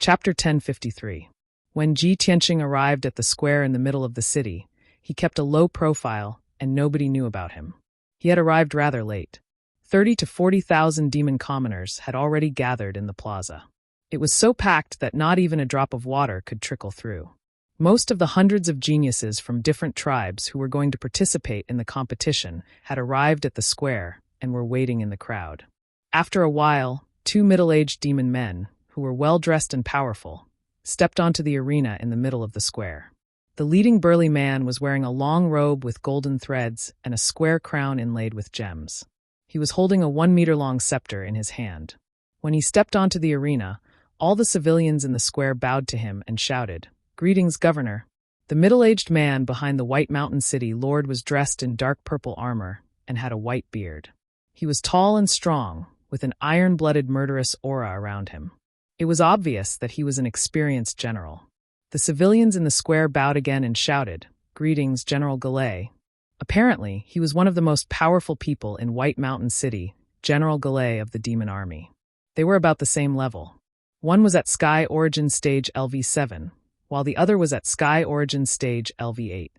Chapter 1053. When Ji Tianqing arrived at the square in the middle of the city, he kept a low profile and nobody knew about him. He had arrived rather late. 30 to 40,000 demon commoners had already gathered in the plaza. It was so packed that not even a drop of water could trickle through. Most of the hundreds of geniuses from different tribes who were going to participate in the competition had arrived at the square and were waiting in the crowd. After a while, two middle-aged demon men, who were well-dressed and powerful, stepped onto the arena in the middle of the square. The leading burly man was wearing a long robe with golden threads and a square crown inlaid with gems. He was holding a 1-meter-long scepter in his hand. When he stepped onto the arena, all the civilians in the square bowed to him and shouted, "Greetings, Governor." The middle-aged man behind the White Mountain City Lord was dressed in dark purple armor and had a white beard. He was tall and strong, with an iron-blooded murderous aura around him. It was obvious that he was an experienced general. The civilians in the square bowed again and shouted, "Greetings, General Galay." Apparently, he was one of the most powerful people in White Mountain City, General Galay of the Demon Army. They were about the same level. One was at Sky Origin Stage LV7, while the other was at Sky Origin Stage LV8.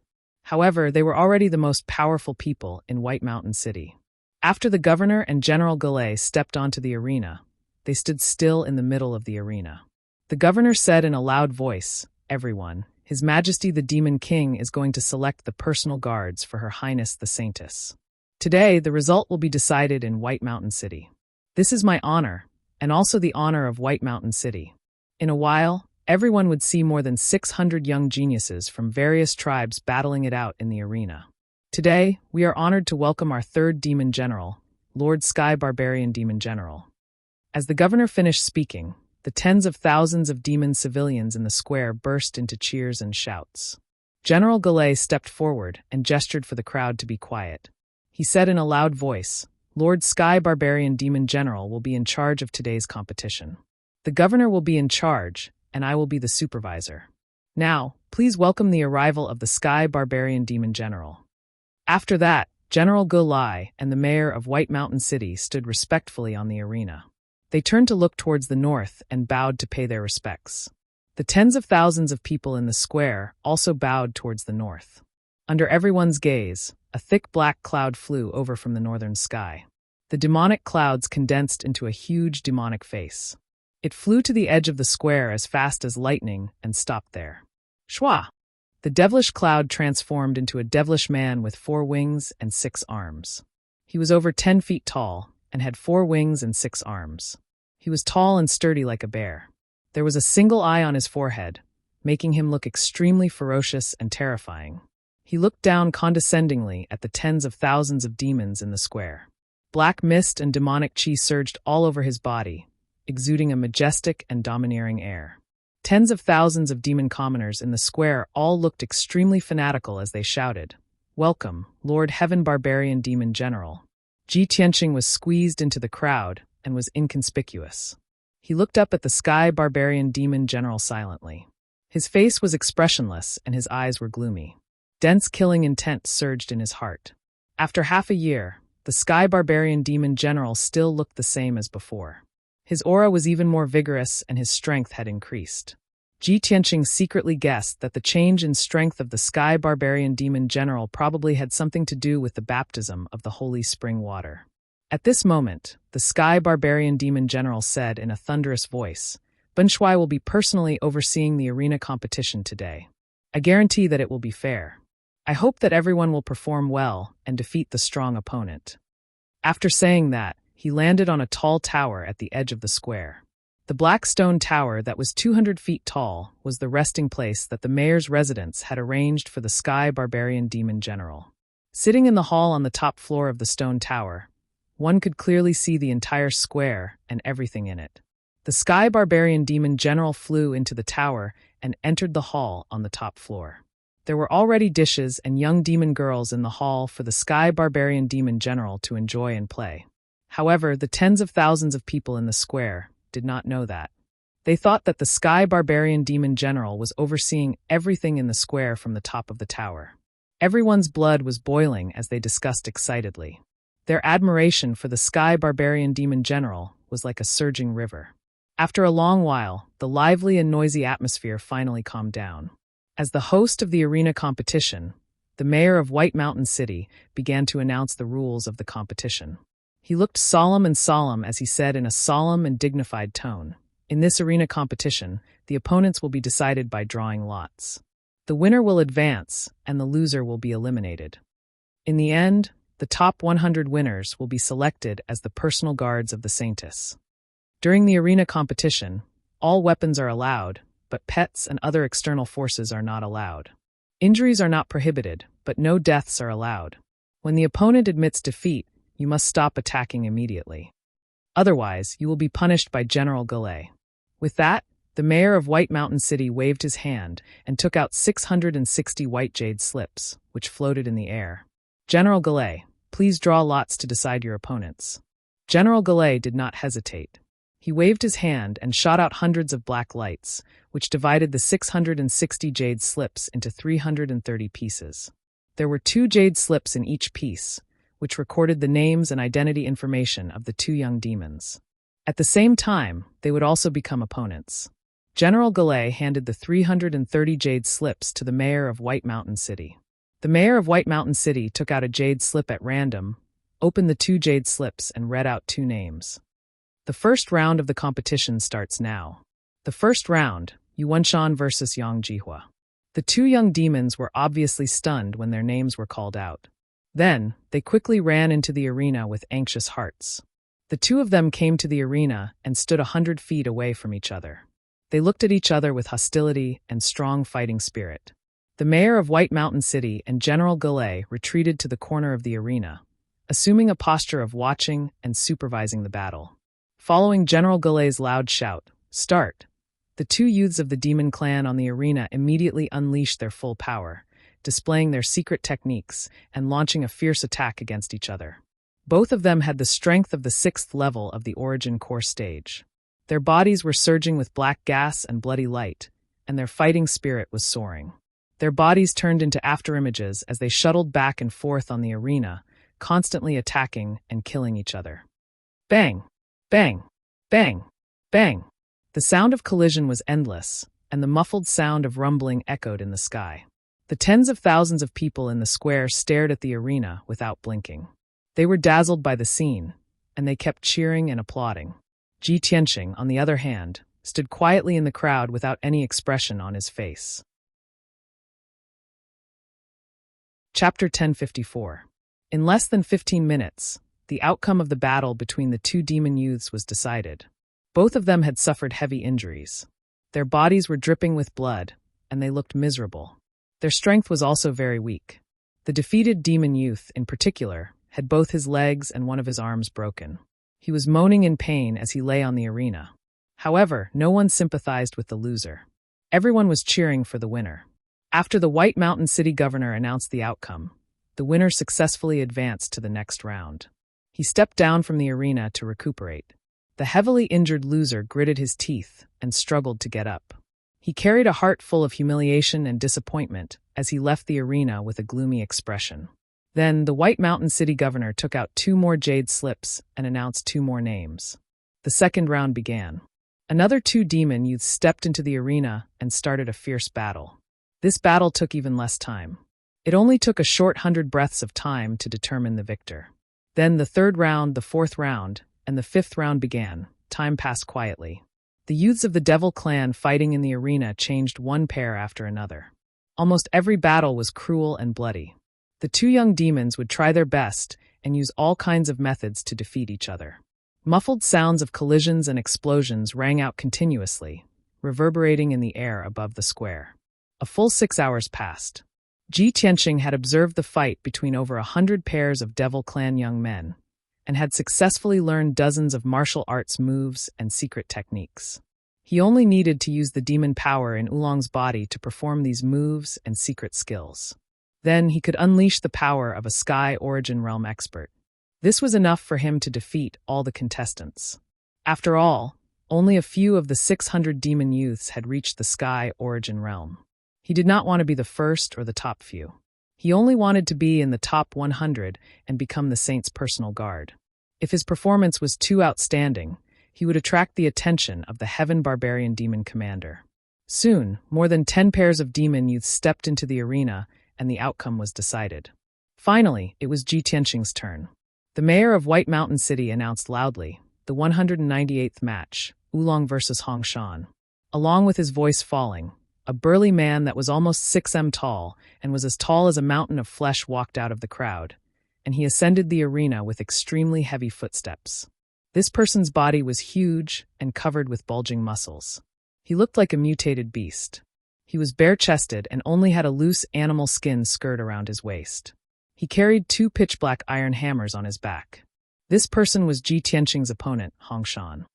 However, they were already the most powerful people in White Mountain City. After the governor and General Galay stepped onto the arena, they stood still in the middle of the arena. The governor said in a loud voice, "Everyone, His Majesty the Demon King is going to select the personal guards for Her Highness the Saintess. Today, the result will be decided in White Mountain City. This is my honor, and also the honor of White Mountain City." In a while, everyone would see more than 600 young geniuses from various tribes battling it out in the arena. Today, we are honored to welcome our third demon general, Lord Sky Barbarian Demon General. As the governor finished speaking, the tens of thousands of demon civilians in the square burst into cheers and shouts. General Galay stepped forward and gestured for the crowd to be quiet. He said in a loud voice, "Lord Sky Barbarian Demon General will be in charge of today's competition. The governor will be in charge, and I will be the supervisor. Now, please welcome the arrival of the Sky Barbarian Demon General." After that, General Galay and the mayor of White Mountain City stood respectfully on the arena. They turned to look towards the north and bowed to pay their respects. The tens of thousands of people in the square also bowed towards the north. Under everyone's gaze, a thick black cloud flew over from the northern sky. The demonic clouds condensed into a huge demonic face. It flew to the edge of the square as fast as lightning and stopped there. Shwa! The devilish cloud transformed into a devilish man with 4 wings and 6 arms. He was over 10 feet tall and had 4 wings and 6 arms. He was tall and sturdy like a bear. There was a single eye on his forehead, making him look extremely ferocious and terrifying. He looked down condescendingly at the tens of thousands of demons in the square. Black mist and demonic chi surged all over his body, exuding a majestic and domineering air. Tens of thousands of demon commoners in the square all looked extremely fanatical as they shouted, "Welcome, Lord Heaven Barbarian Demon General." Ji Tianqing was squeezed into the crowd and was inconspicuous. He looked up at the Sky Barbarian Demon General silently. His face was expressionless and his eyes were gloomy. Dense killing intent surged in his heart. After half a year, the Sky Barbarian Demon General still looked the same as before. His aura was even more vigorous and his strength had increased. Ji Tianqing secretly guessed that the change in strength of the Sky Barbarian Demon General probably had something to do with the baptism of the holy spring water. At this moment, the Sky Barbarian Demon General said in a thunderous voice, "Ben Shui will be personally overseeing the arena competition today. I guarantee that it will be fair. I hope that everyone will perform well and defeat the strong opponent." After saying that, he landed on a tall tower at the edge of the square. The black stone tower that was 200 feet tall was the resting place that the mayor's residence had arranged for the Sky Barbarian Demon General. Sitting in the hall on the top floor of the stone tower, one could clearly see the entire square and everything in it. The Sky Barbarian Demon General flew into the tower and entered the hall on the top floor. There were already dishes and young demon girls in the hall for the Sky Barbarian Demon General to enjoy and play. However, the tens of thousands of people in the square did not know that. They thought that the Sky Barbarian Demon General was overseeing everything in the square from the top of the tower. Everyone's blood was boiling as they discussed excitedly. Their admiration for the Sky Barbarian Demon General was like a surging river. After a long while, the lively and noisy atmosphere finally calmed down. As the host of the arena competition, the mayor of White Mountain City began to announce the rules of the competition. He looked solemn as he said in a solemn and dignified tone, "In this arena competition, the opponents will be decided by drawing lots. The winner will advance, and the loser will be eliminated. In the end, the top 100 winners will be selected as the personal guards of the Saintess. During the arena competition, all weapons are allowed, but pets and other external forces are not allowed. Injuries are not prohibited, but no deaths are allowed. When the opponent admits defeat, you must stop attacking immediately. Otherwise, you will be punished by General Goulet." With that, the mayor of White Mountain City waved his hand and took out 660 white jade slips, which floated in the air. "General Goulet, please draw lots to decide your opponents." General Goulet did not hesitate. He waved his hand and shot out hundreds of black lights, which divided the 660 jade slips into 330 pieces. There were 2 jade slips in each piece, which recorded the names and identity information of the 2 young demons. At the same time, they would also become opponents. General Goulet handed the 330 jade slips to the mayor of White Mountain City. The mayor of White Mountain City took out a jade slip at random, opened the 2 jade slips, and read out 2 names. "The first round of the competition starts now. The first round, Yuanshan versus Yang Jihua." The 2 young demons were obviously stunned when their names were called out. Then, they quickly ran into the arena with anxious hearts. The 2 of them came to the arena and stood 100 feet away from each other. They looked at each other with hostility and strong fighting spirit. The mayor of White Mountain City and General Goulet retreated to the corner of the arena, assuming a posture of watching and supervising the battle. Following General Goulet's loud shout, "Start!" the 2 youths of the demon clan on the arena immediately unleashed their full power, displaying their secret techniques and launching a fierce attack against each other. Both of them had the strength of the 6th level of the Origin Core stage. Their bodies were surging with black gas and bloody light, and their fighting spirit was soaring. Their bodies turned into afterimages as they shuttled back and forth on the arena, constantly attacking and killing each other. Bang! Bang! Bang! Bang! The sound of collision was endless, and the muffled sound of rumbling echoed in the sky. The tens of thousands of people in the square stared at the arena without blinking. They were dazzled by the scene, and they kept cheering and applauding. Ji Tianqing, on the other hand, stood quietly in the crowd without any expression on his face. Chapter 1054. In less than 15 minutes, the outcome of the battle between the 2 demon youths was decided. Both of them had suffered heavy injuries. Their bodies were dripping with blood, and they looked miserable. Their strength was also very weak. The defeated demon youth, in particular, had both his legs and one of his arms broken. He was moaning in pain as he lay on the arena. However, no one sympathized with the loser. Everyone was cheering for the winner. After the White Mountain City governor announced the outcome, the winner successfully advanced to the next round. He stepped down from the arena to recuperate. The heavily injured loser gritted his teeth and struggled to get up. He carried a heart full of humiliation and disappointment as he left the arena with a gloomy expression. Then, the White Mountain City governor took out 2 more jade slips and announced 2 more names. The second round began. Another 2 demon youths stepped into the arena and started a fierce battle. This battle took even less time. It only took a short 100 breaths of time to determine the victor. Then the 3rd round, the 4th round, and the 5th round began. Time passed quietly. The youths of the Devil clan fighting in the arena changed one pair after another. Almost every battle was cruel and bloody. The 2 young demons would try their best and use all kinds of methods to defeat each other. Muffled sounds of collisions and explosions rang out continuously, reverberating in the air above the square. A full 6 hours passed. Ji Tianqing had observed the fight between over 100 pairs of Devil clan young men, and had successfully learned dozens of martial arts moves and secret techniques. He only needed to use the demon power in Oolong's body to perform these moves and secret skills. Then he could unleash the power of a Sky Origin Realm expert. This was enough for him to defeat all the contestants. After all, only a few of the 600 demon youths had reached the Sky Origin Realm. He did not want to be the first or the top few. He only wanted to be in the top 100 and become the saint's personal guard. If his performance was too outstanding, he would attract the attention of the Heaven Barbarian Demon Commander. Soon, more than 10 pairs of demon youths stepped into the arena, and the outcome was decided. Finally, it was Ji Tianqing's turn. The mayor of White Mountain City announced loudly, the 198th match, Oolong versus Hongshan. Along with his voice falling, a burly man that was almost 6 m tall and was as tall as a mountain of flesh walked out of the crowd, and he ascended the arena with extremely heavy footsteps. This person's body was huge and covered with bulging muscles. He looked like a mutated beast. He was bare-chested and only had a loose animal skin skirt around his waist. He carried 2 pitch-black iron hammers on his back. This person was Ji Tianqing's opponent, Hongshan.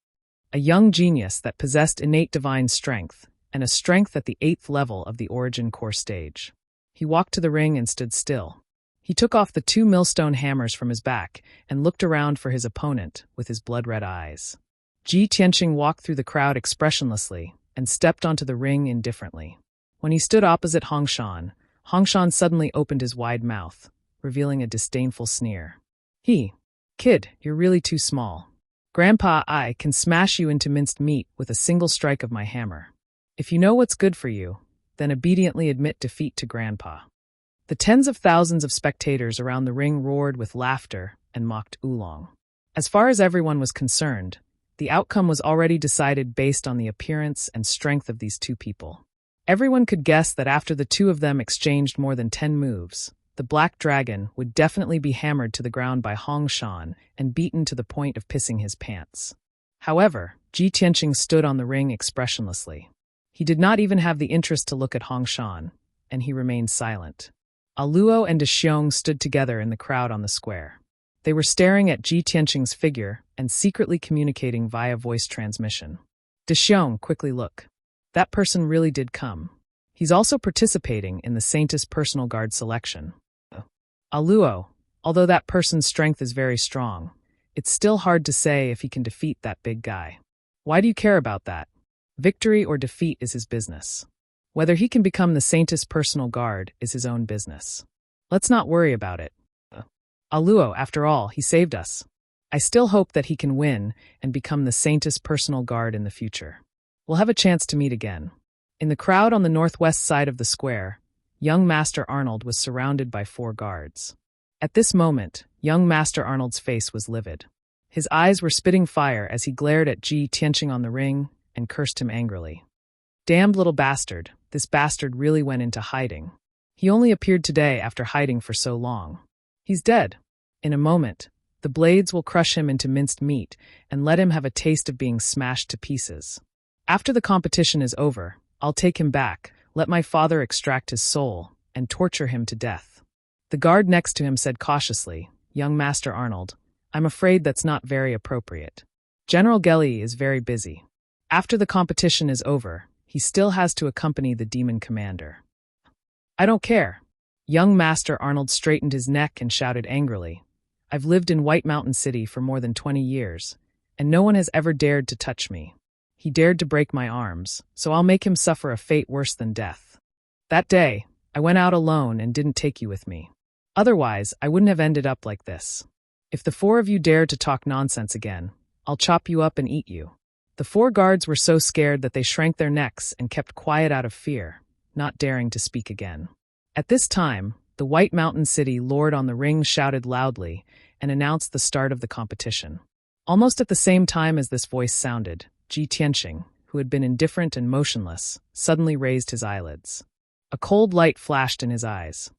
A young genius that possessed innate divine strength, and a strength at the 8th level of the Origin Core stage. He walked to the ring and stood still. He took off the 2 millstone hammers from his back and looked around for his opponent with his blood-red eyes. Ji Tianqing walked through the crowd expressionlessly and stepped onto the ring indifferently. When he stood opposite Hongshan, Hongshan suddenly opened his wide mouth, revealing a disdainful sneer. Kid, you're really too small. Grandpa, I can smash you into minced meat with a single strike of my hammer. If you know what's good for you, then obediently admit defeat to Grandpa. The tens of thousands of spectators around the ring roared with laughter and mocked Oolong. As far as everyone was concerned, the outcome was already decided based on the appearance and strength of these 2 people. Everyone could guess that after the 2 of them exchanged more than 10 moves, the Black Dragon would definitely be hammered to the ground by Hongshan and beaten to the point of pissing his pants. However, Ji Tianqing stood on the ring expressionlessly. He did not even have the interest to look at Hongshan, and he remained silent. Aluo and Dexiong stood together in the crowd on the square. They were staring at Ji Tianqing's figure and secretly communicating via voice transmission. Dexiong, quickly look. That person really did come. He's also participating in the Saintess personal guard selection. Aluo, although that person's strength is very strong, it's still hard to say if he can defeat that big guy. Why do you care about that? Victory or defeat is his business. Whether he can become the Saintess personal guard is his own business. Let's not worry about it. Aluo, after all, he saved us. I still hope that he can win and become the Saintess personal guard in the future. We'll have a chance to meet again. In the crowd on the northwest side of the square, young Master Arnold was surrounded by 4 guards. At this moment, young Master Arnold's face was livid. His eyes were spitting fire as he glared at Ji Tianqing on the ring and cursed him angrily. Damned little bastard, this bastard really went into hiding. He only appeared today after hiding for so long. He's dead. In a moment, the blades will crush him into minced meat and let him have a taste of being smashed to pieces. After the competition is over, I'll take him back, let my father extract his soul, and torture him to death. The guard next to him said cautiously, Young Master Arnold, I'm afraid that's not very appropriate. General Gelly is very busy. After the competition is over, he still has to accompany the demon commander. I don't care. Young Master Arnold straightened his neck and shouted angrily, I've lived in White Mountain City for more than 20 years, and no one has ever dared to touch me. He dared to break my arms, so I'll make him suffer a fate worse than death. That day, I went out alone and didn't take you with me. Otherwise, I wouldn't have ended up like this. If the 4 of you dare to talk nonsense again, I'll chop you up and eat you. The 4 guards were so scared that they shrank their necks and kept quiet out of fear, not daring to speak again. At this time, the White Mountain City lord on the ring shouted loudly and announced the start of the competition. Almost at the same time as this voice sounded, Ji Tianqing, who had been indifferent and motionless, suddenly raised his eyelids. A cold light flashed in his eyes.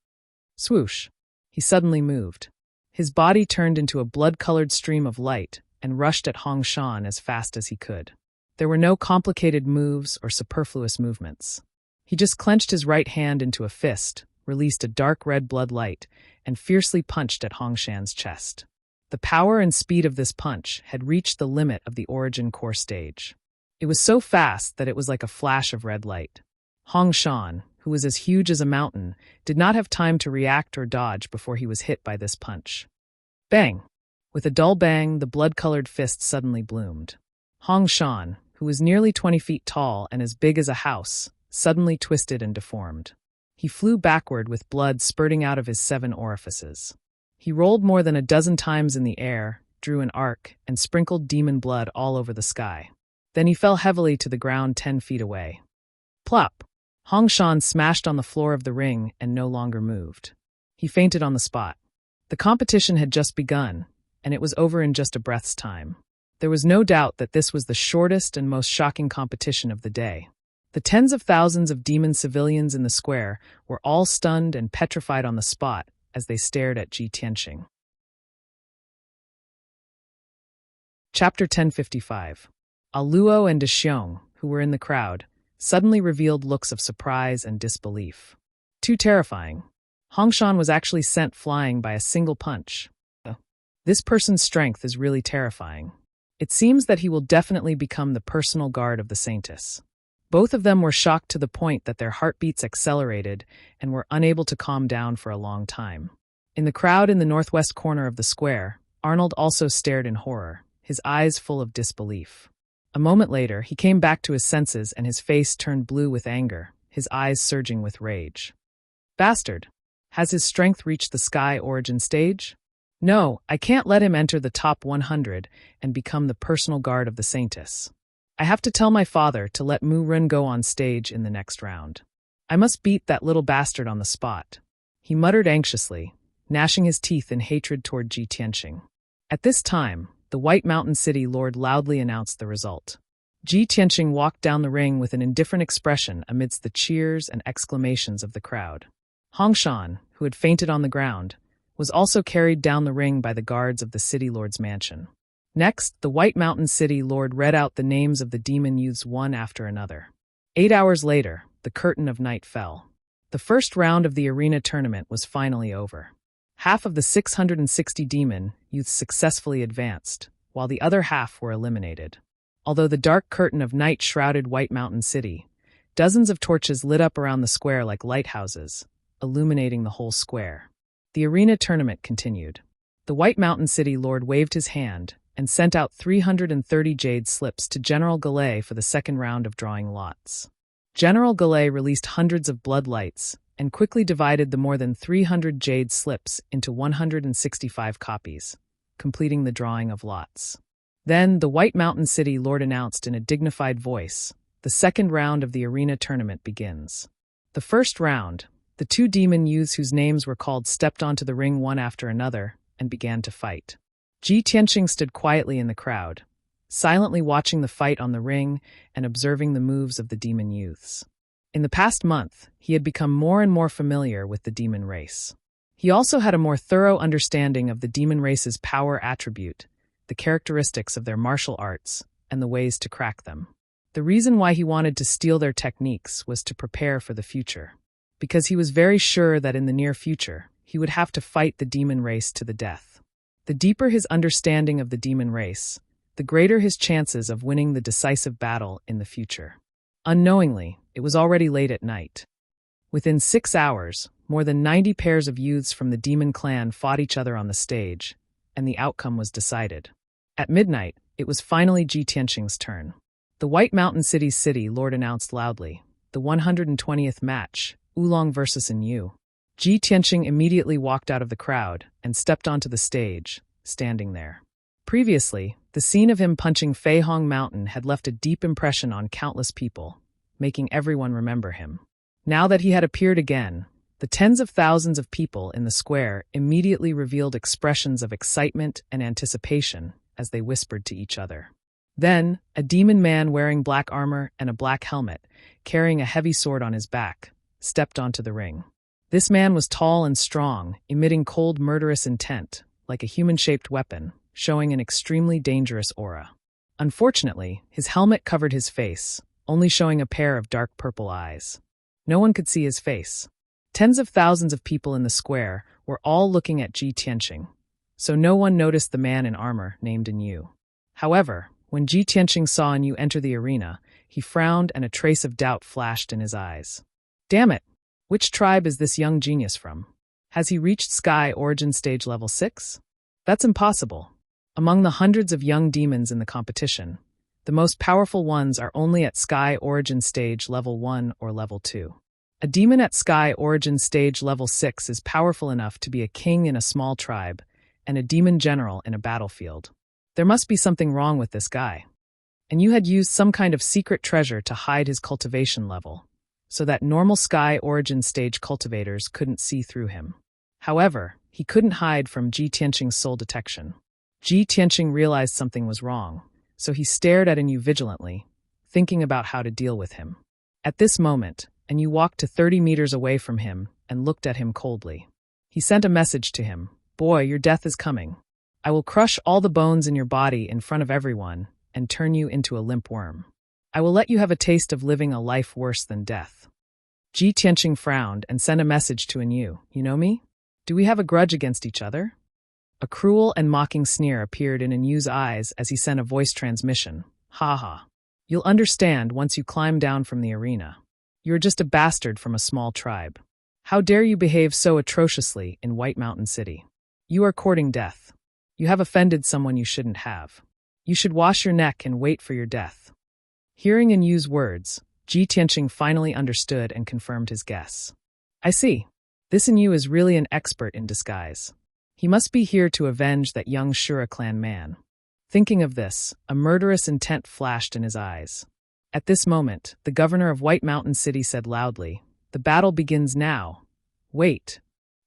Swoosh! He suddenly moved. His body turned into a blood-colored stream of light and rushed at Hongshan as fast as he could. There were no complicated moves or superfluous movements. He just clenched his right hand into a fist, released a dark red blood light, and fiercely punched at Hongshan's chest. The power and speed of this punch had reached the limit of the Origin Core stage. It was so fast that it was like a flash of red light. Hongshan, who was as huge as a mountain, did not have time to react or dodge before he was hit by this punch. Bang! With a dull bang, the blood-colored fist suddenly bloomed. Hongshan, who was nearly 20 feet tall and as big as a house, suddenly twisted and deformed. He flew backward with blood spurting out of his 7 orifices. He rolled more than a dozen times in the air drew an arc, and sprinkled demon blood all over the sky. Then he fell heavily to the ground 10 feet away. Plop! Hong Shan smashed on the floor of the ring and no longer moved. He fainted on the spot. The competition had just begun, and it was over in just a breath's time. There was no doubt that this was the shortest and most shocking competition of the day. The tens of thousands of demon civilians in the square were all stunned and petrified on the spot as they stared at Ji Tianqing. Chapter 1055. Luo and De Xiong, who were in the crowd, suddenly revealed looks of surprise and disbelief. Too terrifying. Hongshan was actually sent flying by a single punch. This person's strength is really terrifying. It seems that he will definitely become the personal guard of the Saintess. Both of them were shocked to the point that their heartbeats accelerated and were unable to calm down for a long time. In the crowd in the northwest corner of the square, Arnold also stared in horror, his eyes full of disbelief. A moment later, he came back to his senses and his face turned blue with anger, his eyes surging with rage. Bastard! Has his strength reached the Sky Origin stage? No, I can't let him enter the top 100 and become the personal guard of the Saintess. I have to tell my father to let Mu Ren go on stage in the next round. I must beat that little bastard on the spot. He muttered anxiously, gnashing his teeth in hatred toward Ji Tianqing. At this time, the White Mountain City Lord loudly announced the result. Ji Tianqing walked down the ring with an indifferent expression amidst the cheers and exclamations of the crowd. Hongshan, who had fainted on the ground, was also carried down the ring by the guards of the City Lord's mansion. Next, the White Mountain City Lord read out the names of the demon youths one after another. 8 hours later, the curtain of night fell. The first round of the arena tournament was finally over. Half of the 660 demon youths successfully advanced, while the other half were eliminated. Although the dark curtain of night shrouded White Mountain City, dozens of torches lit up around the square like lighthouses, illuminating the whole square. The arena tournament continued. The White Mountain City Lord waved his hand and sent out 330 jade slips to General Gallet for the second round of drawing lots. General Gallet released hundreds of blood lights and quickly divided the more than 300 jade slips into 165 copies, completing the drawing of lots. Then the White Mountain City Lord announced in a dignified voice, "The second round of the arena tournament begins." The first round, the two demon youths whose names were called stepped onto the ring one after another and began to fight. Ji Tianqing stood quietly in the crowd, silently watching the fight on the ring and observing the moves of the demon youths. In the past month, he had become more and more familiar with the demon race. He also had a more thorough understanding of the demon race's power attribute, the characteristics of their martial arts, and the ways to crack them. The reason why he wanted to steal their techniques was to prepare for the future, because he was very sure that in the near future, he would have to fight the demon race to the death. The deeper his understanding of the demon race, the greater his chances of winning the decisive battle in the future. Unknowingly, it was already late at night. Within 6 hours, more than 90 pairs of youths from the demon clan fought each other on the stage, and the outcome was decided. At midnight, it was finally Ji Tianqing's turn. The White Mountain City's City Lord announced loudly, the 120th match, Oolong versus Yu. Ji Tianqing immediately walked out of the crowd and stepped onto the stage, standing there. Previously, the scene of him punching Fei Hong Mountain had left a deep impression on countless people, making everyone remember him. Now that he had appeared again, the tens of thousands of people in the square immediately revealed expressions of excitement and anticipation as they whispered to each other. Then, a demon man wearing black armor and a black helmet, carrying a heavy sword on his back, stepped onto the ring. This man was tall and strong, emitting cold, murderous intent, like a human-shaped weapon, showing an extremely dangerous aura. Unfortunately, his helmet covered his face, only showing a pair of dark purple eyes. No one could see his face. Tens of thousands of people in the square were all looking at Ji Tianqing, so no one noticed the man in armor named Yu. However, when Ji Tianqing saw Yu enter the arena, he frowned and a trace of doubt flashed in his eyes. Damn it! Which tribe is this young genius from? Has he reached Sky Origin Stage Level 6? That's impossible. Among the hundreds of young demons in the competition, the most powerful ones are only at Sky Origin Stage Level 1 or Level 2. A demon at Sky Origin Stage Level 6 is powerful enough to be a king in a small tribe and a demon general in a battlefield. There must be something wrong with this guy. And you had used some kind of secret treasure to hide his cultivation level, so that normal sky origin stage cultivators couldn't see through him. However, he couldn't hide from Ji Tianqing's soul detection. Ji Tianqing realized something was wrong, so he stared at Yu vigilantly, thinking about how to deal with him. At this moment, Yu walked to 30 meters away from him and looked at him coldly. He sent a message to him, "Boy, your death is coming. I will crush all the bones in your body in front of everyone and turn you into a limp worm. I will let you have a taste of living a life worse than death." Ji Tianqing frowned and sent a message to Yu. "You know me? Do we have a grudge against each other?" A cruel and mocking sneer appeared in Yu's eyes as he sent a voice transmission. "Ha ha. You'll understand once you climb down from the arena. You are just a bastard from a small tribe. How dare you behave so atrociously in White Mountain City? You are courting death. You have offended someone you shouldn't have. You should wash your neck and wait for your death." Hearing Yu's words, Ji Tianqing finally understood and confirmed his guess. "I see. This Yu is really an expert in disguise. He must be here to avenge that young Shura clan man." Thinking of this, a murderous intent flashed in his eyes. At this moment, the governor of White Mountain City said loudly, "The battle begins now. Wait."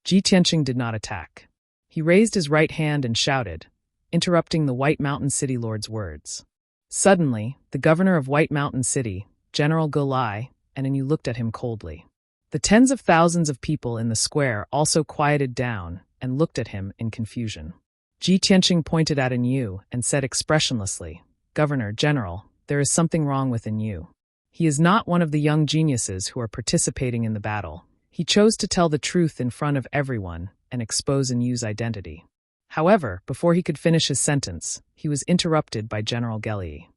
Ji Tianqing did not attack. He raised his right hand and shouted, interrupting the White Mountain City lord's words. Suddenly, the governor of White Mountain City, General Gulai, and Yu looked at him coldly. The tens of thousands of people in the square also quieted down and looked at him in confusion. Ji Tianqing pointed at Yu and said expressionlessly, "Governor General, there is something wrong with Yu. He is not one of the young geniuses who are participating in the battle. He chose to tell the truth in front of everyone and expose Yu's identity." However, before he could finish his sentence, he was interrupted by General Geli.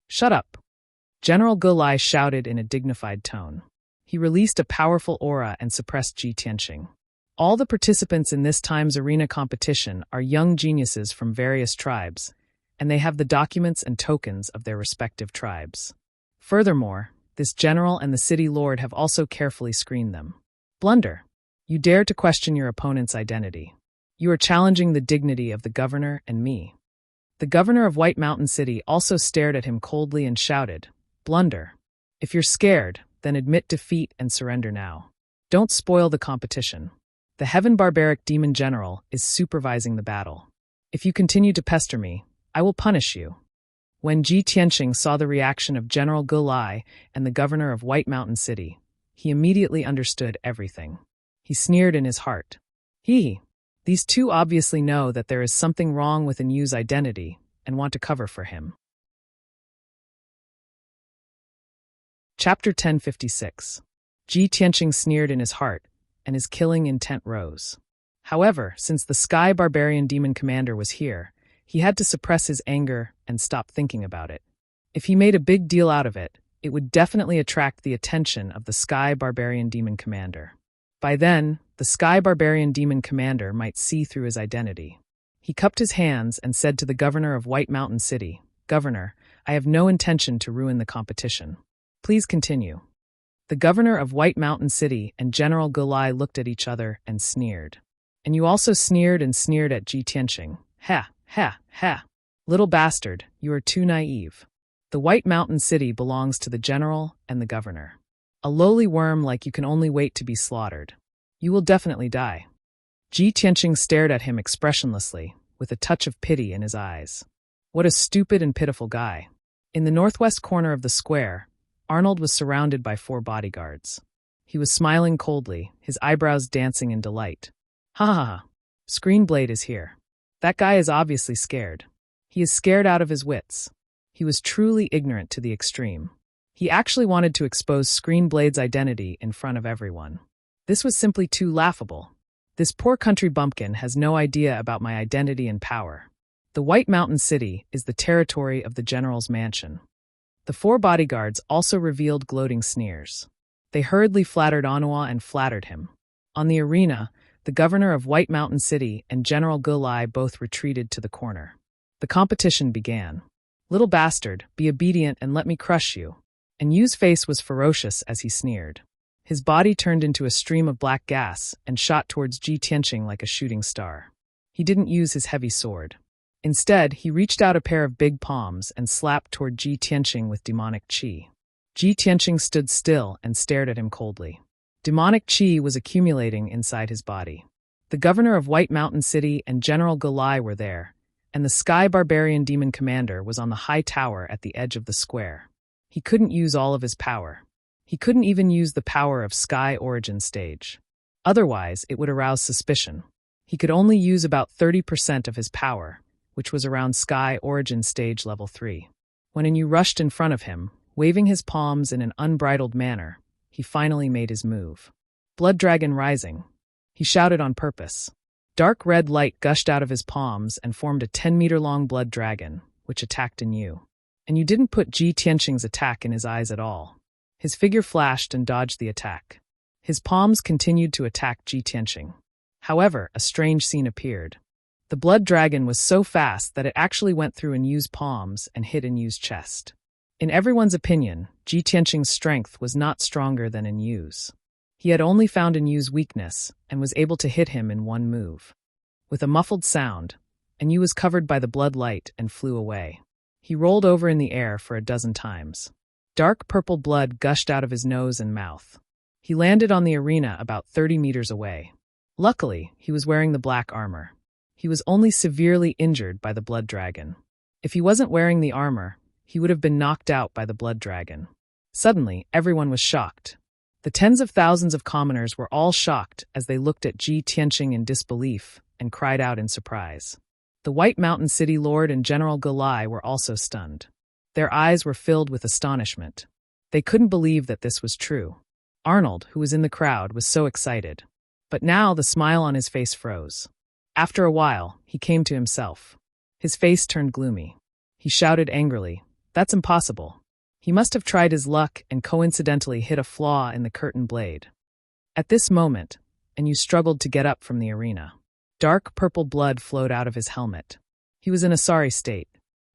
"Shut up!" General Gulai shouted in a dignified tone. He released a powerful aura and suppressed Ji Tianqing. All the participants in this time's arena competition are young geniuses from various tribes, and they have the documents and tokens of their respective tribes. Furthermore, this general and the city lord have also carefully screened them. Blunder. You dare to question your opponent's identity. You are challenging the dignity of the governor and me. The governor of White Mountain City also stared at him coldly and shouted, "Blunder. If you're scared, then admit defeat and surrender now. Don't spoil the competition. The Heaven Barbaric Demon General is supervising the battle. If you continue to pester me, I will punish you." When Ji Tianqing saw the reaction of General Gulai and the governor of White Mountain City, he immediately understood everything. He sneered in his heart. These two obviously know that there is something wrong with Yu's identity and want to cover for him. Chapter 1056. Ji Tianqing sneered in his heart, and his killing intent rose. However, since the Sky Barbarian Demon Commander was here, he had to suppress his anger and stop thinking about it. If he made a big deal out of it, it would definitely attract the attention of the Sky Barbarian Demon Commander. By then, the Sky Barbarian Demon Commander might see through his identity. He cupped his hands and said to the governor of White Mountain City, "Governor, I have no intention to ruin the competition. Please continue." The governor of White Mountain City and General Gulai looked at each other and sneered. And you also sneered and sneered at Ji Tianqing. "Ha, ha, ha. Little bastard, you are too naive. The White Mountain City belongs to the general and the governor. A lowly worm like you can only wait to be slaughtered. You will definitely die." Ji Tianqing stared at him expressionlessly, with a touch of pity in his eyes. What a stupid and pitiful guy. In the northwest corner of the square, Arnold was surrounded by 4 bodyguards. He was smiling coldly, his eyebrows dancing in delight. "Ha ha ha. Screenblade is here. That guy is obviously scared. He is scared out of his wits. He was truly ignorant to the extreme. He actually wanted to expose Screenblade's identity in front of everyone. This was simply too laughable. This poor country bumpkin has no idea about my identity and power. The White Mountain City is the territory of the general's mansion." The 4 bodyguards also revealed gloating sneers. They hurriedly flattered Anua and flattered him. On the arena, the governor of White Mountain City and General Gulai both retreated to the corner. The competition began. "Little bastard, be obedient and let me crush you." And Yu's face was ferocious as he sneered. His body turned into a stream of black gas and shot towards Ji Tianqing like a shooting star. He didn't use his heavy sword. Instead, he reached out a pair of big palms and slapped toward Ji Tianqing with demonic qi. Ji Tianqing stood still and stared at him coldly. Demonic qi was accumulating inside his body. The governor of White Mountain City and General Galai were there, and the Sky Barbarian Demon Commander was on the high tower at the edge of the square. He couldn't use all of his power. He couldn't even use the power of Sky Origin Stage. Otherwise, it would arouse suspicion. He could only use about 30% of his power, which was around Sky Origin Stage Level 3. When Enyu rushed in front of him, waving his palms in an unbridled manner, he finally made his move. Blood Dragon Rising. He shouted on purpose. Dark red light gushed out of his palms and formed a 10-meter-long blood dragon, which attacked Enyu. Enyu didn't put Ji Tianqing's attack in his eyes at all. His figure flashed and dodged the attack. His palms continued to attack Ji Tianqing. However, a strange scene appeared. The blood dragon was so fast that it actually went through Enyu's palms and hit Enyu's chest. In everyone's opinion, Ji Tianqing's strength was not stronger than Enyu's. He had only found Enyu's weakness and was able to hit him in one move. With a muffled sound, Enyu was covered by the blood light and flew away. He rolled over in the air for a dozen times. Dark purple blood gushed out of his nose and mouth. He landed on the arena about 30 meters away. Luckily, he was wearing the black armor. He was only severely injured by the blood dragon. If he wasn't wearing the armor, he would have been knocked out by the blood dragon. Suddenly, everyone was shocked. The tens of thousands of commoners were all shocked as they looked at Ji Tianqing in disbelief and cried out in surprise. The White Mountain City Lord and General Galai were also stunned. Their eyes were filled with astonishment. They couldn't believe that this was true. Arnold, who was in the crowd, was so excited. But now the smile on his face froze. After a while, he came to himself. His face turned gloomy. He shouted angrily, "That's impossible." He must have tried his luck and coincidentally hit a flaw in the curtain blade. At this moment, Enyu struggled to get up from the arena. Dark purple blood flowed out of his helmet. He was in a sorry state.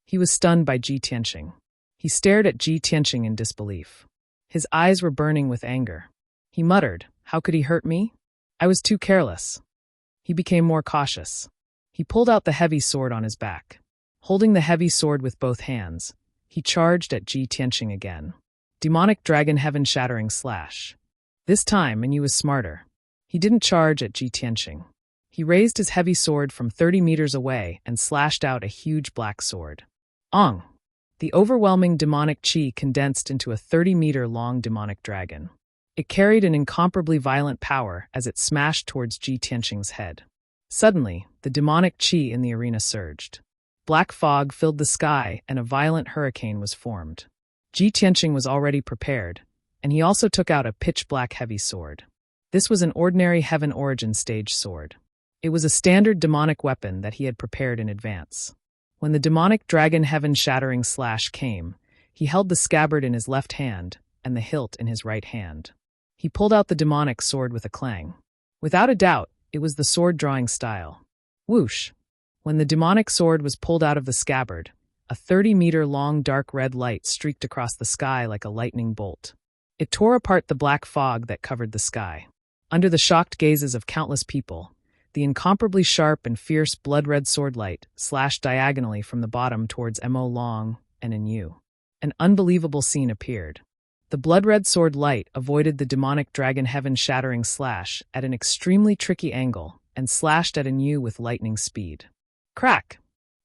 He was stunned by Ji Tianqing. He stared at Ji Tianqing in disbelief. His eyes were burning with anger. He muttered, "How could he hurt me? I was too careless." He became more cautious. He pulled out the heavy sword on his back. Holding the heavy sword with both hands, he charged at Ji Tianqing again. Demonic Dragon Heaven Shattering Slash. This time, Enyu was smarter. He didn't charge at Ji Tianqing. He raised his heavy sword from 30 meters away and slashed out a huge black sword. Ong! The overwhelming demonic qi condensed into a 30-meter-long demonic dragon. It carried an incomparably violent power as it smashed towards Ji Tianqing's head. Suddenly, the demonic qi in the arena surged. Black fog filled the sky and a violent hurricane was formed. Ji Tianqing was already prepared, and he also took out a pitch-black heavy sword. This was an ordinary Heaven Origin Stage sword. It was a standard demonic weapon that he had prepared in advance. When the demonic Dragon Heaven Shattering Slash came, he held the scabbard in his left hand and the hilt in his right hand. He pulled out the demonic sword with a clang. Without a doubt, it was the sword-drawing style. Whoosh! When the demonic sword was pulled out of the scabbard, a 30-meter-long dark red light streaked across the sky like a lightning bolt. It tore apart the black fog that covered the sky. Under the shocked gazes of countless people, the incomparably sharp and fierce blood-red sword light slashed diagonally from the bottom towards Mo Long and Enyu. An unbelievable scene appeared. The blood-red sword light avoided the demonic Dragon Heaven Shattering Slash at an extremely tricky angle and slashed at Enyu with lightning speed. Crack!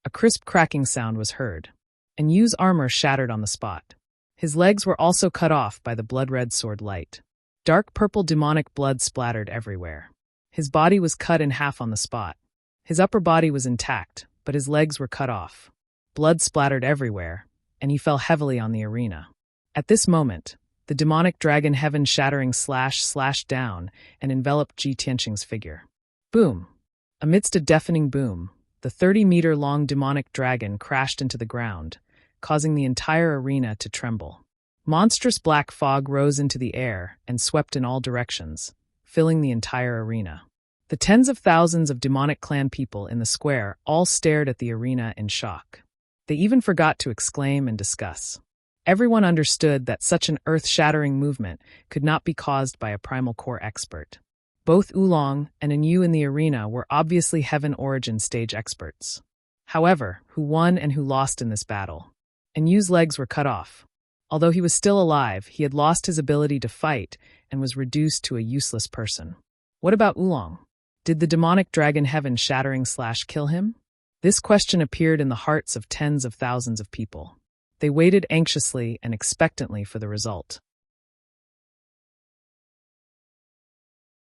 A crisp cracking sound was heard. Enyu's armor shattered on the spot. His legs were also cut off by the blood-red sword light. Dark purple demonic blood splattered everywhere. His body was cut in half on the spot. His upper body was intact, but his legs were cut off. Blood splattered everywhere, and he fell heavily on the arena. At this moment, the demonic Dragon Heaven Shattering Slash slashed down and enveloped Ji Tianqing's figure. Boom! Amidst a deafening boom, the 30-meter-long demonic dragon crashed into the ground, causing the entire arena to tremble. Monstrous black fog rose into the air and swept in all directions, filling the entire arena. The tens of thousands of demonic clan people in the square all stared at the arena in shock. They even forgot to exclaim and discuss. Everyone understood that such an earth-shattering movement could not be caused by a primal core expert. Both Oolong and Anu in the arena were obviously Heaven Origin stage experts. However, who won and who lost in this battle? Anu's legs were cut off. Although he was still alive, he had lost his ability to fight and was reduced to a useless person. What about Oolong? Did the demonic dragon Heaven Shattering Slash kill him? This question appeared in the hearts of tens of thousands of people. They waited anxiously and expectantly for the result.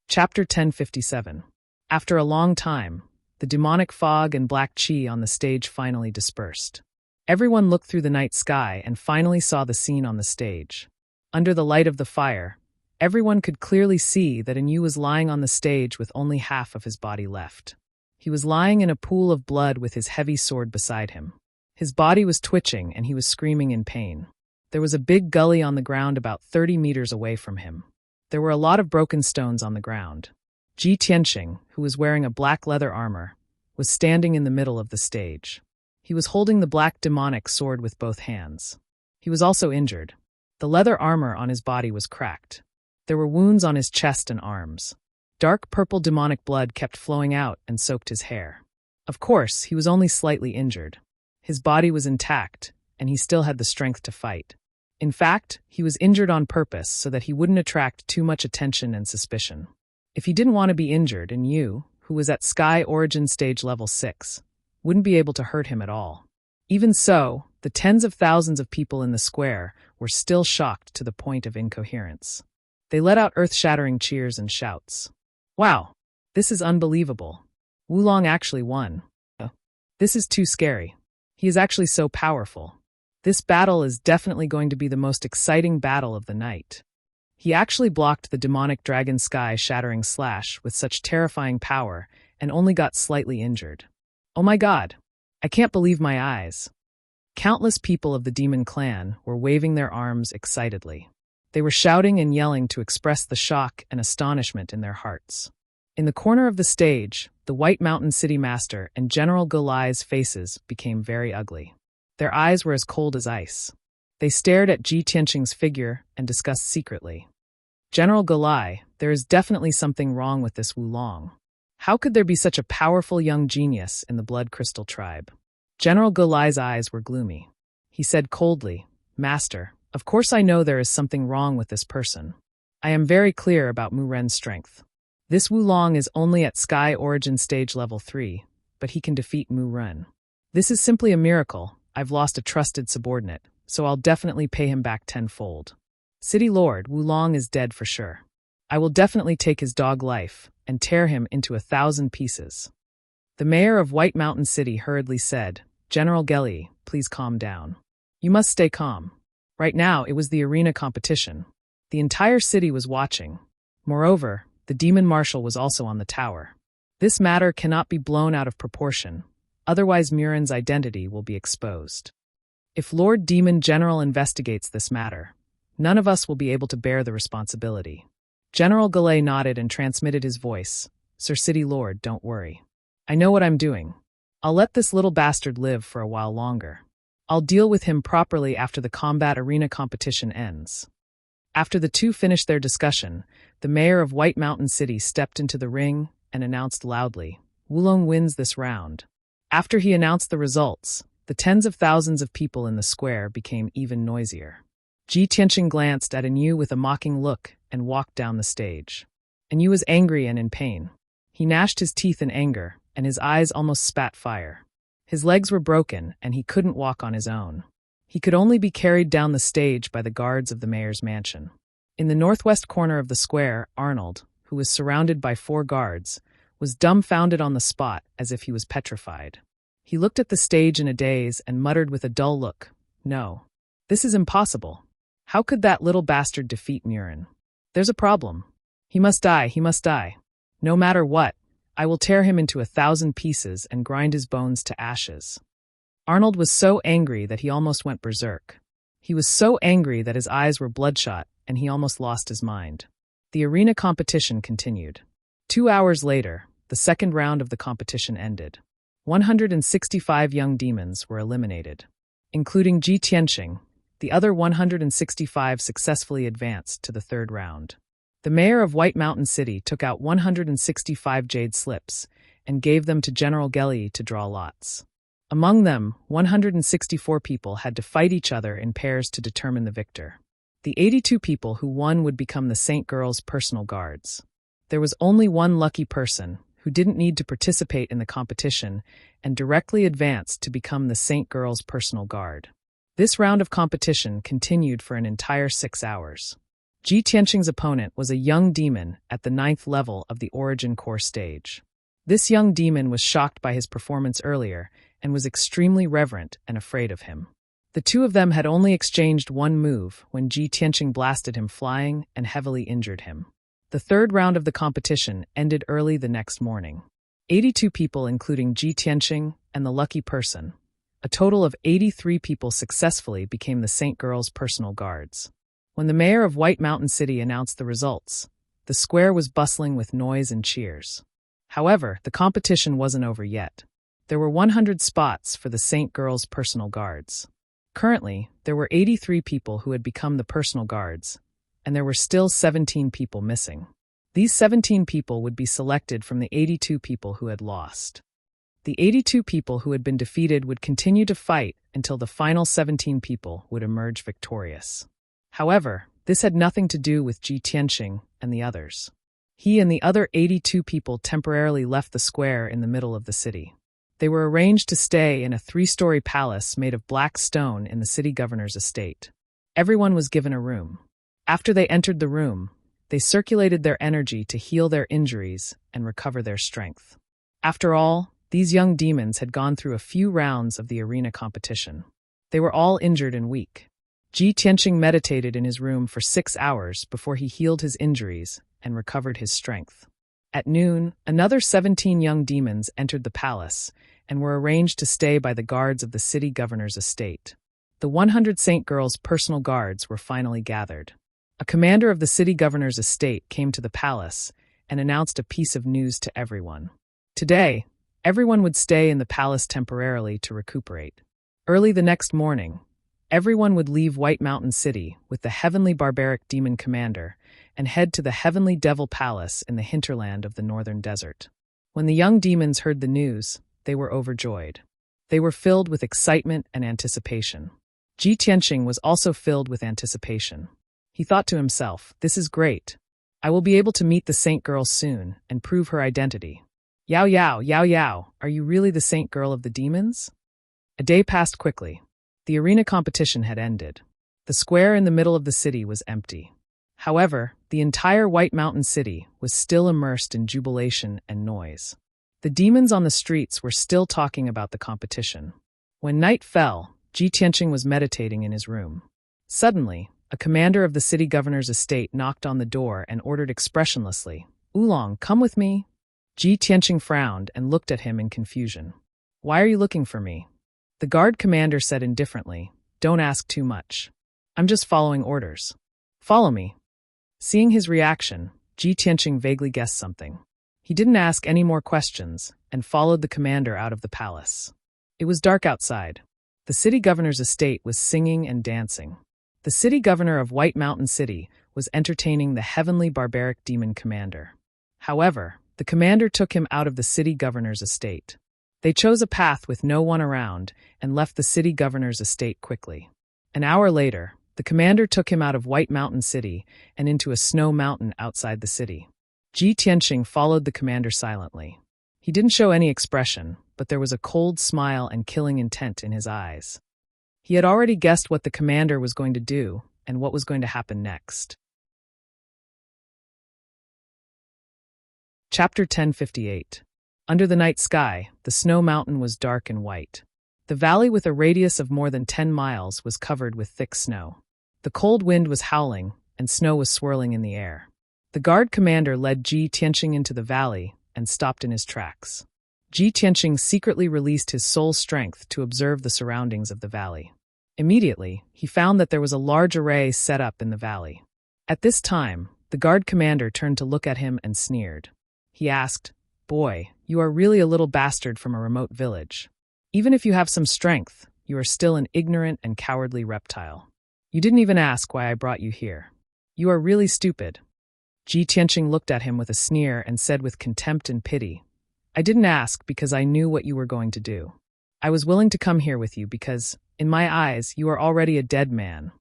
Chapter 1057. After a long time, the demonic fog and black chi on the stage finally dispersed. Everyone looked through the night sky and finally saw the scene on the stage. Under the light of the fire, everyone could clearly see that Anu was lying on the stage with only half of his body left. He was lying in a pool of blood with his heavy sword beside him. His body was twitching and he was screaming in pain. There was a big gully on the ground about 30 meters away from him. There were a lot of broken stones on the ground. Ji Tianqing, who was wearing a black leather armor, was standing in the middle of the stage. He was holding the black demonic sword with both hands. He was also injured. The leather armor on his body was cracked. There were wounds on his chest and arms. Dark purple demonic blood kept flowing out and soaked his hair. Of course, he was only slightly injured. His body was intact, and he still had the strength to fight. In fact, he was injured on purpose so that he wouldn't attract too much attention and suspicion. If he didn't want to be injured, and you, who was at Sky Origin Stage Level 6, wouldn't be able to hurt him at all. Even so, the tens of thousands of people in the square were still shocked to the point of incoherence. They let out earth-shattering cheers and shouts. Wow, this is unbelievable. Oolong actually won. This is too scary. He is actually so powerful. This battle is definitely going to be the most exciting battle of the night. He actually blocked the demonic dragon Sky Shattering Slash with such terrifying power and only got slightly injured. Oh my god, I can't believe my eyes. Countless people of the demon clan were waving their arms excitedly. They were shouting and yelling to express the shock and astonishment in their hearts. In the corner of the stage, the White Mountain City Master and General Golai's faces became very ugly. Their eyes were as cold as ice. They stared at Ji Tianqing's figure and discussed secretly. General Golai, there is definitely something wrong with this Oolong. How could there be such a powerful young genius in the Blood Crystal tribe? General Golai's eyes were gloomy. He said coldly, Master, of course I know there is something wrong with this person. I am very clear about Mu Ren's strength. This Oolong is only at Sky Origin Stage Level 3, but he can defeat Mu Ren. This is simply a miracle. I've lost a trusted subordinate, so I'll definitely pay him back tenfold. City Lord, Oolong is dead for sure. I will definitely take his dog life and tear him into 1,000 pieces. The mayor of White Mountain City hurriedly said, General Gelli, please calm down. You must stay calm. Right now, it was the arena competition. The entire city was watching. Moreover, the demon marshal was also on the tower. This matter cannot be blown out of proportion. Otherwise Muren's identity will be exposed. If Lord Demon General investigates this matter, none of us will be able to bear the responsibility. General Golai nodded and transmitted his voice. Sir City Lord, don't worry. I know what I'm doing. I'll let this little bastard live for a while longer. I'll deal with him properly after the combat arena competition ends. After the two finished their discussion, the mayor of White Mountain City stepped into the ring and announced loudly, Oolong wins this round. After he announced the results, the tens of thousands of people in the square became even noisier. Ji Tianqing glanced at Anu with a mocking look and walked down the stage. Anu was angry and in pain. He gnashed his teeth in anger, and his eyes almost spat fire. His legs were broken, and he couldn't walk on his own. He could only be carried down the stage by the guards of the mayor's mansion. In the northwest corner of the square, Arnold, who was surrounded by 4 guards, was dumbfounded on the spot as if he was petrified. He looked at the stage in a daze and muttered with a dull look, No, this is impossible. How could that little bastard defeat Muren? There's a problem. He must die, he must die. No matter what, I will tear him into 1,000 pieces and grind his bones to ashes. Arnold was so angry that he almost went berserk. He was so angry that his eyes were bloodshot and he almost lost his mind. The arena competition continued. 2 hours later, the second round of the competition ended. 165 young demons were eliminated. Including Ji Tianqing, the other 165 successfully advanced to the third round. The mayor of White Mountain City took out 165 jade slips and gave them to General Gelly to draw lots. Among them, 164 people had to fight each other in pairs to determine the victor. The 82 people who won would become the Saint Girl's personal guards. There was only one lucky person who didn't need to participate in the competition and directly advanced to become the Saint Girl's personal guard. This round of competition continued for an entire 6 hours. Ji Tianqing's opponent was a young demon at the 9th level of the Origin Core stage. This young demon was shocked by his performance earlier and was extremely reverent and afraid of him. The two of them had only exchanged one move when Ji Tianqing blasted him flying and heavily injured him. The third round of the competition ended early the next morning. 82 people, including Ji Tianqing and the lucky person, a total of 83 people successfully became the Saint Girl's personal guards. When the mayor of White Mountain City announced the results, the square was bustling with noise and cheers. However, the competition wasn't over yet. There were 100 spots for the Saint Girl's personal guards. Currently, there were 83 people who had become the personal guards, and there were still 17 people missing. These 17 people would be selected from the 82 people who had lost. The 82 people who had been defeated would continue to fight until the final 17 people would emerge victorious. However, this had nothing to do with Ji Tianqing and the others. He and the other 82 people temporarily left the square in the middle of the city. They were arranged to stay in a 3-story palace made of black stone in the city governor's estate. Everyone was given a room. After they entered the room, they circulated their energy to heal their injuries and recover their strength. After all, these young demons had gone through a few rounds of the arena competition. They were all injured and weak. Ji Tianqing meditated in his room for 6 hours before he healed his injuries and recovered his strength. At noon, another 17 young demons entered the palace and were arranged to stay by the guards of the city governor's estate. The 100 Saint Girls' personal guards were finally gathered. A commander of the city governor's estate came to the palace and announced a piece of news to everyone. Today, everyone would stay in the palace temporarily to recuperate. Early the next morning, everyone would leave White Mountain City with the Heavenly Barbaric Demon Commander and head to the Heavenly Devil Palace in the hinterland of the northern desert. When the young demons heard the news, they were overjoyed. They were filled with excitement and anticipation. Ji Tianqing was also filled with anticipation. He thought to himself, "This is great. I will be able to meet the Saint Girl soon and prove her identity. Yao Yao, Yao Yao, are you really the Saint Girl of the demons?" A day passed quickly. The arena competition had ended. The square in the middle of the city was empty. However, the entire White Mountain City was still immersed in jubilation and noise. The demons on the streets were still talking about the competition. When night fell, Ji Tianqing was meditating in his room. Suddenly, a commander of the city governor's estate knocked on the door and ordered expressionlessly, "Oolong, come with me." Ji Tianqing frowned and looked at him in confusion. "Why are you looking for me?" The guard commander said indifferently, "Don't ask too much. I'm just following orders. Follow me." Seeing his reaction, Ji Tianqing vaguely guessed something. He didn't ask any more questions and followed the commander out of the palace. It was dark outside. The city governor's estate was singing and dancing. The city governor of White Mountain City was entertaining the Heavenly Barbaric Demon Commander. However, the commander took him out of the city governor's estate. They chose a path with no one around and left the city governor's estate quickly. An hour later, the commander took him out of White Mountain City and into a snow mountain outside the city. Ji Tianqing followed the commander silently. He didn't show any expression, but there was a cold smile and killing intent in his eyes. He had already guessed what the commander was going to do and what was going to happen next. Chapter 1058. Under the night sky, the snow mountain was dark and white. The valley, with a radius of more than 10 miles, was covered with thick snow. The cold wind was howling, and snow was swirling in the air. The guard commander led Ji Tianqing into the valley and stopped in his tracks. Ji Tianqing secretly released his soul strength to observe the surroundings of the valley. Immediately, he found that there was a large array set up in the valley. At this time, the guard commander turned to look at him and sneered. He asked, "Boy, you are really a little bastard from a remote village. Even if you have some strength, you are still an ignorant and cowardly reptile. You didn't even ask why I brought you here. You are really stupid." Ji Tianqing looked at him with a sneer and said with contempt and pity, "I didn't ask because I knew what you were going to do. I was willing to come here with you because, in my eyes, you are already a dead man."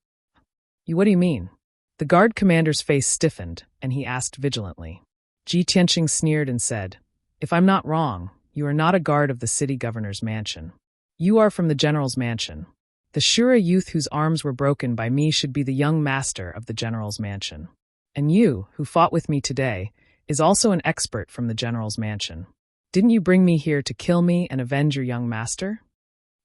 What do you mean?" The guard commander's face stiffened, and he asked vigilantly. Ji Tianqing sneered and said, "If I'm not wrong, you are not a guard of the city governor's mansion. You are from the general's mansion. The Shura youth whose arms were broken by me should be the young master of the general's mansion. And you, who fought with me today, is also an expert from the general's mansion. Didn't you bring me here to kill me and avenge your young master?"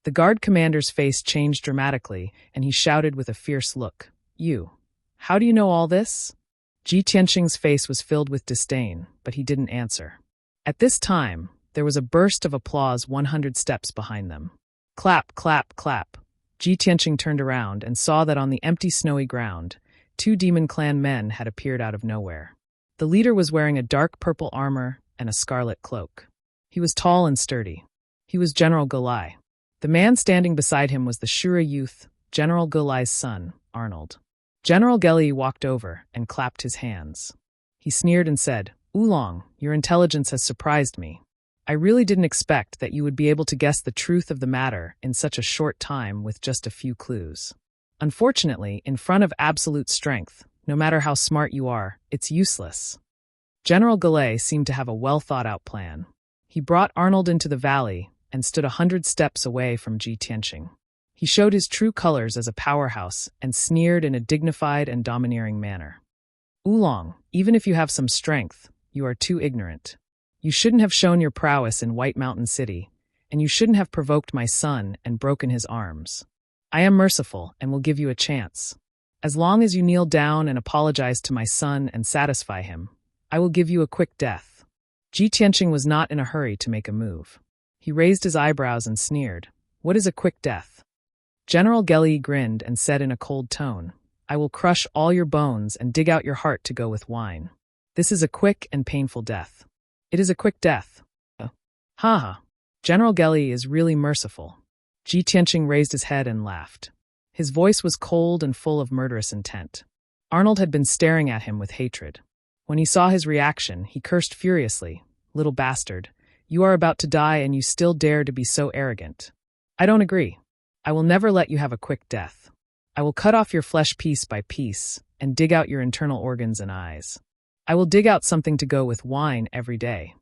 The guard commander's face changed dramatically, and he shouted with a fierce look, "You, how do you know all this?" Ji Tianqing's face was filled with disdain, but he didn't answer. At this time, there was a burst of applause 100 steps behind them. Clap, clap, clap. Ji Tianqing turned around and saw that on the empty snowy ground, 2 Demon Clan men had appeared out of nowhere. The leader was wearing a dark purple armor and a scarlet cloak. He was tall and sturdy. He was General Golai. The man standing beside him was the Shura youth, General Golai's son, Arnold. General Gelli walked over and clapped his hands. He sneered and said, "Oolong, your intelligence has surprised me. I really didn't expect that you would be able to guess the truth of the matter in such a short time with just a few clues. Unfortunately, in front of absolute strength, no matter how smart you are, it's useless." General Golai seemed to have a well-thought-out plan. He brought Arnold into the valley and stood 100 steps away from Ji Tianqing. He showed his true colors as a powerhouse and sneered in a dignified and domineering manner. "Oolong, even if you have some strength, you are too ignorant. You shouldn't have shown your prowess in White Mountain City, and you shouldn't have provoked my son and broken his arms. I am merciful and will give you a chance. As long as you kneel down and apologize to my son and satisfy him, I will give you a quick death." Ji Tianqing was not in a hurry to make a move. He raised his eyebrows and sneered, "What is a quick death?" General Gelli grinned and said in a cold tone, "I will crush all your bones and dig out your heart to go with wine. This is a quick and painful death." "It is a quick death." Ha ha. General Gelli is really merciful. Ji Tianqing raised his head and laughed. His voice was cold and full of murderous intent. Arnold had been staring at him with hatred. When he saw his reaction, he cursed furiously, "Little bastard, you are about to die and you still dare to be so arrogant. I don't agree. I will never let you have a quick death. I will cut off your flesh piece by piece and dig out your internal organs and eyes. I will dig out something to go with wine every day."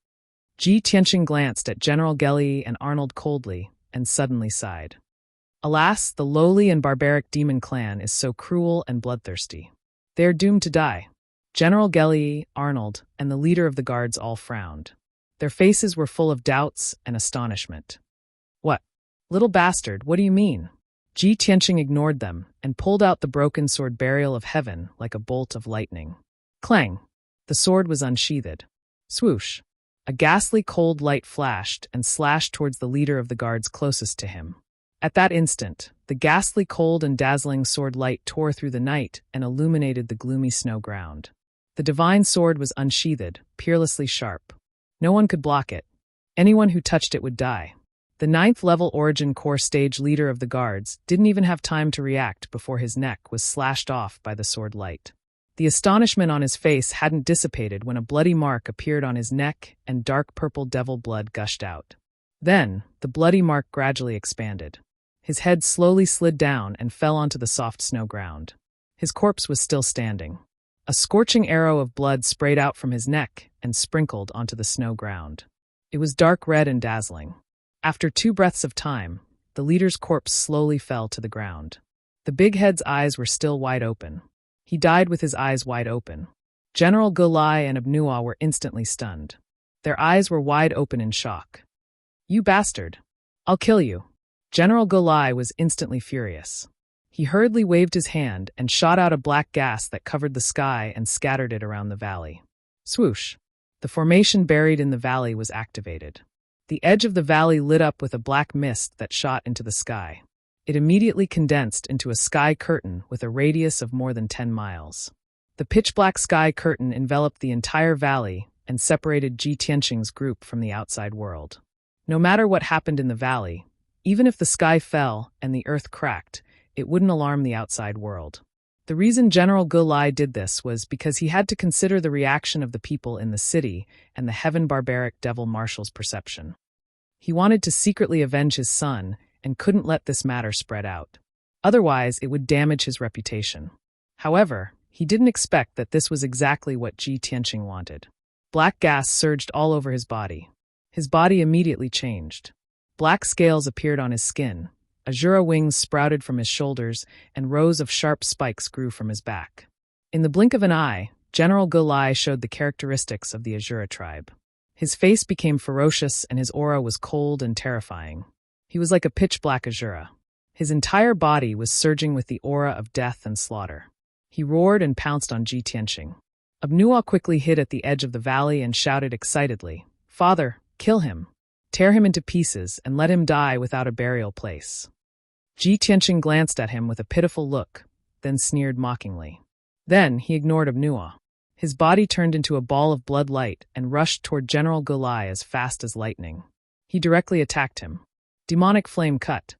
Ji Tianqing glanced at General Gelli and Arnold coldly and suddenly sighed. Alas, the lowly and barbaric demon clan is so cruel and bloodthirsty. They are doomed to die. General Gelli, Arnold, and the leader of the guards all frowned. Their faces were full of doubts and astonishment. "What? Little bastard, what do you mean?" Ji Tianqing ignored them and pulled out the broken sword Burial of Heaven like a bolt of lightning. Clang! The sword was unsheathed. Swoosh! A ghastly cold light flashed and slashed towards the leader of the guards closest to him. At that instant, the ghastly cold and dazzling sword light tore through the night and illuminated the gloomy snow ground. The divine sword was unsheathed, peerlessly sharp. No one could block it. Anyone who touched it would die. The 9th-level Origin Core stage leader of the guards didn't even have time to react before his neck was slashed off by the sword light. The astonishment on his face hadn't dissipated when a bloody mark appeared on his neck and dark purple devil blood gushed out. Then, the bloody mark gradually expanded. His head slowly slid down and fell onto the soft snow ground. His corpse was still standing. A scorching arrow of blood sprayed out from his neck and sprinkled onto the snow ground. It was dark red and dazzling. After 2 breaths of time, the leader's corpse slowly fell to the ground. The big head's eyes were still wide open. He died with his eyes wide open. General Golai and Abnua were instantly stunned. Their eyes were wide open in shock. "You bastard! I'll kill you!" General Golai was instantly furious. He hurriedly waved his hand and shot out a black gas that covered the sky and scattered it around the valley. Swoosh! The formation buried in the valley was activated. The edge of the valley lit up with a black mist that shot into the sky. It immediately condensed into a sky curtain with a radius of more than 10 miles. The pitch-black sky curtain enveloped the entire valley and separated Ji Tianqing's group from the outside world. No matter what happened in the valley, even if the sky fell and the earth cracked, it wouldn't alarm the outside world. The reason General Gulai did this was because he had to consider the reaction of the people in the city and the heaven barbaric devil marshal's perception. He wanted to secretly avenge his son and couldn't let this matter spread out. Otherwise, it would damage his reputation. However, he didn't expect that this was exactly what Ji Tianqing wanted. Black gas surged all over his body. His body immediately changed. Black scales appeared on his skin, azura wings sprouted from his shoulders, and rows of sharp spikes grew from his back. In the blink of an eye, General Gulai showed the characteristics of the Azura tribe. His face became ferocious and his aura was cold and terrifying. He was like a pitch-black Azura. His entire body was surging with the aura of death and slaughter. He roared and pounced on Ji Tianqing. Abnua quickly hid at the edge of the valley and shouted excitedly, "Father, kill him. Tear him into pieces and let him die without a burial place." Ji Tianqing glanced at him with a pitiful look, then sneered mockingly. Then he ignored Abnua. His body turned into a ball of blood light and rushed toward General Gulai as fast as lightning. He directly attacked him. Demonic flame cut.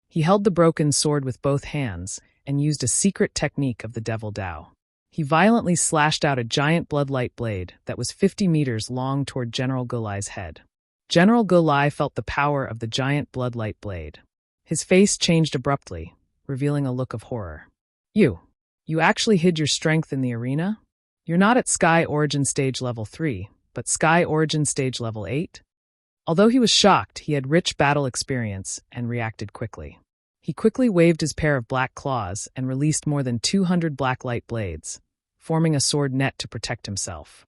He held the broken sword with both hands and used a secret technique of the Devil Dao. He violently slashed out a giant bloodlight blade that was 50 meters long toward General Gulai's head. General Gulai felt the power of the giant bloodlight blade. His face changed abruptly, revealing a look of horror. You actually hid your strength in the arena? You're not at Sky Origin Stage Level 3, but Sky Origin Stage Level 8? Although he was shocked, he had rich battle experience and reacted quickly. He quickly waved his pair of black claws and released more than 200 black light blades, forming a sword net to protect himself.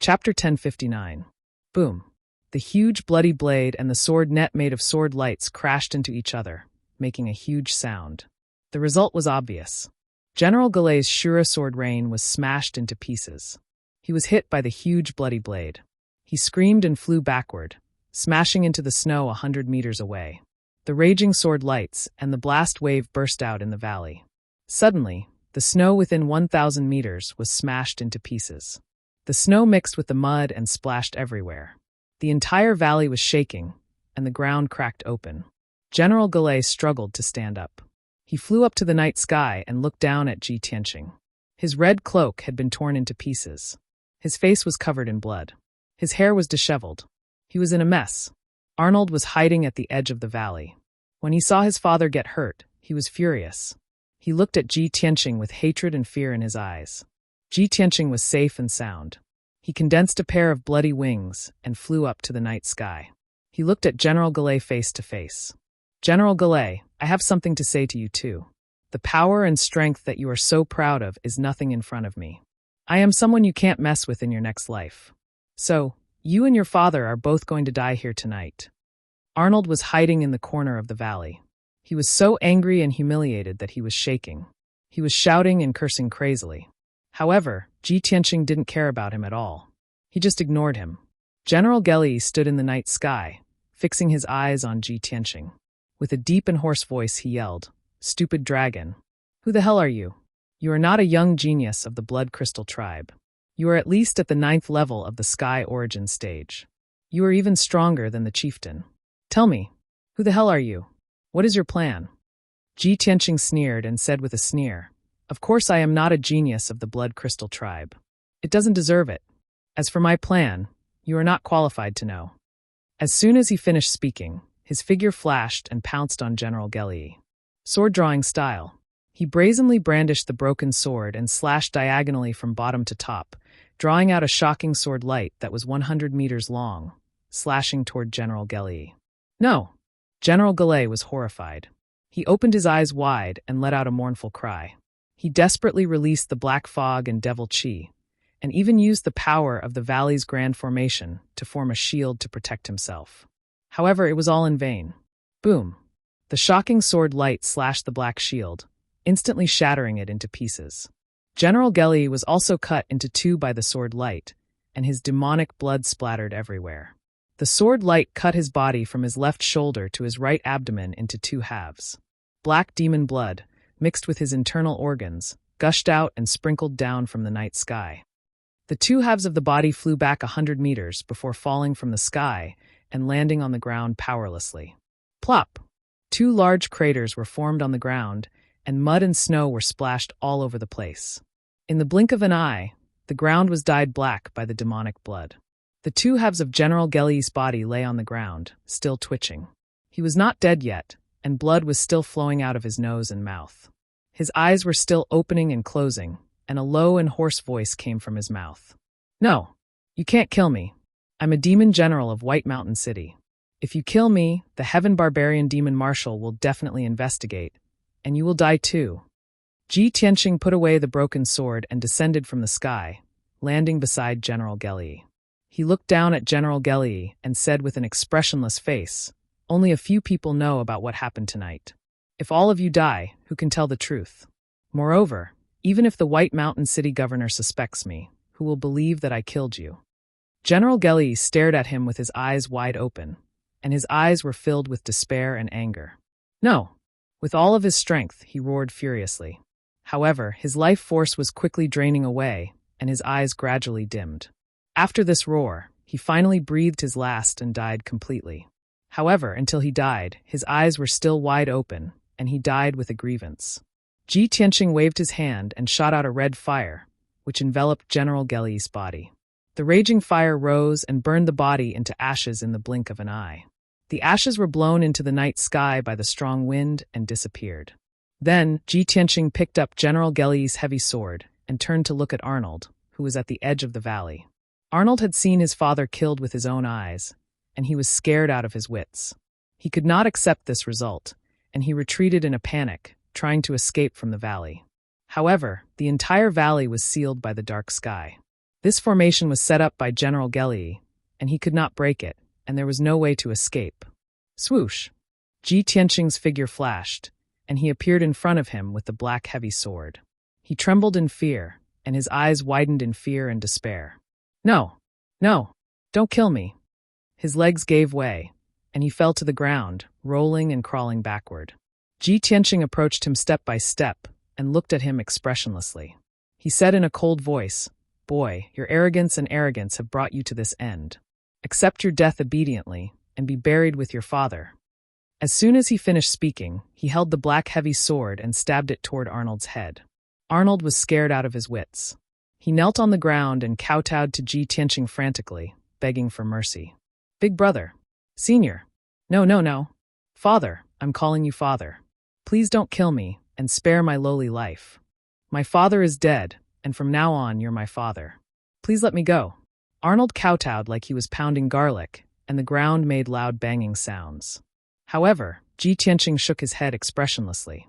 Chapter 1059. Boom. The huge bloody blade and the sword net made of sword lights crashed into each other, making a huge sound. The result was obvious. General Gulai's Shura sword rain was smashed into pieces. He was hit by the huge bloody blade. He screamed and flew backward, smashing into the snow 100 meters away. The raging sword lights and the blast wave burst out in the valley. Suddenly, the snow within 1,000 meters was smashed into pieces. The snow mixed with the mud and splashed everywhere. The entire valley was shaking, and the ground cracked open. General Gulai struggled to stand up. He flew up to the night sky and looked down at Ji Tianqing. His red cloak had been torn into pieces. His face was covered in blood. His hair was disheveled. He was in a mess. Arnold was hiding at the edge of the valley. When he saw his father get hurt, he was furious. He looked at Ji Tianqing with hatred and fear in his eyes. Ji Tianqing was safe and sound. He condensed a pair of bloody wings and flew up to the night sky. He looked at General Gulai face to face. "General Gulai, I have something to say to you too. The power and strength that you are so proud of is nothing in front of me. I am someone you can't mess with in your next life. So, you and your father are both going to die here tonight." Arnold was hiding in the corner of the valley. He was so angry and humiliated that he was shaking. He was shouting and cursing crazily. However, Ji Tianqing didn't care about him at all. He just ignored him. General Gulai stood in the night sky, fixing his eyes on Ji Tianqing. With a deep and hoarse voice, he yelled, "Stupid dragon! Who the hell are you? You are not a young genius of the Blood Crystal tribe. You are at least at the 9th level of the Sky Origin stage. You are even stronger than the chieftain. Tell me, who the hell are you? What is your plan?" Ji Tianqing sneered and said with a sneer, "Of course I am not a genius of the Blood Crystal tribe. It doesn't deserve it. As for my plan, you are not qualified to know." As soon as he finished speaking, his figure flashed and pounced on General Gulai. Sword-drawing style. He brazenly brandished the broken sword and slashed diagonally from bottom to top, drawing out a shocking sword light that was 100 meters long, slashing toward General Gulai. "No!" General Gulai was horrified. He opened his eyes wide and let out a mournful cry. He desperately released the black fog and devil chi, and even used the power of the valley's grand formation to form a shield to protect himself. However, it was all in vain. Boom! The shocking sword light slashed the black shield, instantly shattering it into pieces. General Gulai was also cut into two by the sword light, and his demonic blood splattered everywhere. The sword light cut his body from his left shoulder to his right abdomen into two halves. Black demon blood, mixed with his internal organs, gushed out and sprinkled down from the night sky. The two halves of the body flew back 100 meters before falling from the sky and landing on the ground powerlessly. Plop! Two large craters were formed on the ground, and mud and snow were splashed all over the place. In the blink of an eye, the ground was dyed black by the demonic blood. The two halves of General Gelli's body lay on the ground, still twitching. He was not dead yet, and blood was still flowing out of his nose and mouth. His eyes were still opening and closing, and a low and hoarse voice came from his mouth. "No, you can't kill me. I'm a demon general of White Mountain City. If you kill me, the Heaven Barbarian Demon Marshal will definitely investigate, and you will die too." Ji Tianqing put away the broken sword and descended from the sky, landing beside General Gelli. He looked down at General Gelli and said with an expressionless face, "Only a few people know about what happened tonight. If all of you die, who can tell the truth? Moreover, even if the White Mountain City governor suspects me, who will believe that I killed you?" General Gelli stared at him with his eyes wide open, and his eyes were filled with despair and anger. "No!" With all of his strength, he roared furiously. However, his life force was quickly draining away, and his eyes gradually dimmed. After this roar, he finally breathed his last and died completely. However, until he died, his eyes were still wide open, and he died with a grievance. Ji Tianqing waved his hand and shot out a red fire, which enveloped General Gelli's body. The raging fire rose and burned the body into ashes in the blink of an eye. The ashes were blown into the night sky by the strong wind and disappeared. Then, Ji Tianqing picked up General Gelli's heavy sword and turned to look at Arnold, who was at the edge of the valley. Arnold had seen his father killed with his own eyes, and he was scared out of his wits. He could not accept this result, and he retreated in a panic, trying to escape from the valley. However, the entire valley was sealed by the dark sky. This formation was set up by General Gelli, and he could not break it, and there was no way to escape. Swoosh! Ji Tianqing's figure flashed, and he appeared in front of him with the black heavy sword. He trembled in fear, and his eyes widened in fear and despair. "No! No! Don't kill me!" His legs gave way, and he fell to the ground, rolling and crawling backward. Ji Tianqing approached him step by step and looked at him expressionlessly. He said in a cold voice, "Boy, your arrogance and arrogance have brought you to this end. Accept your death obediently and be buried with your father." As soon as he finished speaking, he held the black heavy sword and stabbed it toward Arnold's head. Arnold was scared out of his wits. He knelt on the ground and kowtowed to Ji Tianqing frantically, begging for mercy. "Big brother. Senior. No, no, no. Father, I'm calling you father. Please don't kill me and spare my lowly life. My father is dead, and from now on you're my father. Please let me go." Arnold kowtowed like he was pounding garlic, and the ground made loud banging sounds. However, Ji Tianqing shook his head expressionlessly.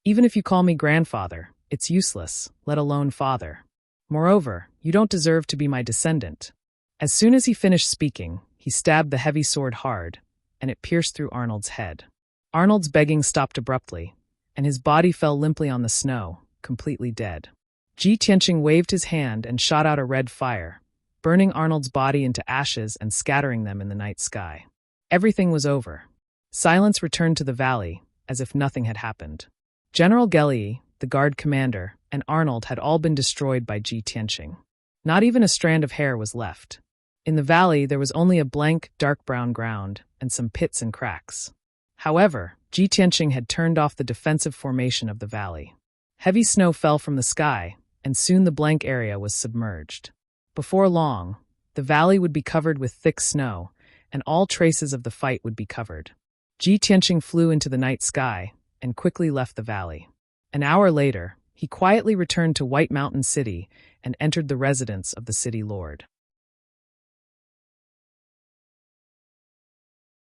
"Even if you call me grandfather, it's useless, let alone father. Moreover, you don't deserve to be my descendant." As soon as he finished speaking, he stabbed the heavy sword hard, and it pierced through Arnold's head. Arnold's begging stopped abruptly, and his body fell limply on the snow, completely dead. Ji Tianqing waved his hand and shot out a red fire, burning Arnold's body into ashes and scattering them in the night sky. Everything was over. Silence returned to the valley, as if nothing had happened. General Gelli, the guard commander, and Arnold had all been destroyed by Ji Tianqing. Not even a strand of hair was left. In the valley, there was only a blank, dark brown ground and some pits and cracks. However, Ji Tianqing had turned off the defensive formation of the valley. Heavy snow fell from the sky, and soon the blank area was submerged. Before long, the valley would be covered with thick snow, and all traces of the fight would be covered. Ji Tianqing flew into the night sky and quickly left the valley. An hour later, he quietly returned to White Mountain City and entered the residence of the city lord.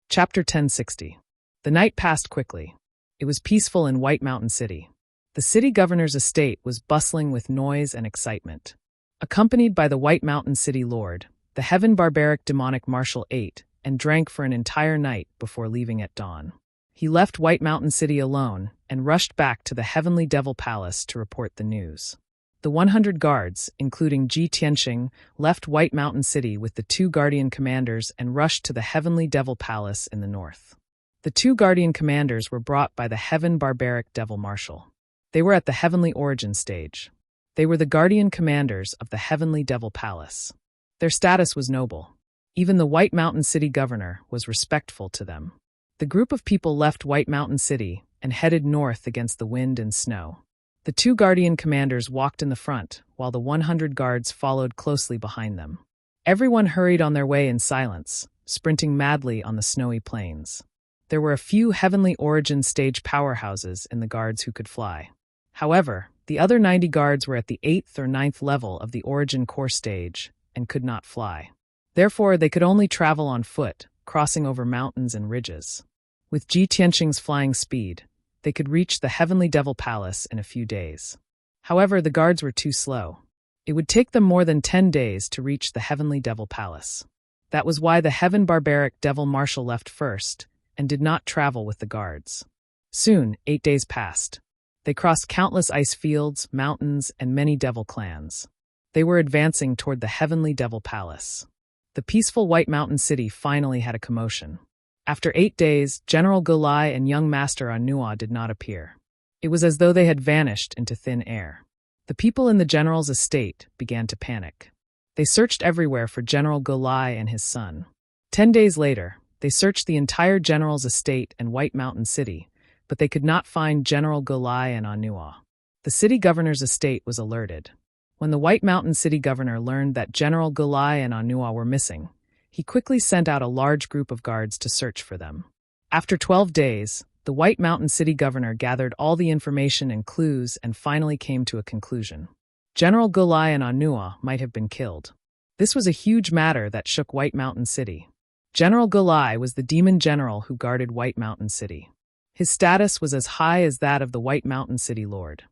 Chapter 1060. The night passed quickly. It was peaceful in White Mountain City. The city governor's estate was bustling with noise and excitement. Accompanied by the White Mountain City lord, the Heaven Barbaric Demonic Marshal ate and drank for an entire night before leaving at dawn. He left White Mountain City alone and rushed back to the Heavenly Devil Palace to report the news. The 100 guards, including Ji Tianqing, left White Mountain City with the 2 guardian commanders and rushed to the Heavenly Devil Palace in the north. The 2 guardian commanders were brought by the Heaven Barbaric Devil Marshal. They were at the Heavenly Origin stage. They were the guardian commanders of the Heavenly Devil Palace. Their status was noble. Even the White Mountain City governor was respectful to them. The group of people left White Mountain City and headed north against the wind and snow. The 2 Guardian commanders walked in the front, while the 100 guards followed closely behind them. Everyone hurried on their way in silence, sprinting madly on the snowy plains. There were a few Heavenly Origin stage powerhouses in the guards who could fly. However, the other 90 guards were at the 8th or 9th level of the Origin core stage and could not fly. Therefore, they could only travel on foot, crossing over mountains and ridges. With Ji Tianqing's flying speed, they could reach the Heavenly Devil Palace in a few days. However, the guards were too slow. It would take them more than 10 days to reach the Heavenly Devil Palace. That was why the Heaven Barbaric Devil Marshal left first and did not travel with the guards. Soon, 8 days passed. They crossed countless ice fields, mountains, and many devil clans. They were advancing toward the Heavenly Devil Palace. The peaceful White Mountain City finally had a commotion. After 8 days, General Gulai and young Master Anua did not appear. It was as though they had vanished into thin air. The people in the general's estate began to panic. They searched everywhere for General Gulai and his son. 10 days later, they searched the entire general's estate and White Mountain City, but they could not find General Gulai and Anua. The city governor's estate was alerted. When the White Mountain City governor learned that General Gulai and Anua were missing, he quickly sent out a large group of guards to search for them. After 12 days, the White Mountain City governor gathered all the information and clues and finally came to a conclusion. General Gulai and Anua might have been killed. This was a huge matter that shook White Mountain City. General Gulai was the demon general who guarded White Mountain City. His status was as high as that of the White Mountain City Lord.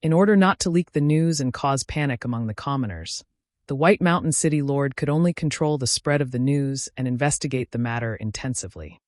In order not to leak the news and cause panic among the commoners, the White Mountain City Lord could only control the spread of the news and investigate the matter intensively.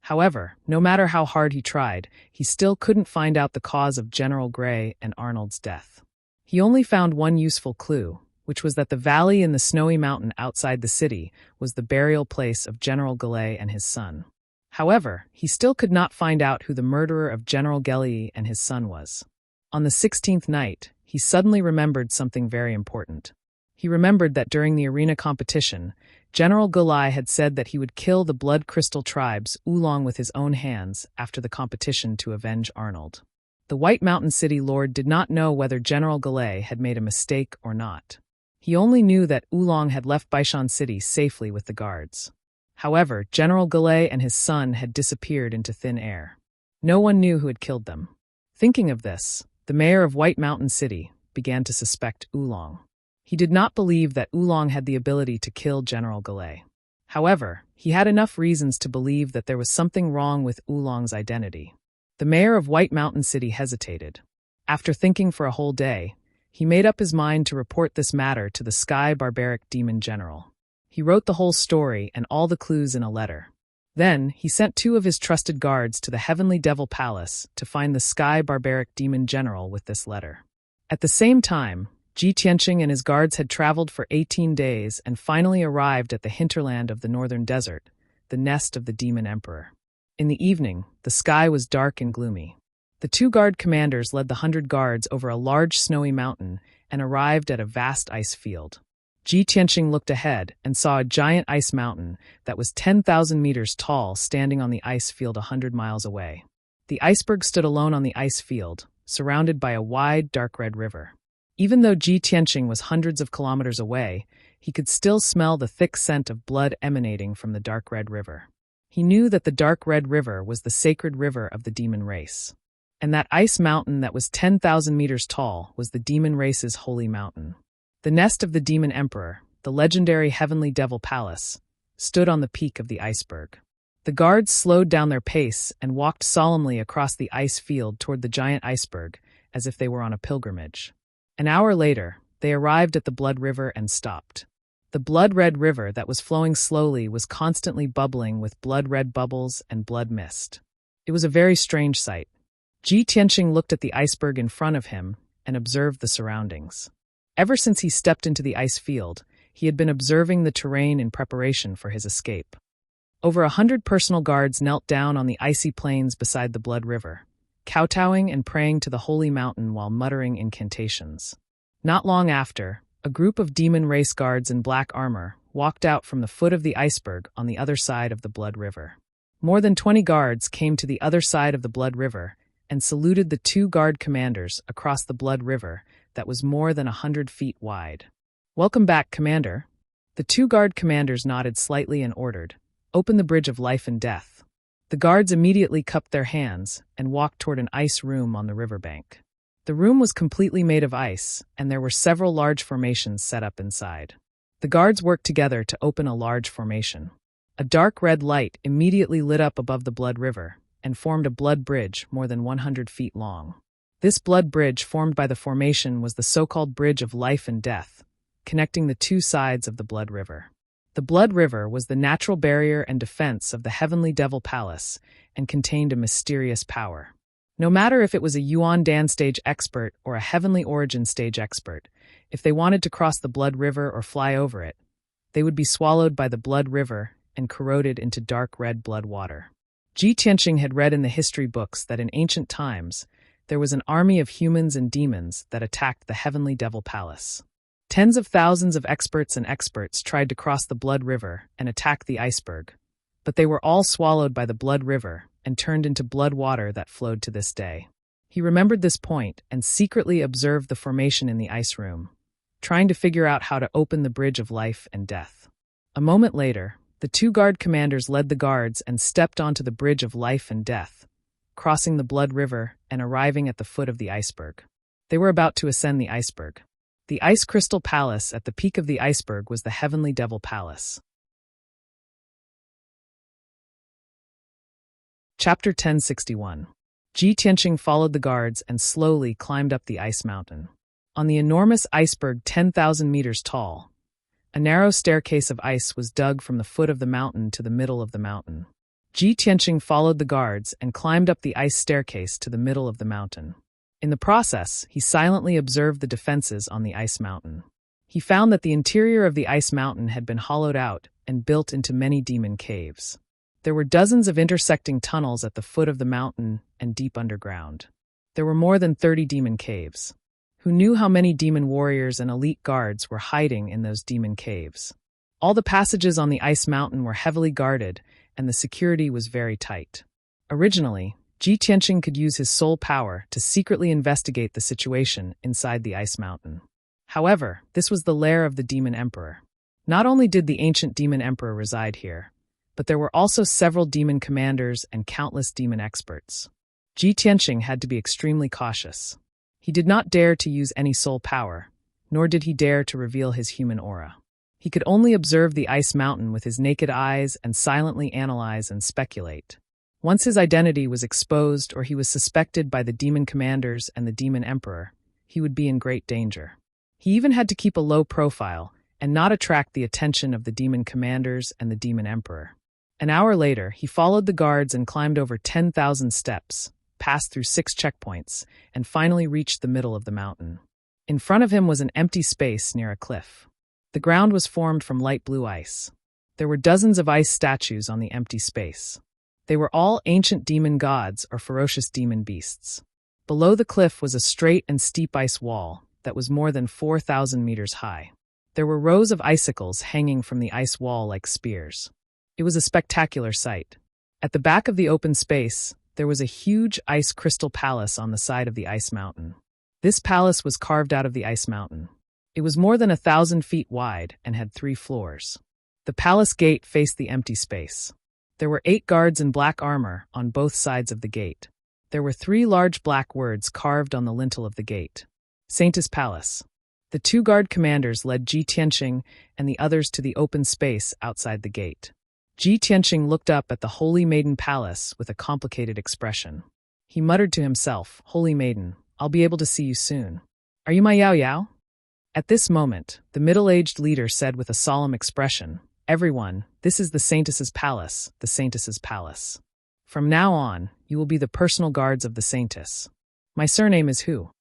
However, no matter how hard he tried, he still couldn't find out the cause of General Gray and Arnold's death. He only found one useful clue, which was that the valley in the snowy mountain outside the city was the burial place of General Gulai and his son. However, he still could not find out who the murderer of General Gulai and his son was. On the 16th night, he suddenly remembered something very important. He remembered that during the arena competition, General Gulai had said that he would kill the Blood Crystal Tribe's Oolong with his own hands after the competition to avenge Arnold. The White Mountain City Lord did not know whether General Gulai had made a mistake or not. He only knew that Oolong had left Baishan City safely with the guards. However, General Gulai and his son had disappeared into thin air. No one knew who had killed them. Thinking of this, the mayor of White Mountain City began to suspect Oolong. He did not believe that Oolong had the ability to kill General Gulai. However, he had enough reasons to believe that there was something wrong with Oolong's identity. The mayor of White Mountain City hesitated. After thinking for a whole day, he made up his mind to report this matter to the Sky Barbaric Demon General. He wrote the whole story and all the clues in a letter. Then, he sent 2 of his trusted guards to the Heavenly Devil Palace to find the Sky Barbaric Demon General with this letter. At the same time, Ji Tianqing and his guards had traveled for 18 days and finally arrived at the hinterland of the northern desert, the nest of the Demon Emperor. In the evening, the sky was dark and gloomy. The 2 guard commanders led the 100 guards over a large snowy mountain and arrived at a vast ice field. Ji Tianqing looked ahead and saw a giant ice mountain that was 10,000 meters tall standing on the ice field 100 miles away. The iceberg stood alone on the ice field, surrounded by a wide, dark red river. Even though Ji Tianqing was hundreds of kilometers away, he could still smell the thick scent of blood emanating from the dark red river. He knew that the dark red river was the sacred river of the demon race. And that ice mountain that was 10,000 meters tall was the demon race's holy mountain. The nest of the Demon Emperor, the legendary Heavenly Devil Palace, stood on the peak of the iceberg. The guards slowed down their pace and walked solemnly across the ice field toward the giant iceberg, as if they were on a pilgrimage. An hour later, they arrived at the Blood River and stopped. The blood-red river that was flowing slowly was constantly bubbling with blood-red bubbles and blood mist. It was a very strange sight. Ji Tianqing looked at the iceberg in front of him and observed the surroundings. Ever since he stepped into the ice field, he had been observing the terrain in preparation for his escape. Over 100 personal guards knelt down on the icy plains beside the Blood River, kowtowing and praying to the holy mountain while muttering incantations. Not long after, a group of demon race guards in black armor walked out from the foot of the iceberg on the other side of the Blood River. More than 20 guards came to the other side of the Blood River and saluted the 2 guard commanders across the Blood River that was more than 100 feet wide. "Welcome back, Commander." The 2 guard commanders nodded slightly and ordered, "Open the bridge of life and death." The guards immediately cupped their hands and walked toward an ice room on the riverbank. The room was completely made of ice, and there were several large formations set up inside. The guards worked together to open a large formation. A dark red light immediately lit up above the Blood River and formed a blood bridge more than 100 feet long. This blood bridge formed by the formation was the so-called Bridge of Life and Death, connecting the 2 sides of the Blood River. The Blood River was the natural barrier and defense of the Heavenly Devil Palace and contained a mysterious power. No matter if it was a Yuan Dan stage expert or a Heavenly Origin stage expert, if they wanted to cross the Blood River or fly over it, they would be swallowed by the Blood River and corroded into dark red blood water. Ji Tianqing had read in the history books that in ancient times, there was an army of humans and demons that attacked the Heavenly Devil Palace. Tens of thousands of experts tried to cross the Blood River and attack the iceberg, but they were all swallowed by the Blood River and turned into blood water that flowed to this day. He remembered this point and secretly observed the formation in the ice room, trying to figure out how to open the Bridge of Life and Death. A moment later, the 2 guard commanders led the guards and stepped onto the Bridge of Life and Death, crossing the Blood River and arriving at the foot of the iceberg. They were about to ascend the iceberg. The Ice Crystal Palace at the peak of the iceberg was the Heavenly Devil Palace. Chapter 1061. Ji Tianqing followed the guards and slowly climbed up the ice mountain. On the enormous iceberg 10,000 meters tall, a narrow staircase of ice was dug from the foot of the mountain to the middle of the mountain. Ji Tianqing followed the guards and climbed up the ice staircase to the middle of the mountain. In the process, he silently observed the defenses on the ice mountain. He found that the interior of the ice mountain had been hollowed out and built into many demon caves. There were dozens of intersecting tunnels at the foot of the mountain and deep underground. There were more than 30 demon caves. Who knew how many demon warriors and elite guards were hiding in those demon caves? All the passages on the ice mountain were heavily guarded, and the security was very tight. Originally, Ji Tianqing could use his soul power to secretly investigate the situation inside the ice mountain. However, this was the lair of the Demon Emperor. Not only did the ancient Demon Emperor reside here, but there were also several demon commanders and countless demon experts. Ji Tianqing had to be extremely cautious. He did not dare to use any soul power, nor did he dare to reveal his human aura. He could only observe the ice mountain with his naked eyes and silently analyze and speculate. Once his identity was exposed or he was suspected by the demon commanders and the demon emperor, he would be in great danger. He even had to keep a low profile and not attract the attention of the demon commanders and the demon emperor. An hour later, he followed the guards and climbed over 10,000 steps, passed through 6 checkpoints, and finally reached the middle of the mountain. In front of him was an empty space near a cliff. The ground was formed from light blue ice. There were dozens of ice statues on the empty space. They were all ancient demon gods or ferocious demon beasts. Below the cliff was a straight and steep ice wall that was more than 4,000 meters high. There were rows of icicles hanging from the ice wall like spears. It was a spectacular sight. At the back of the open space, there was a huge ice crystal palace on the side of the ice mountain. This palace was carved out of the ice mountain. It was more than 1,000 feet wide and had 3 floors. The palace gate faced the empty space. There were 8 guards in black armor on both sides of the gate. There were 3 large black words carved on the lintel of the gate. Saintess Palace. The 2 guard commanders led Ji Tianqing and the others to the open space outside the gate. Ji Tianqing looked up at the Holy Maiden Palace with a complicated expression. He muttered to himself, "Holy Maiden, I'll be able to see you soon. Are you my Yao Yao?" At this moment, the middle-aged leader said with a solemn expression, "Everyone, this is the Saintess's palace, the Saintess's palace. From now on, you will be the personal guards of the Saintess. My surname is Hu.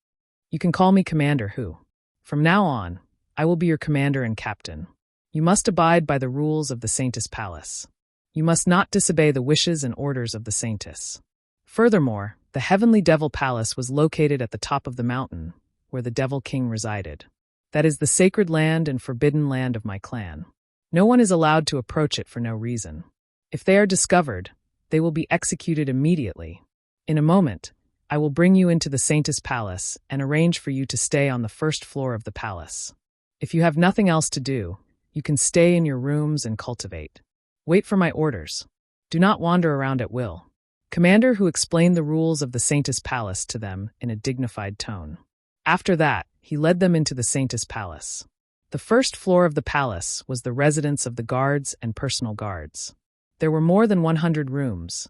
You can call me Commander Hu. From now on, I will be your commander and captain. You must abide by the rules of the Saintess Palace. You must not disobey the wishes and orders of the Saintess." Furthermore, the Heavenly Devil Palace was located at the top of the mountain, where the Devil King resided. That is the sacred land and forbidden land of my clan. No one is allowed to approach it for no reason. If they are discovered, They will be executed immediately. In a moment, I will bring you into the Saintess Palace and arrange for you to stay on the first floor of the palace. If you have nothing else to do, you can stay in your rooms and cultivate. Wait for my orders. Do not wander around at will." Commander who explained the rules of the Saintess Palace to them in a dignified tone. After that, he led them into the Saintess Palace. The first floor of the palace was the residence of the guards and personal guards. There were more than 100 rooms,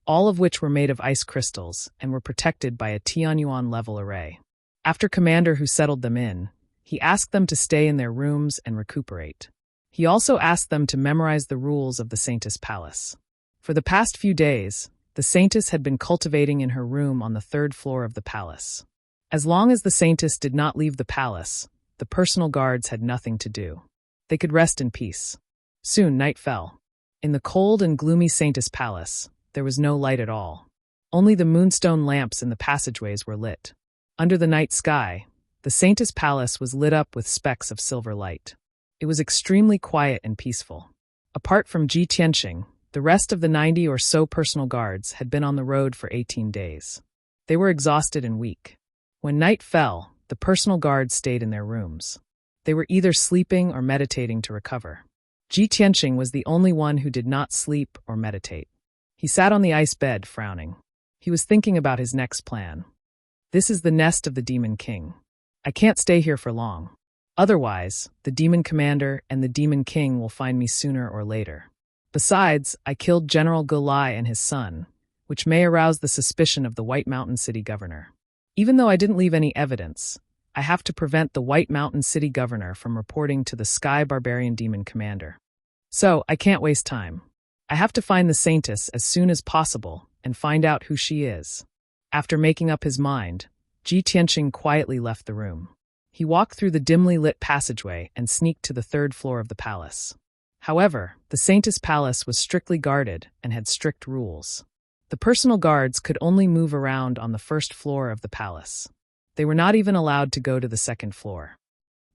all of which were made of ice crystals and were protected by a Tianyuan-level array. After Commander who settled them in, he asked them to stay in their rooms and recuperate. He also asked them to memorize the rules of the Saintess Palace. For the past few days, the Saintess had been cultivating in her room on the third floor of the palace. As long as the Saintess did not leave the palace, the personal guards had nothing to do. They could rest in peace. Soon night fell. In the cold and gloomy Saintess Palace, there was no light at all. Only the moonstone lamps in the passageways were lit. Under the night sky, the Saintess Palace was lit up with specks of silver light. It was extremely quiet and peaceful. Apart from Ji Tianqing, the rest of the 90 or so personal guards had been on the road for 18 days. They were exhausted and weak. When night fell, the personal guards stayed in their rooms. They were either sleeping or meditating to recover. Ji Tianqing was the only one who did not sleep or meditate. He sat on the ice bed, frowning. He was thinking about his next plan. This is the nest of the Demon King. I can't stay here for long. Otherwise, the Demon Commander and the Demon King will find me sooner or later. Besides, I killed General Gulai and his son, which may arouse the suspicion of the White Mountain City Governor. Even though I didn't leave any evidence, I have to prevent the White Mountain City Governor from reporting to the Sky Barbarian Demon Commander. So, I can't waste time. I have to find the Saintess as soon as possible and find out who she is. After making up his mind, Ji Tianqing quietly left the room. He walked through the dimly lit passageway and sneaked to the third floor of the palace. However, the Saintess Palace was strictly guarded and had strict rules. The personal guards could only move around on the first floor of the palace. They were not even allowed to go to the second floor.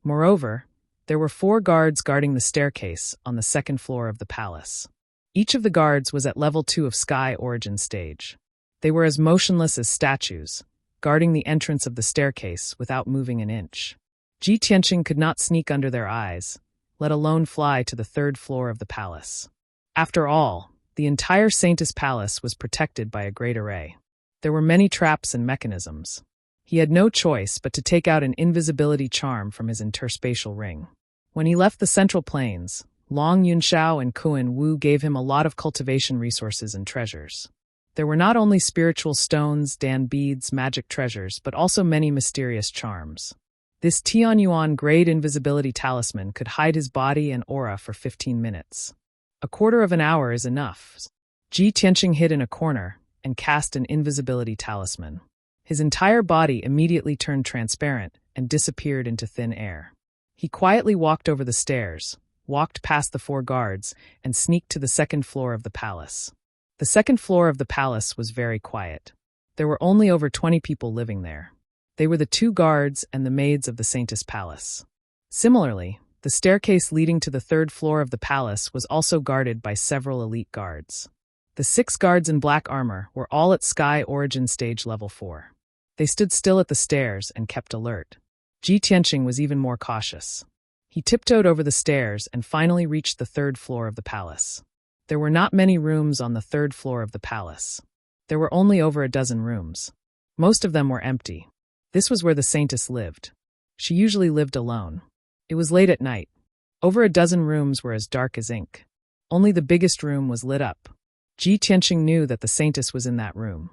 Moreover, there were 4 guards guarding the staircase on the second floor of the palace. Each of the guards was at level 2 of Sky Origin Stage. They were as motionless as statues, guarding the entrance of the staircase without moving an inch. Ji Tianqing could not sneak under their eyes, let alone fly to the third floor of the palace. After all, the entire Saintess Palace was protected by a great array. There were many traps and mechanisms. He had no choice but to take out an invisibility charm from his interspatial ring. When he left the Central Plains, Long Yunxiao and Kuan Wu gave him a lot of cultivation resources and treasures. There were not only spiritual stones, Dan beads, magic treasures, but also many mysterious charms. This Tianyuan grade invisibility talisman could hide his body and aura for 15 minutes. A quarter of an hour is enough. Ji Tianqing hid in a corner and cast an invisibility talisman. His entire body immediately turned transparent and disappeared into thin air. He quietly walked over the stairs, walked past the 4 guards, and sneaked to the second floor of the palace. The second floor of the palace was very quiet. There were only over 20 people living there. They were the 2 guards and the maids of the Saintess Palace. Similarly, the staircase leading to the third floor of the palace was also guarded by several elite guards. The 6 guards in black armor were all at Sky Origin Stage Level 4. They stood still at the stairs and kept alert. Ji Tianqing was even more cautious. He tiptoed over the stairs and finally reached the third floor of the palace. There were not many rooms on the third floor of the palace. There were only over a dozen rooms. Most of them were empty. This was where the Saintess lived. She usually lived alone. It was late at night. Over a dozen rooms were as dark as ink. Only the biggest room was lit up. Ji Tianqing knew that the Saintess was in that room.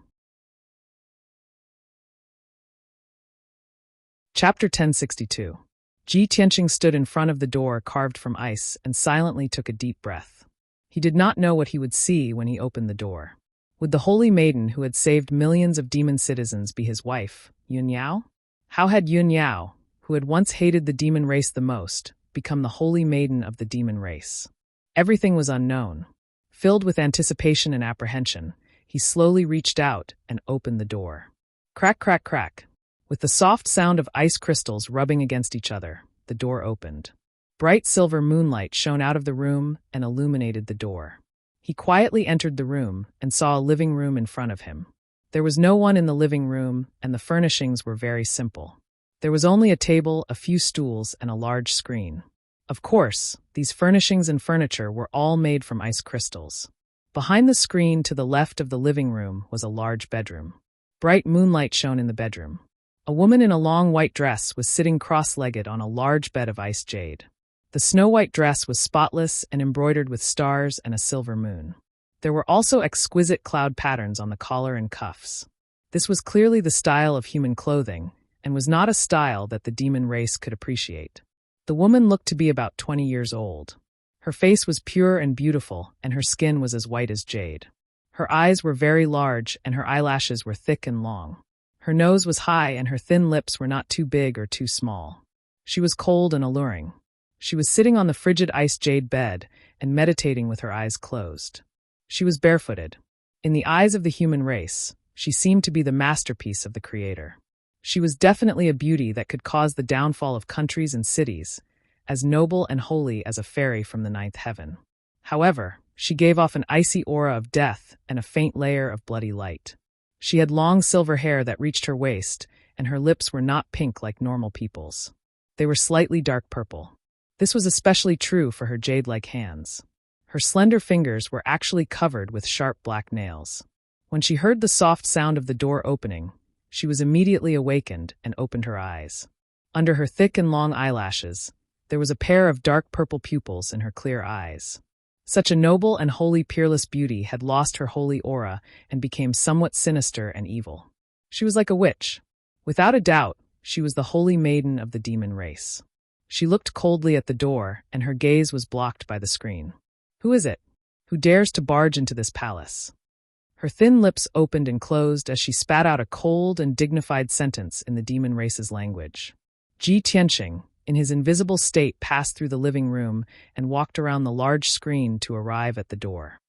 Chapter 1062. Ji Tianqing stood in front of the door carved from ice and silently took a deep breath. He did not know what he would see when he opened the door. Would the holy maiden who had saved millions of demon citizens be his wife, Yun Yao? How had Yun Yao, who had once hated the demon race the most, become the holy maiden of the demon race? Everything was unknown. Filled with anticipation and apprehension, he slowly reached out and opened the door. Crack, crack, crack. With the soft sound of ice crystals rubbing against each other, the door opened. Bright silver moonlight shone out of the room and illuminated the door. He quietly entered the room and saw a living room in front of him. There was no one in the living room, and the furnishings were very simple. There was only a table, a few stools, and a large screen. Of course, these furnishings and furniture were all made from ice crystals. Behind the screen to the left of the living room was a large bedroom. Bright moonlight shone in the bedroom. A woman in a long white dress was sitting cross-legged on a large bed of ice jade. The snow-white dress was spotless and embroidered with stars and a silver moon. There were also exquisite cloud patterns on the collar and cuffs. This was clearly the style of human clothing, and was not a style that the demon race could appreciate. The woman looked to be about 20 years old. Her face was pure and beautiful, and her skin was as white as jade. Her eyes were very large, and her eyelashes were thick and long. Her nose was high, and her thin lips were not too big or too small. She was cold and alluring. She was sitting on the frigid ice jade bed and meditating with her eyes closed. She was barefooted. In the eyes of the human race, she seemed to be the masterpiece of the Creator. She was definitely a beauty that could cause the downfall of countries and cities, as noble and holy as a fairy from the ninth heaven. However, she gave off an icy aura of death and a faint layer of bloody light. She had long silver hair that reached her waist, and her lips were not pink like normal people's. They were slightly dark purple. This was especially true for her jade-like hands. Her slender fingers were actually covered with sharp black nails. When she heard the soft sound of the door opening, she was immediately awakened and opened her eyes. Under her thick and long eyelashes, there was a pair of dark purple pupils in her clear eyes. Such a noble and holy peerless beauty had lost her holy aura and became somewhat sinister and evil. She was like a witch. Without a doubt, she was the holy maiden of the demon race. She looked coldly at the door, and her gaze was blocked by the screen. Who is it? Who dares to barge into this palace? Her thin lips opened and closed as she spat out a cold and dignified sentence in the demon race's language. Ji Tianqing, in his invisible state, passed through the living room and walked around the large screen to arrive at the door.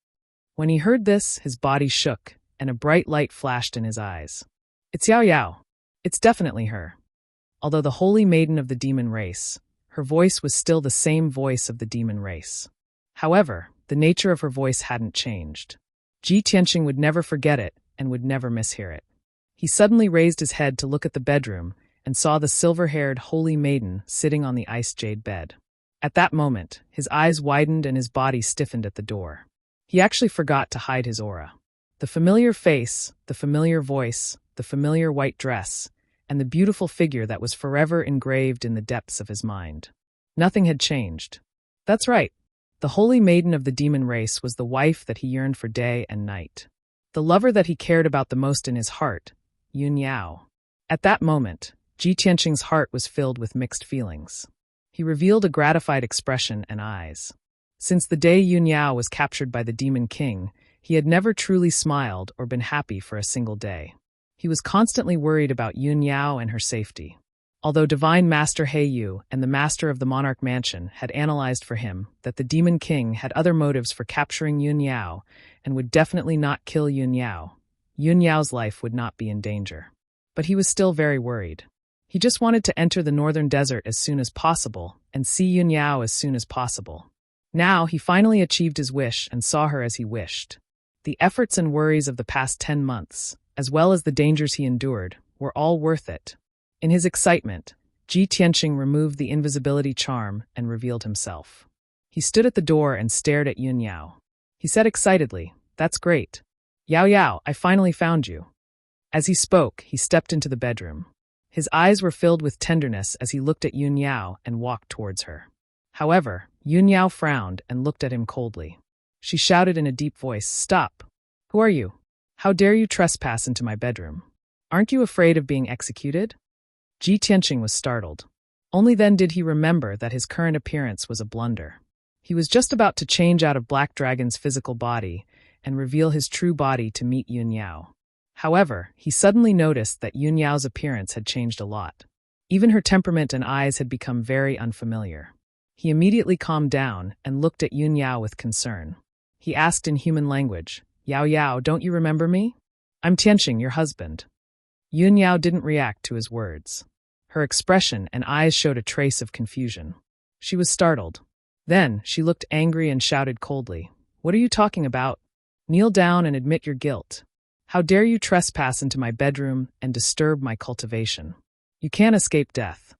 When he heard this, his body shook, and a bright light flashed in his eyes. It's Yao Yao. It's definitely her. Although the holy maiden of the demon race, her voice was still the same voice of the demon race. However, the nature of her voice hadn't changed. Ji Tianqing would never forget it and would never mishear it. He suddenly raised his head to look at the bedroom and saw the silver-haired holy maiden sitting on the ice jade bed. At that moment, his eyes widened and his body stiffened at the door. He actually forgot to hide his aura. The familiar face, the familiar voice, the familiar white dress, and the beautiful figure that was forever engraved in the depths of his mind. Nothing had changed. That's right. The holy maiden of the demon race was the wife that he yearned for day and night. The lover that he cared about the most in his heart, Yun Yao. At that moment, Ji Tianqing's heart was filled with mixed feelings. He revealed a gratified expression and eyes. Since the day Yun Yao was captured by the Demon King, he had never truly smiled or been happy for a single day. He was constantly worried about Yun Yao and her safety. Although Divine Master He Yu and the Master of the Monarch Mansion had analyzed for him that the Demon King had other motives for capturing Yun Yao and would definitely not kill Yun Yao's life would not be in danger. But he was still very worried. He just wanted to enter the northern desert as soon as possible and see Yun Yao as soon as possible. Now he finally achieved his wish and saw her as he wished. The efforts and worries of the past 10 months, as well as the dangers he endured, were all worth it. In his excitement, Ji Tianqing removed the invisibility charm and revealed himself. He stood at the door and stared at Yun Yao. He said excitedly, "That's great. Yao Yao, I finally found you." As he spoke, he stepped into the bedroom. His eyes were filled with tenderness as he looked at Yun Yao and walked towards her. However, Yun Yao frowned and looked at him coldly. She shouted in a deep voice, "Stop! Who are you? How dare you trespass into my bedroom? Aren't you afraid of being executed?" Ji Tianqing was startled. Only then did he remember that his current appearance was a blunder. He was just about to change out of Black Dragon's physical body and reveal his true body to meet Yun Yao. However, he suddenly noticed that Yun Yao's appearance had changed a lot. Even her temperament and eyes had become very unfamiliar. He immediately calmed down and looked at Yun Yao with concern. He asked in human language, "Yao Yao, don't you remember me? I'm Tianqing, your husband." Yun Yao didn't react to his words. Her expression and eyes showed a trace of confusion. She was startled. Then she looked angry and shouted coldly, What are you talking about? Kneel down and admit your guilt. How dare you trespass into my bedroom and disturb my cultivation? You can't escape death.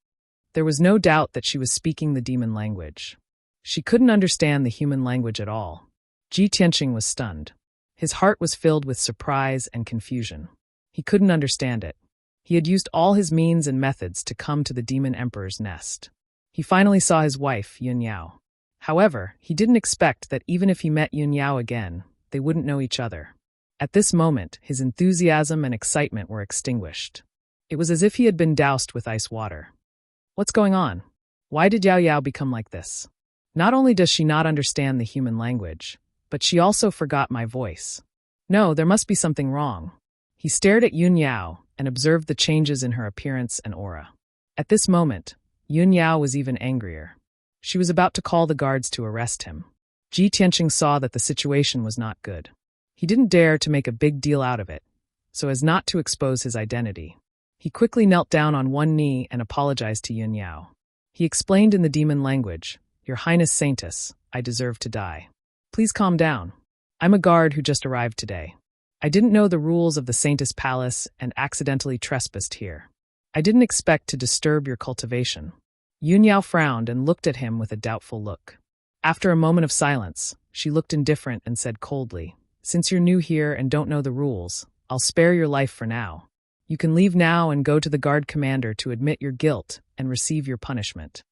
There was no doubt that she was speaking the demon language. She couldn't understand the human language at all. Ji Tianqing was stunned. His heart was filled with surprise and confusion. He couldn't understand it. He had used all his means and methods to come to the demon emperor's nest. He finally saw his wife, Yun Yao. However, he didn't expect that even if he met Yun Yao again, they wouldn't know each other. At this moment, his enthusiasm and excitement were extinguished. It was as if he had been doused with ice water. What's going on? Why did Yao Yao become like this? Not only does she not understand the human language, but she also forgot my voice. No, there must be something wrong. He stared at Yun Yao and observed the changes in her appearance and aura. At this moment, Yun Yao was even angrier. She was about to call the guards to arrest him. Ji Tianqing saw that the situation was not good. He didn't dare to make a big deal out of it, so as not to expose his identity. He quickly knelt down on one knee and apologized to Yun Yao. He explained in the demon language, "Your Highness Saintess, I deserve to die. Please calm down. I'm a guard who just arrived today. I didn't know the rules of the Saintess Palace and accidentally trespassed here. I didn't expect to disturb your cultivation." Yun Yao frowned and looked at him with a doubtful look. After a moment of silence, she looked indifferent and said coldly, "Since you're new here and don't know the rules, I'll spare your life for now. You can leave now and go to the guard commander to admit your guilt and receive your punishment."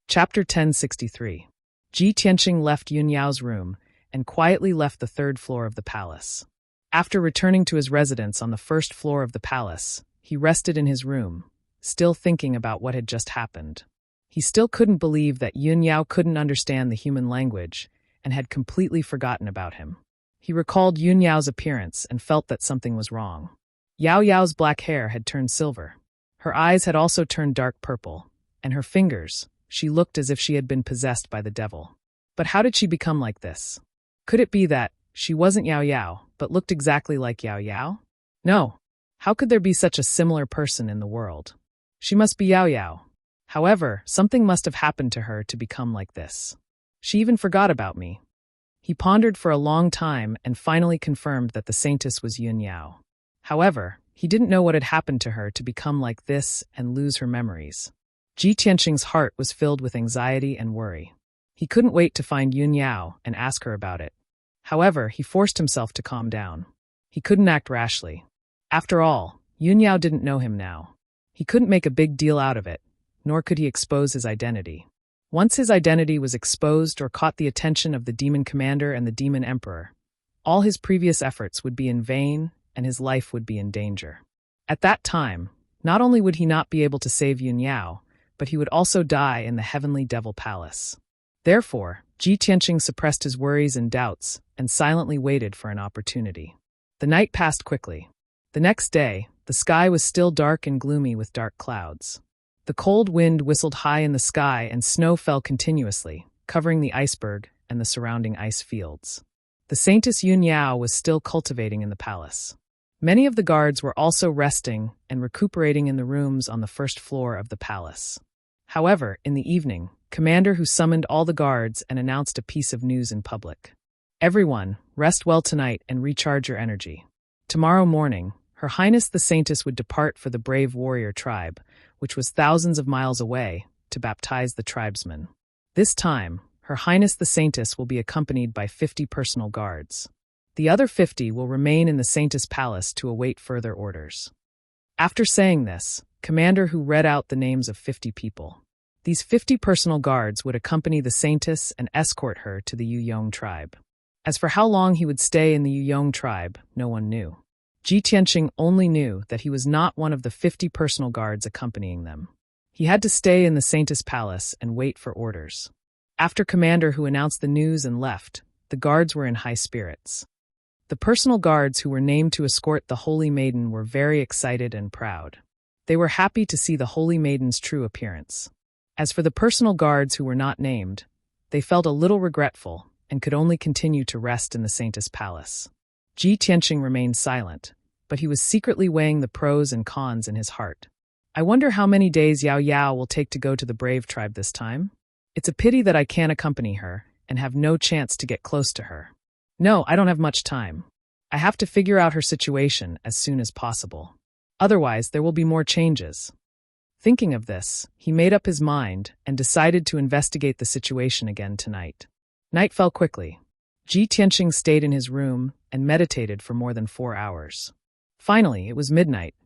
Chapter 1063. Ji Tianqing left Yun Yao's room and quietly left the third floor of the palace. After returning to his residence on the first floor of the palace, he rested in his room, still thinking about what had just happened. He still couldn't believe that Yun Yao couldn't understand the human language and had completely forgotten about him. He recalled Yun Yao's appearance and felt that something was wrong. Yao Yao's black hair had turned silver. Her eyes had also turned dark purple, and her fingers, she looked as if she had been possessed by the devil. But how did she become like this? Could it be that she wasn't Yao Yao, but looked exactly like Yao Yao? No. How could there be such a similar person in the world? She must be Yao Yao. However, something must have happened to her to become like this. She even forgot about me. He pondered for a long time and finally confirmed that the saintess was Yun Yao. However, he didn't know what had happened to her to become like this and lose her memories. Ji Tianqing's heart was filled with anxiety and worry. He couldn't wait to find Yun Yao and ask her about it. However, he forced himself to calm down. He couldn't act rashly. After all, Yun Yao didn't know him now. He couldn't make a big deal out of it, nor could he expose his identity. Once his identity was exposed or caught the attention of the demon commander and the demon emperor, all his previous efforts would be in vain and his life would be in danger. At that time, not only would he not be able to save Yun Yao, but he would also die in the heavenly devil palace. Therefore, Ji Tianqing suppressed his worries and doubts and silently waited for an opportunity. The night passed quickly. The next day, the sky was still dark and gloomy with dark clouds. The cold wind whistled high in the sky and snow fell continuously, covering the iceberg and the surrounding ice fields. The Saintess Yun Yao was still cultivating in the palace. Many of the guards were also resting and recuperating in the rooms on the first floor of the palace. However, in the evening, Commander who summoned all the guards and announced a piece of news in public. "Everyone, rest well tonight and recharge your energy. Tomorrow morning, Her Highness the Saintess would depart for the brave warrior tribe, which was thousands of miles away, to baptize the tribesmen. This time, Her Highness the Saintess will be accompanied by 50 personal guards. The other 50 will remain in the Saintess Palace to await further orders." After saying this, Commander who read out the names of 50 people. These 50 personal guards would accompany the Saintess and escort her to the Yuyong tribe. As for how long he would stay in the Yuyong tribe, no one knew. Ji Tianqing only knew that he was not one of the 50 personal guards accompanying them. He had to stay in the Saintess Palace and wait for orders. After Commander who announced the news and left, the guards were in high spirits. The personal guards who were named to escort the Holy Maiden were very excited and proud. They were happy to see the Holy Maiden's true appearance. As for the personal guards who were not named, they felt a little regretful and could only continue to rest in the Saintess Palace. Ji Tianqing remained silent, but he was secretly weighing the pros and cons in his heart. I wonder how many days Yao Yao will take to go to the brave tribe this time? It's a pity that I can't accompany her and have no chance to get close to her. No, I don't have much time. I have to figure out her situation as soon as possible. Otherwise, there will be more changes. Thinking of this, he made up his mind and decided to investigate the situation again tonight. Night fell quickly. Ji Tianqing stayed in his room and meditated for more than 4 hours. Finally, it was midnight.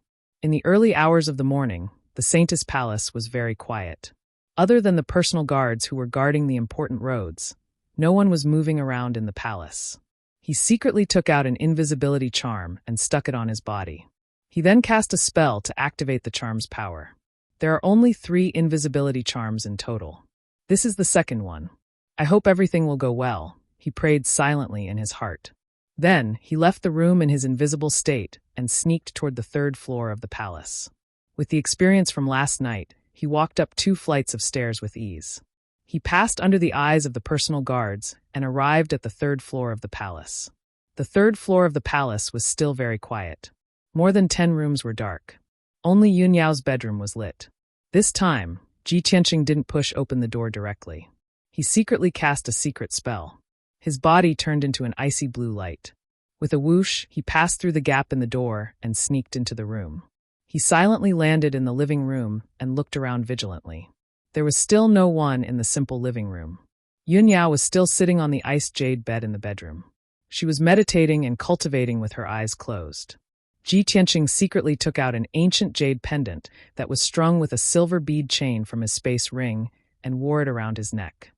In the early hours of the morning, the Saintess Palace was very quiet. Other than the personal guards who were guarding the important roads, no one was moving around in the palace. He secretly took out an invisibility charm and stuck it on his body. He then cast a spell to activate the charm's power. There are only 3 invisibility charms in total. This is the second one. I hope everything will go well, he prayed silently in his heart. Then, he left the room in his invisible state and sneaked toward the 3rd floor of the palace. With the experience from last night, he walked up 2 flights of stairs with ease. He passed under the eyes of the personal guards and arrived at the 3rd floor of the palace. The 3rd floor of the palace was still very quiet. More than 10 rooms were dark. Only Yun Yao's bedroom was lit. This time, Ji Tianqing didn't push open the door directly. He secretly cast a secret spell. His body turned into an icy blue light. With a whoosh, he passed through the gap in the door and sneaked into the room. He silently landed in the living room and looked around vigilantly. There was still no one in the simple living room. Yun Yao was still sitting on the iced jade bed in the bedroom. She was meditating and cultivating with her eyes closed. Ji Tianqing secretly took out an ancient jade pendant that was strung with a silver bead chain from his space ring and wore it around his neck.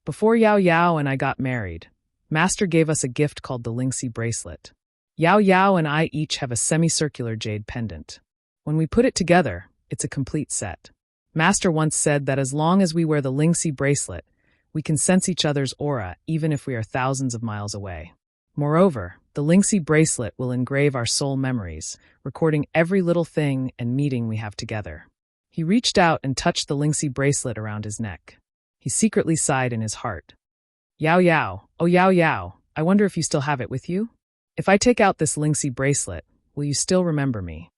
Before Yao Yao and I got married, Master gave us a gift called the Lingxi bracelet. Yao Yao and I each have a semicircular jade pendant. When we put it together, it's a complete set. Master once said that as long as we wear the Lingxi bracelet, we can sense each other's aura even if we are thousands of miles away. Moreover, the Lingxi bracelet will engrave our soul memories, recording every little thing and meeting we have together. He reached out and touched the Lingxi bracelet around his neck. He secretly sighed in his heart. Yao Yao, oh Yao Yao, I wonder if you still have it with you? If I take out this Lingxi bracelet, will you still remember me?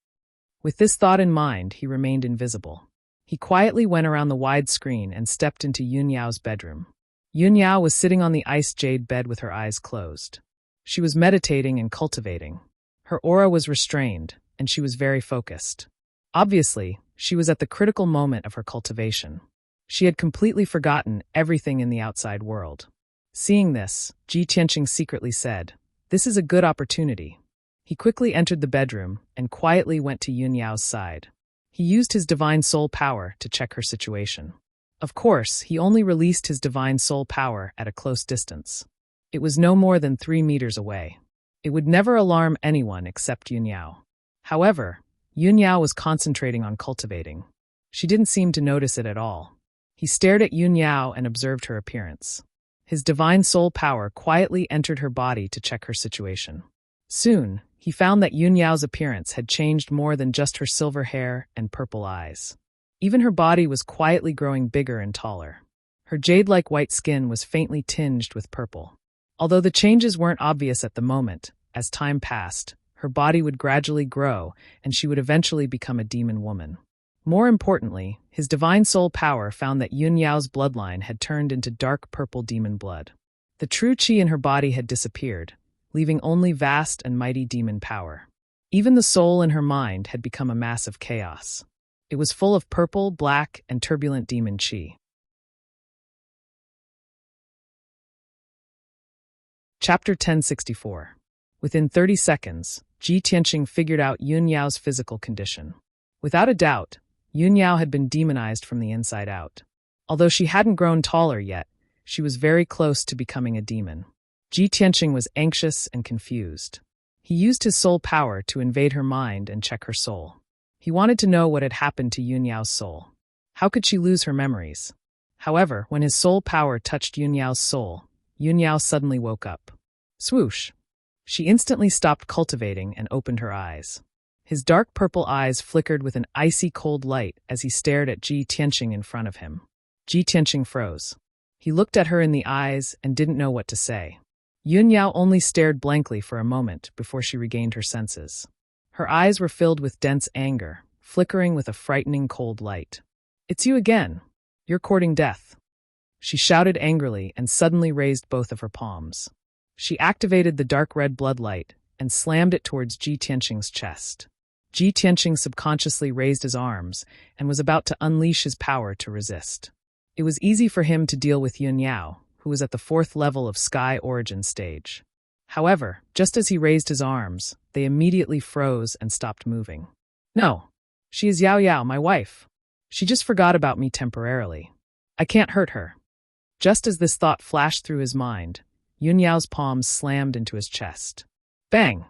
With this thought in mind, he remained invisible. He quietly went around the wide screen and stepped into Yun Yao's bedroom. Yun Yao was sitting on the iced jade bed with her eyes closed. She was meditating and cultivating. Her aura was restrained, and she was very focused. Obviously, she was at the critical moment of her cultivation. She had completely forgotten everything in the outside world. Seeing this, Ji Tianqing secretly said, "This is a good opportunity." He quickly entered the bedroom and quietly went to Yun Yao's side. He used his divine soul power to check her situation. Of course, he only released his divine soul power at a close distance. It was no more than 3 meters away. It would never alarm anyone except Yun Yao. However, Yun Yao was concentrating on cultivating. She didn't seem to notice it at all. He stared at Yun Yao and observed her appearance. His divine soul power quietly entered her body to check her situation. Soon, he found that Yun Yao's appearance had changed more than just her silver hair and purple eyes. Even her body was quietly growing bigger and taller. Her jade-like white skin was faintly tinged with purple. Although the changes weren't obvious at the moment, as time passed, her body would gradually grow and she would eventually become a demon woman. More importantly, his divine soul power found that Yun Yao's bloodline had turned into dark purple demon blood. The true qi in her body had disappeared, leaving only vast and mighty demon power. Even the soul in her mind had become a mass of chaos. It was full of purple, black, and turbulent demon qi. Chapter 1064. Within 30 seconds, Ji Tianqing figured out Yun Yao's physical condition. Without a doubt, Yun Yao had been demonized from the inside out. Although she hadn't grown taller yet, she was very close to becoming a demon. Ji Tianqing was anxious and confused. He used his soul power to invade her mind and check her soul. He wanted to know what had happened to Yun Yao's soul. How could she lose her memories? However, when his soul power touched Yun Yao's soul, Yun Yao suddenly woke up. Swoosh! She instantly stopped cultivating and opened her eyes. His dark purple eyes flickered with an icy cold light as he stared at Ji Tianqing in front of him. Ji Tianqing froze. He looked at her in the eyes and didn't know what to say. Yun Yao only stared blankly for a moment before she regained her senses. Her eyes were filled with dense anger, flickering with a frightening cold light. "It's you again. You're courting death." She shouted angrily and suddenly raised both of her palms. She activated the dark red blood light and slammed it towards Ji Tianqing's chest. Ji Tianqing subconsciously raised his arms and was about to unleash his power to resist. It was easy for him to deal with Yun Yao, who was at the 4th level of Sky Origin stage. However, just as he raised his arms, they immediately froze and stopped moving. No, she is Yao Yao, my wife. She just forgot about me temporarily. I can't hurt her. Just as this thought flashed through his mind, Yun Yao's palms slammed into his chest. Bang!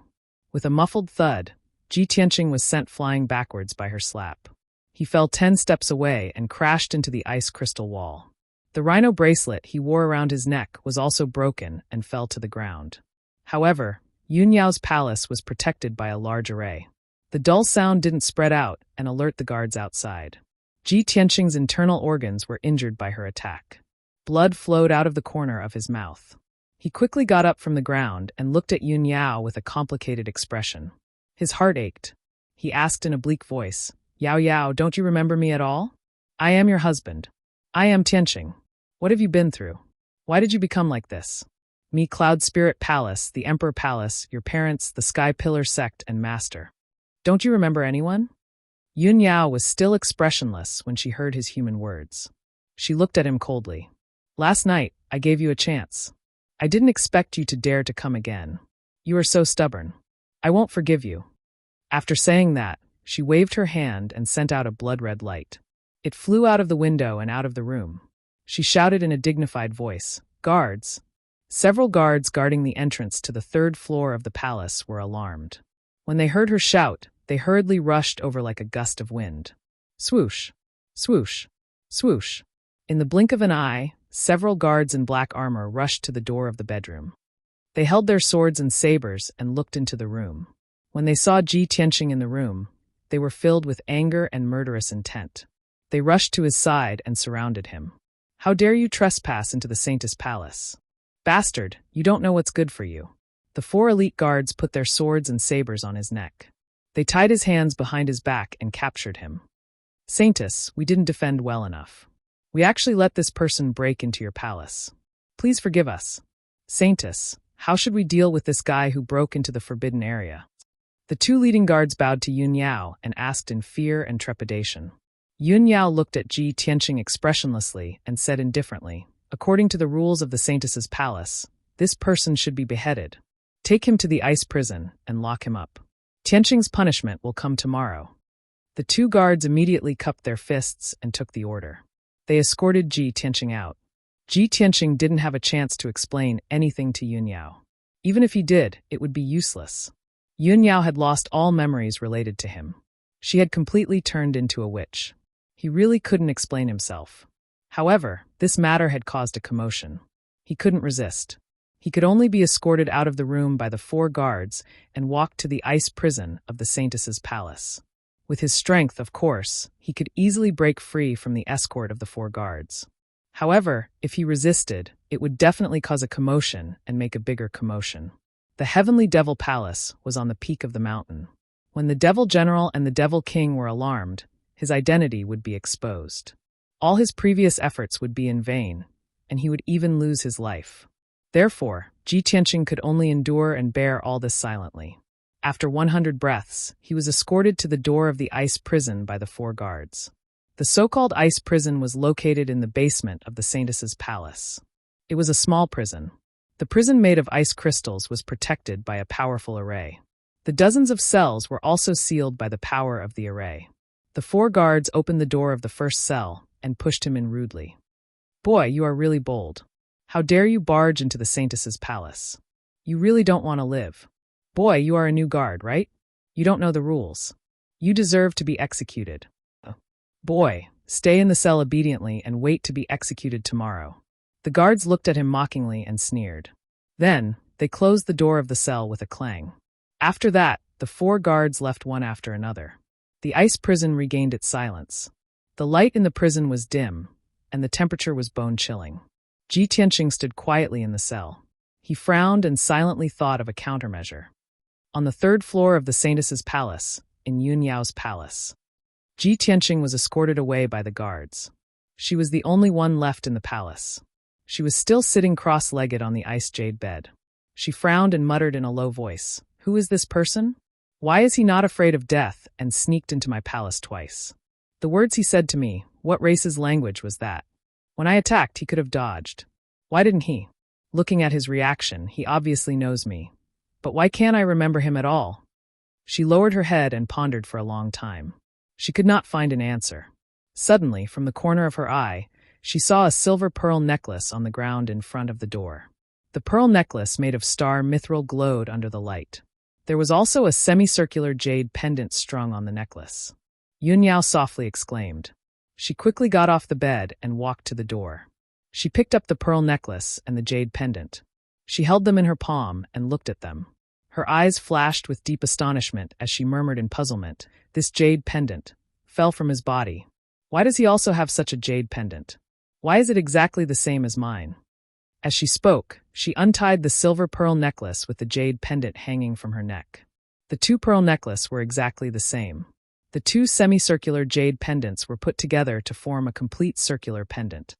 With a muffled thud, Ji Tianqing was sent flying backwards by her slap. He fell 10 steps away and crashed into the ice crystal wall. The rhino bracelet he wore around his neck was also broken and fell to the ground. However, Yun Yao's palace was protected by a large array. The dull sound didn't spread out and alert the guards outside. Ji Tianqing's internal organs were injured by her attack. Blood flowed out of the corner of his mouth. He quickly got up from the ground and looked at Yun Yao with a complicated expression. His heart ached. He asked in a bleak voice, Yao Yao, don't you remember me at all? I am your husband. I am Tianqing. What have you been through? Why did you become like this? Me, Cloud Spirit Palace, the Emperor Palace, your parents, the Sky Pillar Sect, and Master. Don't you remember anyone? Yun Yao was still expressionless when she heard his human words. She looked at him coldly. Last night, I gave you a chance. I didn't expect you to dare to come again. You are so stubborn. I won't forgive you. After saying that, she waved her hand and sent out a blood-red light. It flew out of the window and out of the room. She shouted in a dignified voice, Guards! Several guards guarding the entrance to the 3rd floor of the palace were alarmed. When they heard her shout, they hurriedly rushed over like a gust of wind. Swoosh! Swoosh! Swoosh! In the blink of an eye, several guards in black armor rushed to the door of the bedroom. They held their swords and sabers and looked into the room. When they saw Ji Tianqing in the room, they were filled with anger and murderous intent. They rushed to his side and surrounded him. How dare you trespass into the Saintess Palace? Bastard, you don't know what's good for you. The 4 elite guards put their swords and sabers on his neck. They tied his hands behind his back and captured him. Saintess, we didn't defend well enough. We actually let this person break into your palace. Please forgive us. Saintess, how should we deal with this guy who broke into the forbidden area? The 2 leading guards bowed to Yun Yao and asked in fear and trepidation. Yun Yao looked at Ji Tianqing expressionlessly and said indifferently, According to the rules of the Saintess's palace, this person should be beheaded. Take him to the ice prison and lock him up. Tianqing's punishment will come tomorrow. The 2 guards immediately cupped their fists and took the order. They escorted Ji Tianqing out. Ji Tianqing didn't have a chance to explain anything to Yun Yao. Even if he did, it would be useless. Yun Yao had lost all memories related to him. She had completely turned into a witch. He really couldn't explain himself. However, this matter had caused a commotion. He couldn't resist. He could only be escorted out of the room by the 4 guards and walked to the ice prison of the Saintess's palace. With his strength, of course, he could easily break free from the escort of the 4 guards. However, if he resisted, it would definitely cause a commotion and make a bigger commotion. The Heavenly Devil Palace was on the peak of the mountain. When the Devil General and the Devil King were alarmed, his identity would be exposed. All his previous efforts would be in vain, and he would even lose his life. Therefore, Ji Tianqing could only endure and bear all this silently. After 100 breaths, he was escorted to the door of the ice prison by the 4 guards. The so-called ice prison was located in the basement of the Saintess's palace. It was a small prison. The prison made of ice crystals was protected by a powerful array. The dozens of cells were also sealed by the power of the array. The 4 guards opened the door of the first cell and pushed him in rudely. Boy, you are really bold. How dare you barge into the Saintess's palace? You really don't want to live. Boy, you are a new guard, right? You don't know the rules. You deserve to be executed. Boy, stay in the cell obediently and wait to be executed tomorrow. The guards looked at him mockingly and sneered. Then, they closed the door of the cell with a clang. After that, the 4 guards left one after another. The ice prison regained its silence. The light in the prison was dim, and the temperature was bone-chilling. Ji Tianqing stood quietly in the cell. He frowned and silently thought of a countermeasure. On the 3rd floor of the Saintess's palace, in Yun Yao's palace, Ji Tianqing was escorted away by the guards. She was the only one left in the palace. She was still sitting cross-legged on the ice jade bed. She frowned and muttered in a low voice, "Who is this person? Why is he not afraid of death and sneaked into my palace twice?" The words he said to me, what race's language was that? When I attacked, he could have dodged. Why didn't he? Looking at his reaction, he obviously knows me. But why can't I remember him at all? She lowered her head and pondered for a long time. She could not find an answer. Suddenly, from the corner of her eye, she saw a silver pearl necklace on the ground in front of the door. The pearl necklace made of star mithril glowed under the light. There was also a semicircular jade pendant strung on the necklace. Yunyao softly exclaimed. She quickly got off the bed and walked to the door. She picked up the pearl necklace and the jade pendant. She held them in her palm and looked at them. Her eyes flashed with deep astonishment as she murmured in puzzlement, "This jade pendant fell from his body. Why does he also have such a jade pendant? Why is it exactly the same as mine?" As she spoke, she untied the silver pearl necklace with the jade pendant hanging from her neck. The two pearl necklaces were exactly the same. The two semicircular jade pendants were put together to form a complete circular pendant.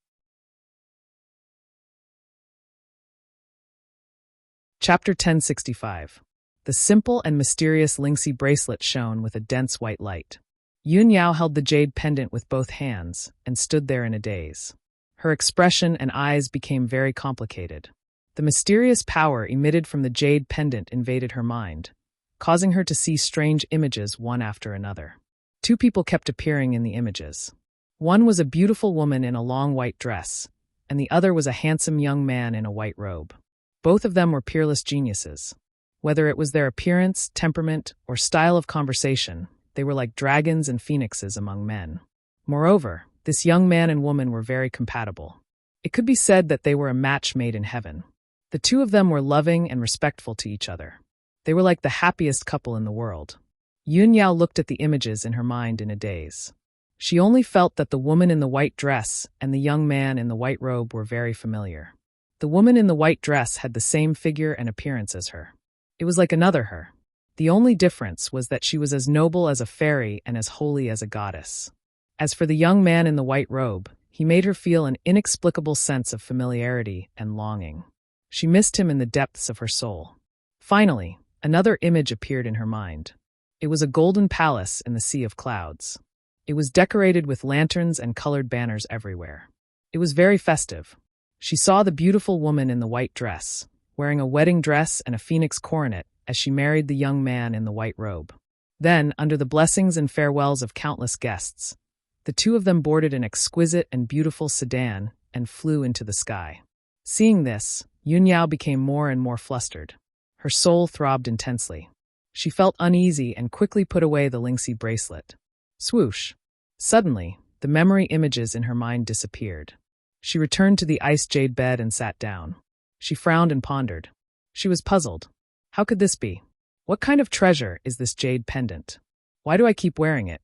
Chapter 1065. The simple and mysterious Lingxi bracelet shone with a dense white light. Yunyao held the jade pendant with both hands and stood there in a daze. Her expression and eyes became very complicated. The mysterious power emitted from the jade pendant invaded her mind, causing her to see strange images one after another. Two people kept appearing in the images. One was a beautiful woman in a long white dress, and the other was a handsome young man in a white robe. Both of them were peerless geniuses. Whether it was their appearance, temperament, or style of conversation, they were like dragons and phoenixes among men. Moreover, this young man and woman were very compatible. It could be said that they were a match made in heaven. The two of them were loving and respectful to each other. They were like the happiest couple in the world. Yunyao looked at the images in her mind in a daze. She only felt that the woman in the white dress and the young man in the white robe were very familiar. The woman in the white dress had the same figure and appearance as her. It was like another her. The only difference was that she was as noble as a fairy and as holy as a goddess. As for the young man in the white robe, he made her feel an inexplicable sense of familiarity and longing. She missed him in the depths of her soul. Finally, another image appeared in her mind. It was a golden palace in the sea of clouds. It was decorated with lanterns and colored banners everywhere. It was very festive. She saw the beautiful woman in the white dress, wearing a wedding dress and a phoenix coronet as she married the young man in the white robe. Then, under the blessings and farewells of countless guests, the two of them boarded an exquisite and beautiful sedan and flew into the sky. Seeing this, Yunyao became more and more flustered. Her soul throbbed intensely. She felt uneasy and quickly put away the Lingxi bracelet. Swoosh! Suddenly, the memory images in her mind disappeared. She returned to the ice jade bed and sat down. She frowned and pondered. She was puzzled. How could this be? What kind of treasure is this jade pendant? Why do I keep wearing it?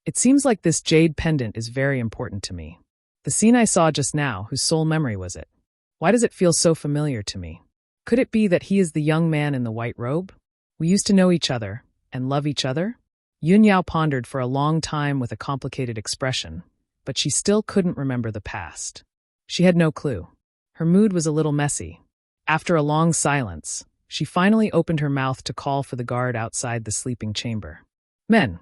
It seems like this jade pendant is very important to me. The scene I saw just now, whose sole memory was it? Why does it feel so familiar to me? Could it be that he is the young man in the white robe? We used to know each other and love each other? Yunyao pondered for a long time with a complicated expression, but she still couldn't remember the past. She had no clue. Her mood was a little messy. After a long silence, she finally opened her mouth to call for the guard outside the sleeping chamber. Men!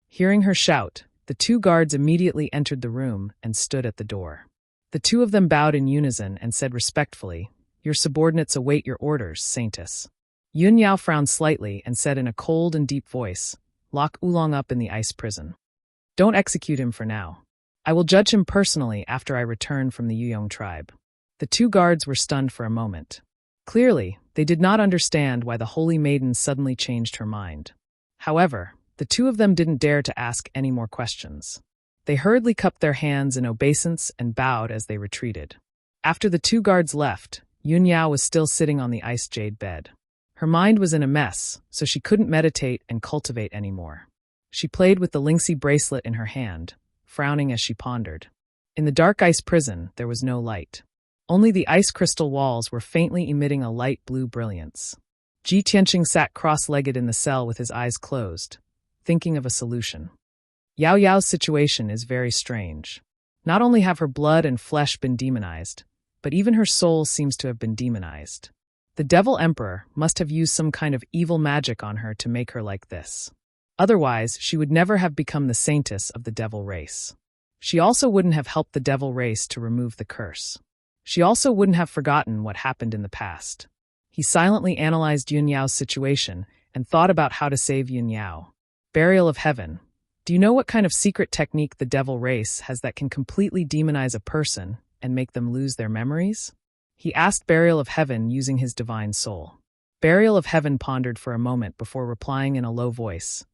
Hearing her shout, the two guards immediately entered the room and stood at the door. The two of them bowed in unison and said respectfully, "Your subordinates await your orders, Saintess." Yunyao frowned slightly and said in a cold and deep voice, "Lock Oolong up in the ice prison. Don't execute him for now. I will judge him personally after I return from the Yuyong tribe." The two guards were stunned for a moment. Clearly, they did not understand why the holy maiden suddenly changed her mind. However, the two of them didn't dare to ask any more questions. They hurriedly cupped their hands in obeisance and bowed as they retreated. After the two guards left, Yunyao was still sitting on the ice jade bed. Her mind was in a mess, so she couldn't meditate and cultivate anymore. She played with the Lingxi bracelet in her hand, frowning as she pondered. In the dark ice prison, there was no light. Only the ice crystal walls were faintly emitting a light blue brilliance. Ji Tianqing sat cross-legged in the cell with his eyes closed, thinking of a solution. Yao Yao's situation is very strange. Not only have her blood and flesh been demonized, but even her soul seems to have been demonized. The Devil Emperor must have used some kind of evil magic on her to make her like this. Otherwise, she would never have become the saintess of the devil race. She also wouldn't have helped the devil race to remove the curse. She also wouldn't have forgotten what happened in the past. He silently analyzed Yun Yao's situation and thought about how to save Yun Yao. Burial of Heaven. Do you know what kind of secret technique the devil race has that can completely demonize a person and make them lose their memories? He asked Burial of Heaven using his divine soul. Burial of Heaven pondered for a moment before replying in a low voice.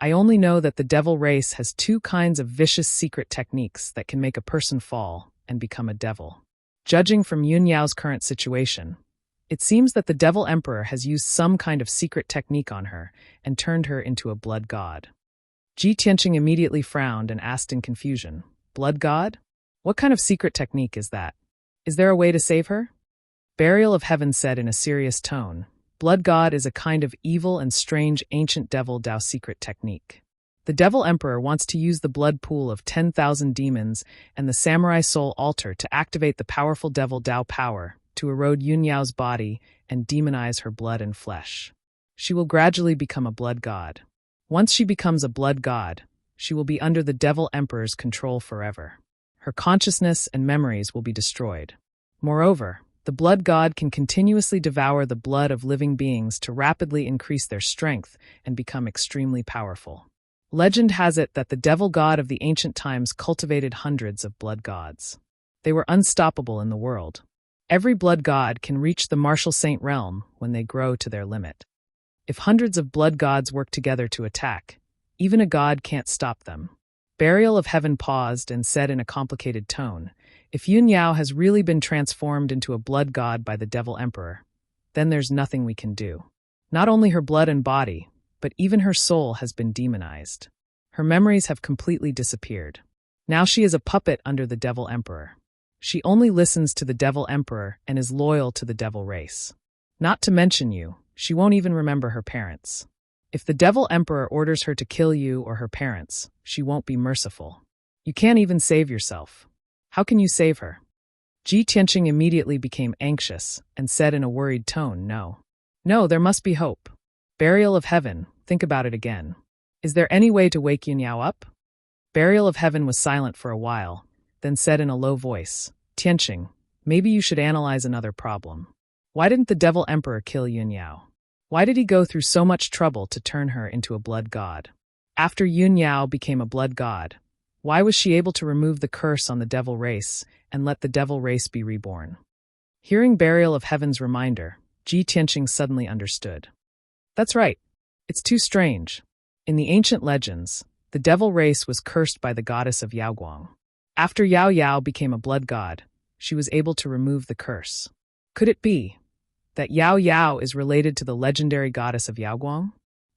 I only know that the devil race has two kinds of vicious secret techniques that can make a person fall and become a devil. Judging from Yun Yao's current situation, it seems that the Devil Emperor has used some kind of secret technique on her and turned her into a blood god. Ji Tianqing immediately frowned and asked in confusion, Blood god? What kind of secret technique is that? Is there a way to save her? Burial of Heaven said in a serious tone, Blood god is a kind of evil and strange ancient devil Dao secret technique. The Devil Emperor wants to use the blood pool of 10,000 demons and the Samurai Soul Altar to activate the powerful Devil Dao power to erode Yun Yao's body and demonize her blood and flesh. She will gradually become a blood god. Once she becomes a blood god, she will be under the Devil Emperor's control forever. Her consciousness and memories will be destroyed. Moreover, the blood god can continuously devour the blood of living beings to rapidly increase their strength and become extremely powerful. Legend has it that the devil god of the ancient times cultivated hundreds of blood gods. They were unstoppable in the world. Every blood god can reach the martial saint realm when they grow to their limit. If hundreds of blood gods work together to attack, even a god can't stop them. Burial of Heaven paused and said in a complicated tone, If Yun Yao has really been transformed into a blood god by the Devil Emperor, then there's nothing we can do. Not only her blood and body, but even her soul has been demonized. Her memories have completely disappeared. Now she is a puppet under the Devil Emperor. She only listens to the Devil Emperor and is loyal to the devil race. Not to mention you, she won't even remember her parents. If the Devil Emperor orders her to kill you or her parents, she won't be merciful. You can't even save yourself. How can you save her? Ji Tianqing immediately became anxious and said in a worried tone, No, there must be hope. Burial of Heaven, think about it again. Is there any way to wake Yun Yao up? Burial of Heaven was silent for a while, then said in a low voice, Tianqing, maybe you should analyze another problem. Why didn't the Devil Emperor kill Yun Yao? Why did he go through so much trouble to turn her into a blood god? After Yun Yao became a blood god, why was she able to remove the curse on the devil race and let the devil race be reborn? Hearing Burial of Heaven's reminder, Ji Tianqing suddenly understood. That's right. It's too strange. In the ancient legends, the devil race was cursed by the goddess of Yaoguang. After Yao Yao became a blood god, she was able to remove the curse. Could it be that Yao Yao is related to the legendary goddess of Yaoguang?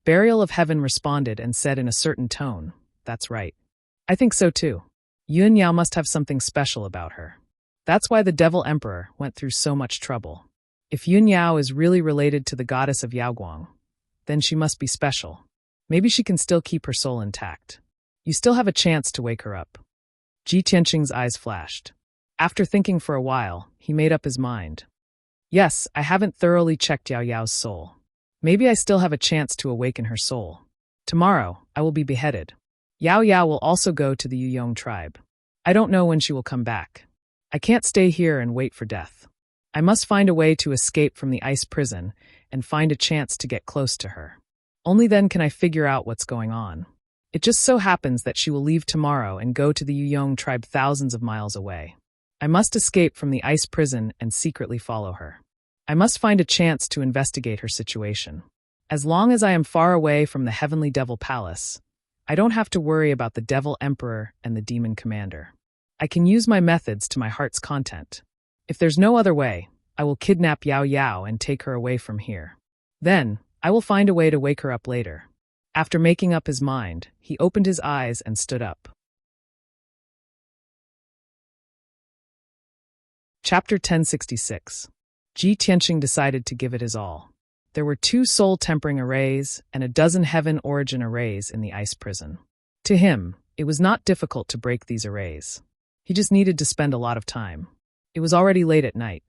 Burial of Heaven responded and said in a certain tone, That's right. I think so too. Yun Yao must have something special about her. That's why the Devil Emperor went through so much trouble. If Yun Yao is really related to the goddess of Yaoguang, then she must be special. Maybe she can still keep her soul intact. You still have a chance to wake her up. Ji Tianqing's eyes flashed. After thinking for a while, he made up his mind. Yes, I haven't thoroughly checked Yao Yao's soul. Maybe I still have a chance to awaken her soul. Tomorrow, I will be beheaded. Yao Yao will also go to the Yuyong tribe. I don't know when she will come back. I can't stay here and wait for death. I must find a way to escape from the ice prison and find a chance to get close to her. Only then can I figure out what's going on. It just so happens that she will leave tomorrow and go to the Yuyong tribe thousands of miles away. I must escape from the ice prison and secretly follow her. I must find a chance to investigate her situation. As long as I am far away from the Heavenly Devil Palace, I don't have to worry about the Devil Emperor and the Demon Commander. I can use my methods to my heart's content. If there's no other way, I will kidnap Yao Yao and take her away from here. Then, I will find a way to wake her up later. After making up his mind, he opened his eyes and stood up. Chapter 1066. Ji Tianqing decided to give it his all. There were 2 soul-tempering arrays and a dozen heaven-origin arrays in the ice prison. To him, it was not difficult to break these arrays. He just needed to spend a lot of time. It was already late at night.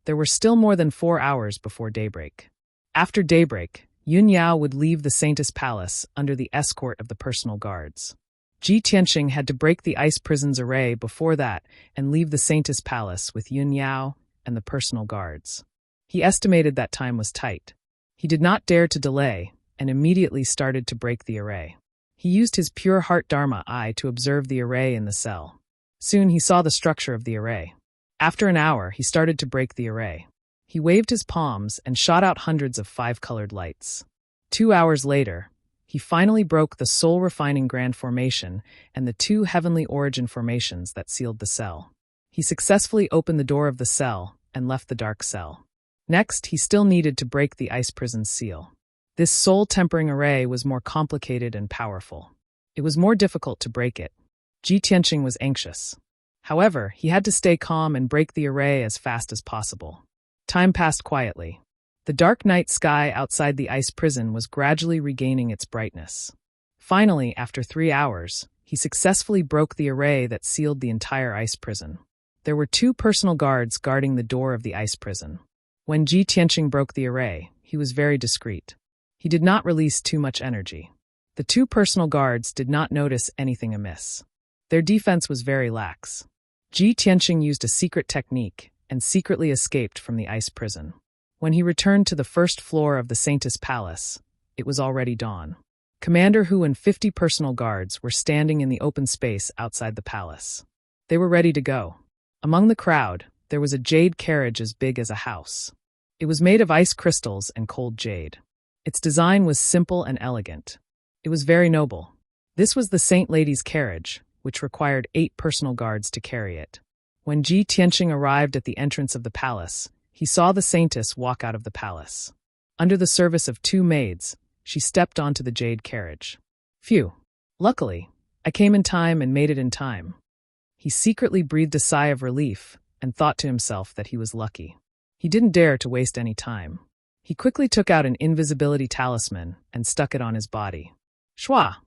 There were still more than 4 hours before daybreak. After daybreak, Yun Yao would leave the Saintess Palace under the escort of the personal guards. Ji Tianqing had to break the ice prison's array before that and leave the Saintess Palace with Yun Yao and the personal guards. He estimated that time was tight. He did not dare to delay and immediately started to break the array. He used his pure heart Dharma eye to observe the array in the cell. Soon he saw the structure of the array. After an hour, he started to break the array. He waved his palms and shot out hundreds of 5-colored lights. 2 hours later, he finally broke the soul-refining grand formation and the 2 heavenly origin formations that sealed the cell. He successfully opened the door of the cell and left the dark cell. Next, he still needed to break the ice prison's seal. This soul-tempering array was more complicated and powerful. It was more difficult to break it. Ji Tianqing was anxious. However, he had to stay calm and break the array as fast as possible. Time passed quietly. The dark night sky outside the ice prison was gradually regaining its brightness. Finally, after 3 hours, he successfully broke the array that sealed the entire ice prison. There were 2 personal guards guarding the door of the ice prison. When Ji Tianqing broke the array, he was very discreet. He did not release too much energy. The 2 personal guards did not notice anything amiss. Their defense was very lax. Ji Tianqing used a secret technique and secretly escaped from the ice prison. When he returned to the first floor of the Saintess Palace, it was already dawn. Commander Hu and 50 personal guards were standing in the open space outside the palace. They were ready to go. Among the crowd, there was a jade carriage as big as a house. It was made of ice crystals and cold jade. Its design was simple and elegant. It was very noble. This was the Saint Lady's carriage, which required 8 personal guards to carry it. When Ji Tianqing arrived at the entrance of the palace, he saw the Saintess walk out of the palace. Under the service of 2 maids, she stepped onto the jade carriage. Phew! Luckily, I came in time and made it in time. He secretly breathed a sigh of relief and thought to himself that he was lucky. He didn't dare to waste any time. He quickly took out an invisibility talisman and stuck it on his body. Shwa!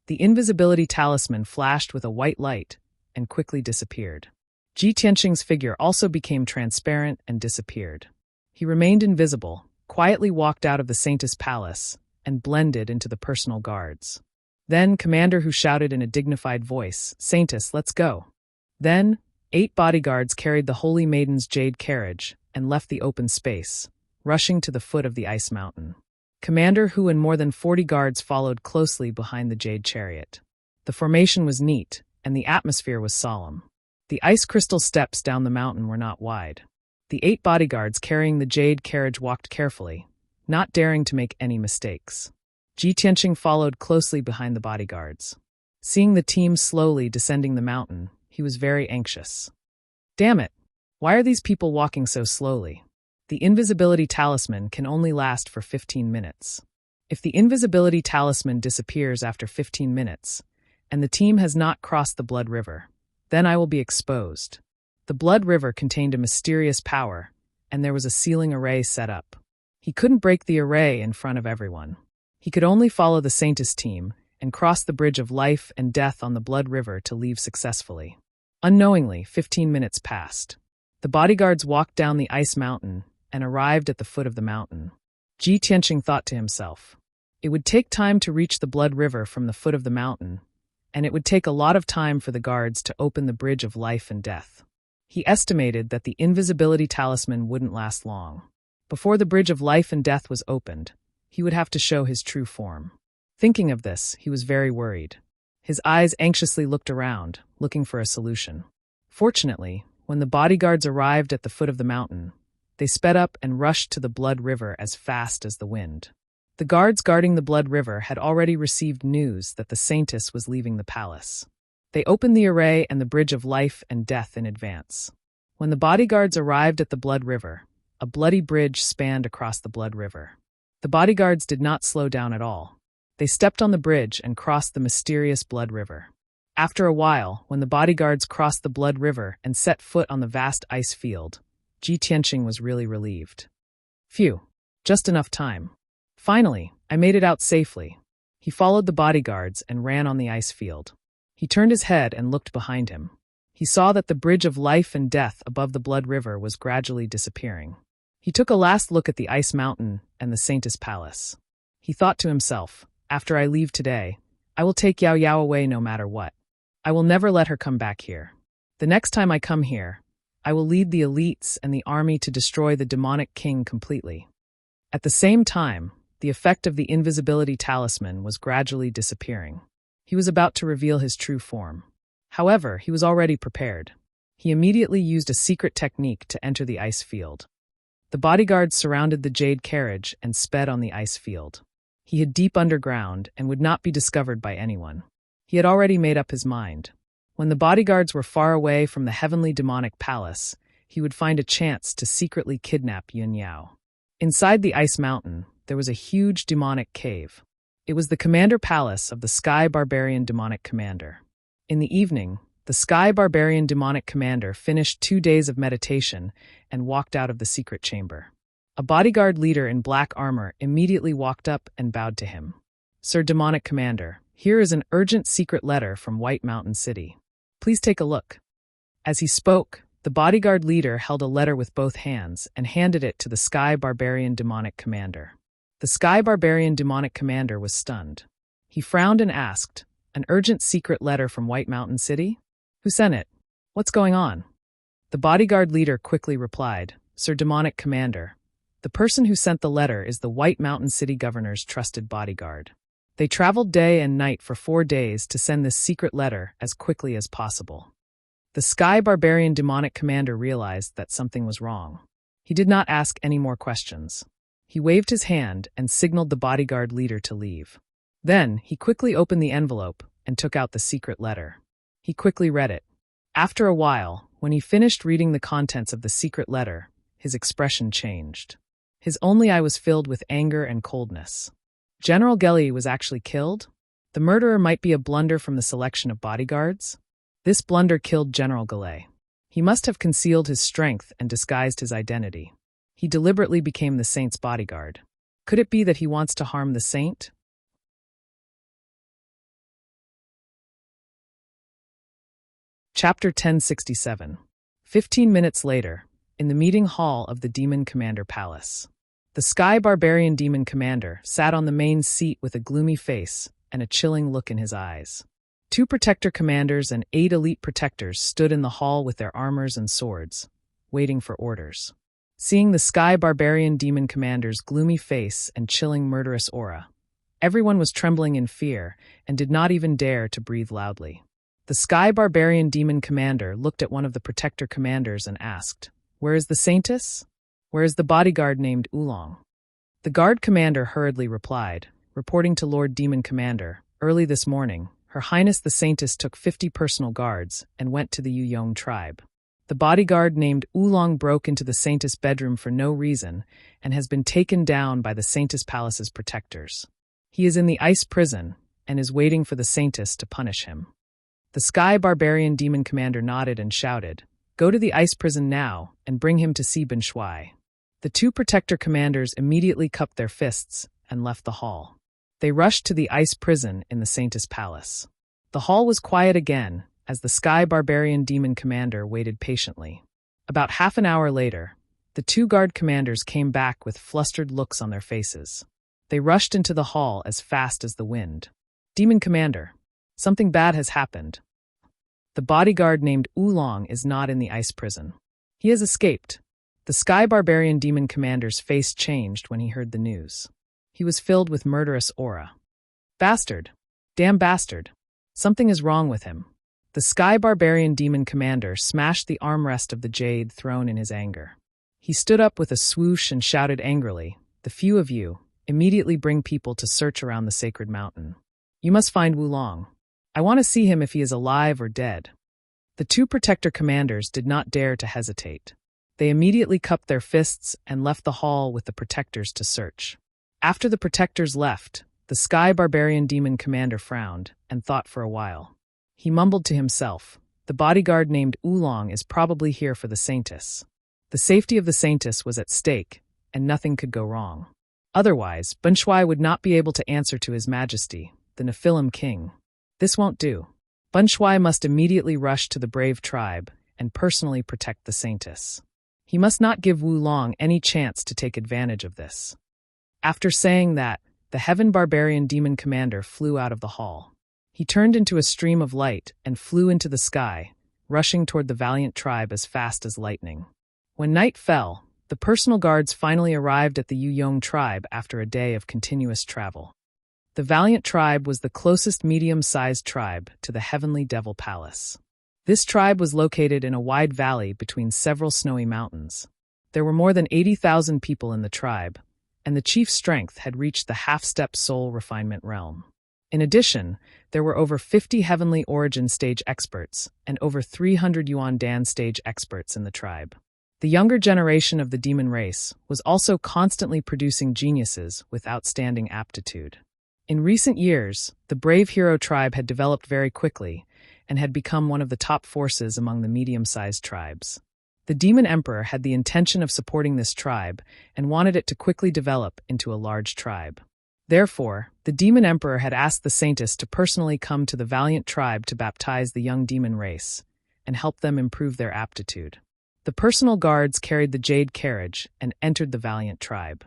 The invisibility talisman flashed with a white light and quickly disappeared. Ji Tianqing's figure also became transparent and disappeared. He remained invisible, quietly walked out of the Saintess Palace, and blended into the personal guards. Then Commander Hu shouted in a dignified voice, "Saintess, let's go." Then, 8 bodyguards carried the Holy Maiden's jade carriage and left the open space, rushing to the foot of the ice mountain. Commander Hu and more than 40 guards followed closely behind the jade chariot. The formation was neat, and the atmosphere was solemn. The ice crystal steps down the mountain were not wide. The 8 bodyguards carrying the jade carriage walked carefully, not daring to make any mistakes. Ji Tianqing followed closely behind the bodyguards. Seeing the team slowly descending the mountain, he was very anxious. Damn it! Why are these people walking so slowly? The invisibility talisman can only last for 15 minutes. If the invisibility talisman disappears after 15 minutes, and the team has not crossed the Blood River, then I will be exposed. The Blood River contained a mysterious power, and there was a sealing array set up. He couldn't break the array in front of everyone. He could only follow the Saintess team and cross the bridge of life and death on the Blood River to leave successfully. Unknowingly, 15 minutes passed. The bodyguards walked down the ice mountain and arrived at the foot of the mountain. Ji Tianqing thought to himself, it would take time to reach the Blood River from the foot of the mountain, and it would take a lot of time for the guards to open the bridge of life and death. He estimated that the invisibility talisman wouldn't last long. Before the bridge of life and death was opened, he would have to show his true form. Thinking of this, he was very worried. His eyes anxiously looked around, looking for a solution. Fortunately, when the bodyguards arrived at the foot of the mountain, they sped up and rushed to the Blood River as fast as the wind. The guards guarding the Blood River had already received news that the Saintess was leaving the palace. They opened the array and the bridge of life and death in advance. When the bodyguards arrived at the Blood River, a bloody bridge spanned across the Blood River. The bodyguards did not slow down at all. They stepped on the bridge and crossed the mysterious Blood River. After a while, when the bodyguards crossed the Blood River and set foot on the vast ice field, Ji Tianqing was really relieved. Phew, just enough time. Finally, I made it out safely. He followed the bodyguards and ran on the ice field. He turned his head and looked behind him. He saw that the bridge of life and death above the Blood River was gradually disappearing. He took a last look at the ice mountain and the Saintess Palace. He thought to himself, after I leave today, I will take Yao Yao away no matter what. I will never let her come back here. The next time I come here, I will lead the elites and the army to destroy the demonic king completely. At the same time, the effect of the invisibility talisman was gradually disappearing. He was about to reveal his true form. However, he was already prepared. He immediately used a secret technique to enter the ice field. The bodyguards surrounded the jade carriage and sped on the ice field. He hid deep underground and would not be discovered by anyone. He had already made up his mind. When the bodyguards were far away from the heavenly demonic palace, he would find a chance to secretly kidnap Yun Yao. Inside the ice mountain, there was a huge demonic cave. It was the commander palace of the Sky Barbarian Demonic Commander. In the evening, the Sky Barbarian Demonic Commander finished 2 days of meditation and walked out of the secret chamber. A bodyguard leader in black armor immediately walked up and bowed to him. Sir Demonic Commander, here is an urgent secret letter from White Mountain City. Please take a look. As he spoke, the bodyguard leader held a letter with both hands and handed it to the Sky Barbarian Demonic Commander. The Sky Barbarian Demonic Commander was stunned. He frowned and asked, an urgent secret letter from White Mountain City? Who sent it? What's going on? The bodyguard leader quickly replied, Sir Demonic Commander, the person who sent the letter is the White Mountain City Governor's trusted bodyguard. They traveled day and night for 4 days to send this secret letter as quickly as possible. The Sky Barbarian Demonic Commander realized that something was wrong. He did not ask any more questions. He waved his hand and signaled the bodyguard leader to leave. Then, he quickly opened the envelope and took out the secret letter. He quickly read it. After a while, when he finished reading the contents of the secret letter, his expression changed. His only eye was filled with anger and coldness. General Gelly was actually killed? The murderer might be a blunder from the selection of bodyguards? This blunder killed General Gelay. He must have concealed his strength and disguised his identity. He deliberately became the saint's bodyguard. Could it be that he wants to harm the saint? Chapter 1067. 15 minutes later, in the meeting hall of the Demon Commander Palace. The Sky Barbarian Demon Commander sat on the main seat with a gloomy face and a chilling look in his eyes. 2 protector commanders and 8 elite protectors stood in the hall with their armors and swords, waiting for orders. Seeing the Sky Barbarian Demon Commander's gloomy face and chilling murderous aura, everyone was trembling in fear and did not even dare to breathe loudly. The Sky Barbarian Demon Commander looked at one of the protector commanders and asked, Where is the Saintess? Where is the bodyguard named Oolong? The guard commander hurriedly replied, reporting to Lord Demon Commander, early this morning, Her Highness the Saintess took 50 personal guards and went to the Yuyong tribe. The bodyguard named Oolong broke into the Saintess' bedroom for no reason and has been taken down by the Saintess Palace's protectors. He is in the ice prison and is waiting for the Saintess to punish him. The Sky Barbarian Demon Commander nodded and shouted, Go to the ice prison now and bring him to see Ben Shuai. The 2 protector commanders immediately cupped their fists and left the hall. They rushed to the ice prison in the Saintess Palace. The hall was quiet again as the Sky Barbarian Demon Commander waited patiently. About half an hour later, the 2 guard commanders came back with flustered looks on their faces. They rushed into the hall as fast as the wind. Demon Commander, something bad has happened. The bodyguard named Oolong is not in the ice prison. He has escaped. The Sky Barbarian Demon Commander's face changed when he heard the news. He was filled with murderous aura. Bastard! Damn bastard! Something is wrong with him. The Sky Barbarian Demon Commander smashed the armrest of the jade throne in his anger. He stood up with a swoosh and shouted angrily, The few of you, immediately bring people to search around the sacred mountain. You must find Wulong. I want to see him if he is alive or dead. The 2 protector commanders did not dare to hesitate. They immediately cupped their fists and left the hall with the protectors to search. After the protectors left, the Sky Barbarian Demon Commander frowned and thought for a while. He mumbled to himself, The bodyguard named Oolong is probably here for the Saintess. The safety of the Saintess was at stake, and nothing could go wrong. Otherwise, Ben Shuai would not be able to answer to His Majesty, the Nephilim King. This won't do. Bun Shuai must immediately rush to the brave tribe and personally protect the saintess. He must not give Wu Long any chance to take advantage of this. After saying that, the Heaven Barbarian Demon Commander flew out of the hall. He turned into a stream of light and flew into the sky, rushing toward the valiant tribe as fast as lightning. When night fell, the personal guards finally arrived at the Yuyong tribe after a day of continuous travel. The valiant tribe was the closest medium-sized tribe to the Heavenly Devil Palace. This tribe was located in a wide valley between several snowy mountains. There were more than 80,000 people in the tribe, and the chief's strength had reached the half-step soul refinement realm. In addition, there were over 50 Heavenly Origin stage experts and over 300 Yuan Dan stage experts in the tribe. The younger generation of the demon race was also constantly producing geniuses with outstanding aptitude. In recent years, the Brave Hero tribe had developed very quickly and had become one of the top forces among the medium-sized tribes. The Demon Emperor had the intention of supporting this tribe and wanted it to quickly develop into a large tribe. Therefore, the Demon Emperor had asked the Saintess to personally come to the valiant tribe to baptize the young demon race and help them improve their aptitude. The personal guards carried the jade carriage and entered the valiant tribe.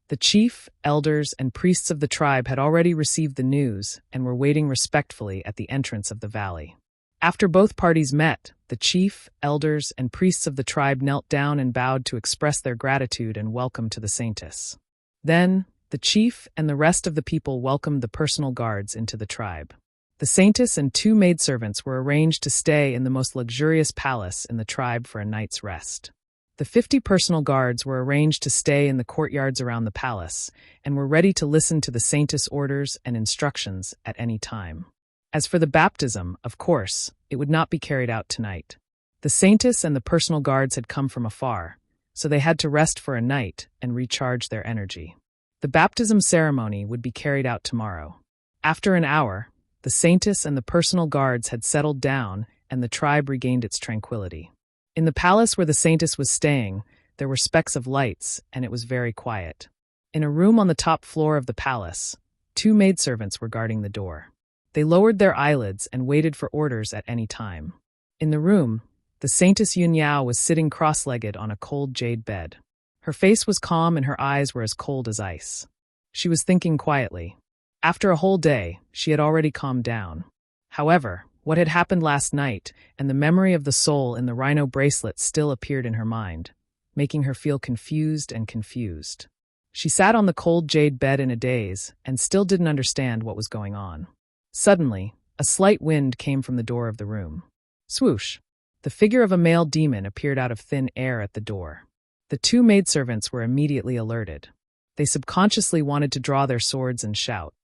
The chief, elders, and priests of the tribe had already received the news and were waiting respectfully at the entrance of the valley. After both parties met, the chief, elders, and priests of the tribe knelt down and bowed to express their gratitude and welcome to the Saintess. Then, the chief and the rest of the people welcomed the personal guards into the tribe. The Saintess and 2 maidservants were arranged to stay in the most luxurious palace in the tribe for a night's rest. The 50 personal guards were arranged to stay in the courtyards around the palace and were ready to listen to the Saintess' orders and instructions at any time. As for the baptism, of course, it would not be carried out tonight. The Saintess and the personal guards had come from afar, so they had to rest for a night and recharge their energy. The baptism ceremony would be carried out tomorrow. After an hour, the Saintess and the personal guards had settled down and the tribe regained its tranquility. In the palace where the Saintess was staying, there were specks of lights, and it was very quiet. In a room on the top floor of the palace, 2 maidservants were guarding the door. They lowered their eyelids and waited for orders at any time. In the room, the Saintess Yun Yao was sitting cross-legged on a cold jade bed. Her face was calm and her eyes were as cold as ice. She was thinking quietly. After a whole day, she had already calmed down. However, what had happened last night and the memory of the soul in the rhino bracelet still appeared in her mind, making her feel confused and confused. She sat on the cold jade bed in a daze and still didn't understand what was going on. Suddenly, a slight wind came from the door of the room. Swoosh! The figure of a male demon appeared out of thin air at the door. The 2 maidservants were immediately alerted. They subconsciously wanted to draw their swords and shout.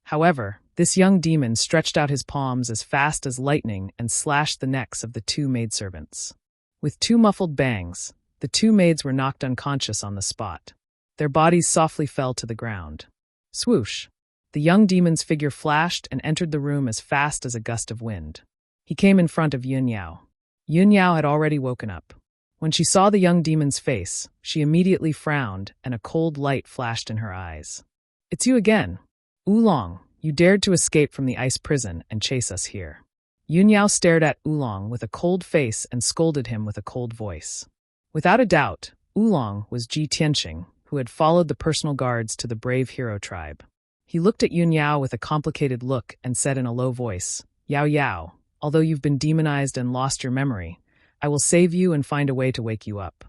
However, this young demon stretched out his palms as fast as lightning and slashed the necks of the 2 maidservants. With 2 muffled bangs, the 2 maids were knocked unconscious on the spot. Their bodies softly fell to the ground. Swoosh! The young demon's figure flashed and entered the room as fast as a gust of wind. He came in front of Yun Yao. Yun Yao had already woken up. When she saw the young demon's face, she immediately frowned and a cold light flashed in her eyes. "It's you again. Oolong, you dared to escape from the ice prison and chase us here." Yun Yao stared at Oolong with a cold face and scolded him with a cold voice. Without a doubt, Oolong was Ji Tianqing, who had followed the personal guards to the Brave Hero tribe. He looked at Yun Yao with a complicated look and said in a low voice, "Yao Yao, although you've been demonized and lost your memory, I will save you and find a way to wake you up.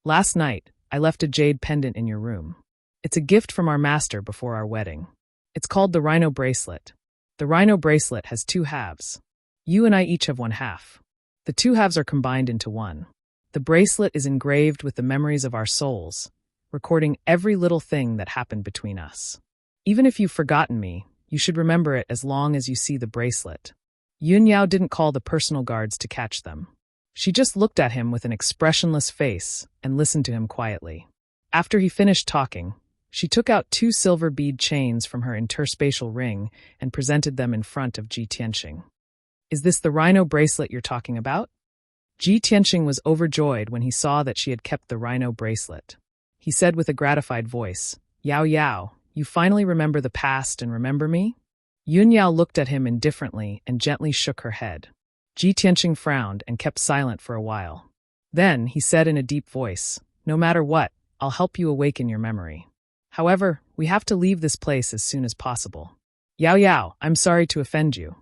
Last night, I left a jade pendant in your room. It's a gift from our master before our wedding. It's called the Rhino Bracelet. The Rhino Bracelet has 2 halves. You and I each have 1 half. The 2 halves are combined into one. The bracelet is engraved with the memories of our souls, recording every little thing that happened between us. Even if you've forgotten me, you should remember it as long as you see the bracelet." Yun Yao didn't call the personal guards to catch them. She just looked at him with an expressionless face and listened to him quietly. After he finished talking, she took out 2 silver bead chains from her interspatial ring and presented them in front of Ji Tianqing. "Is this the rhino bracelet you're talking about?" Ji Tianqing was overjoyed when he saw that she had kept the rhino bracelet. He said with a gratified voice, "Yao Yao, you finally remember the past and remember me?" Yun Yao looked at him indifferently and gently shook her head. Ji Tianqing frowned and kept silent for a while. Then he said in a deep voice, "No matter what, I'll help you awaken your memory. However, we have to leave this place as soon as possible." "Yao Yao, I'm sorry to offend you."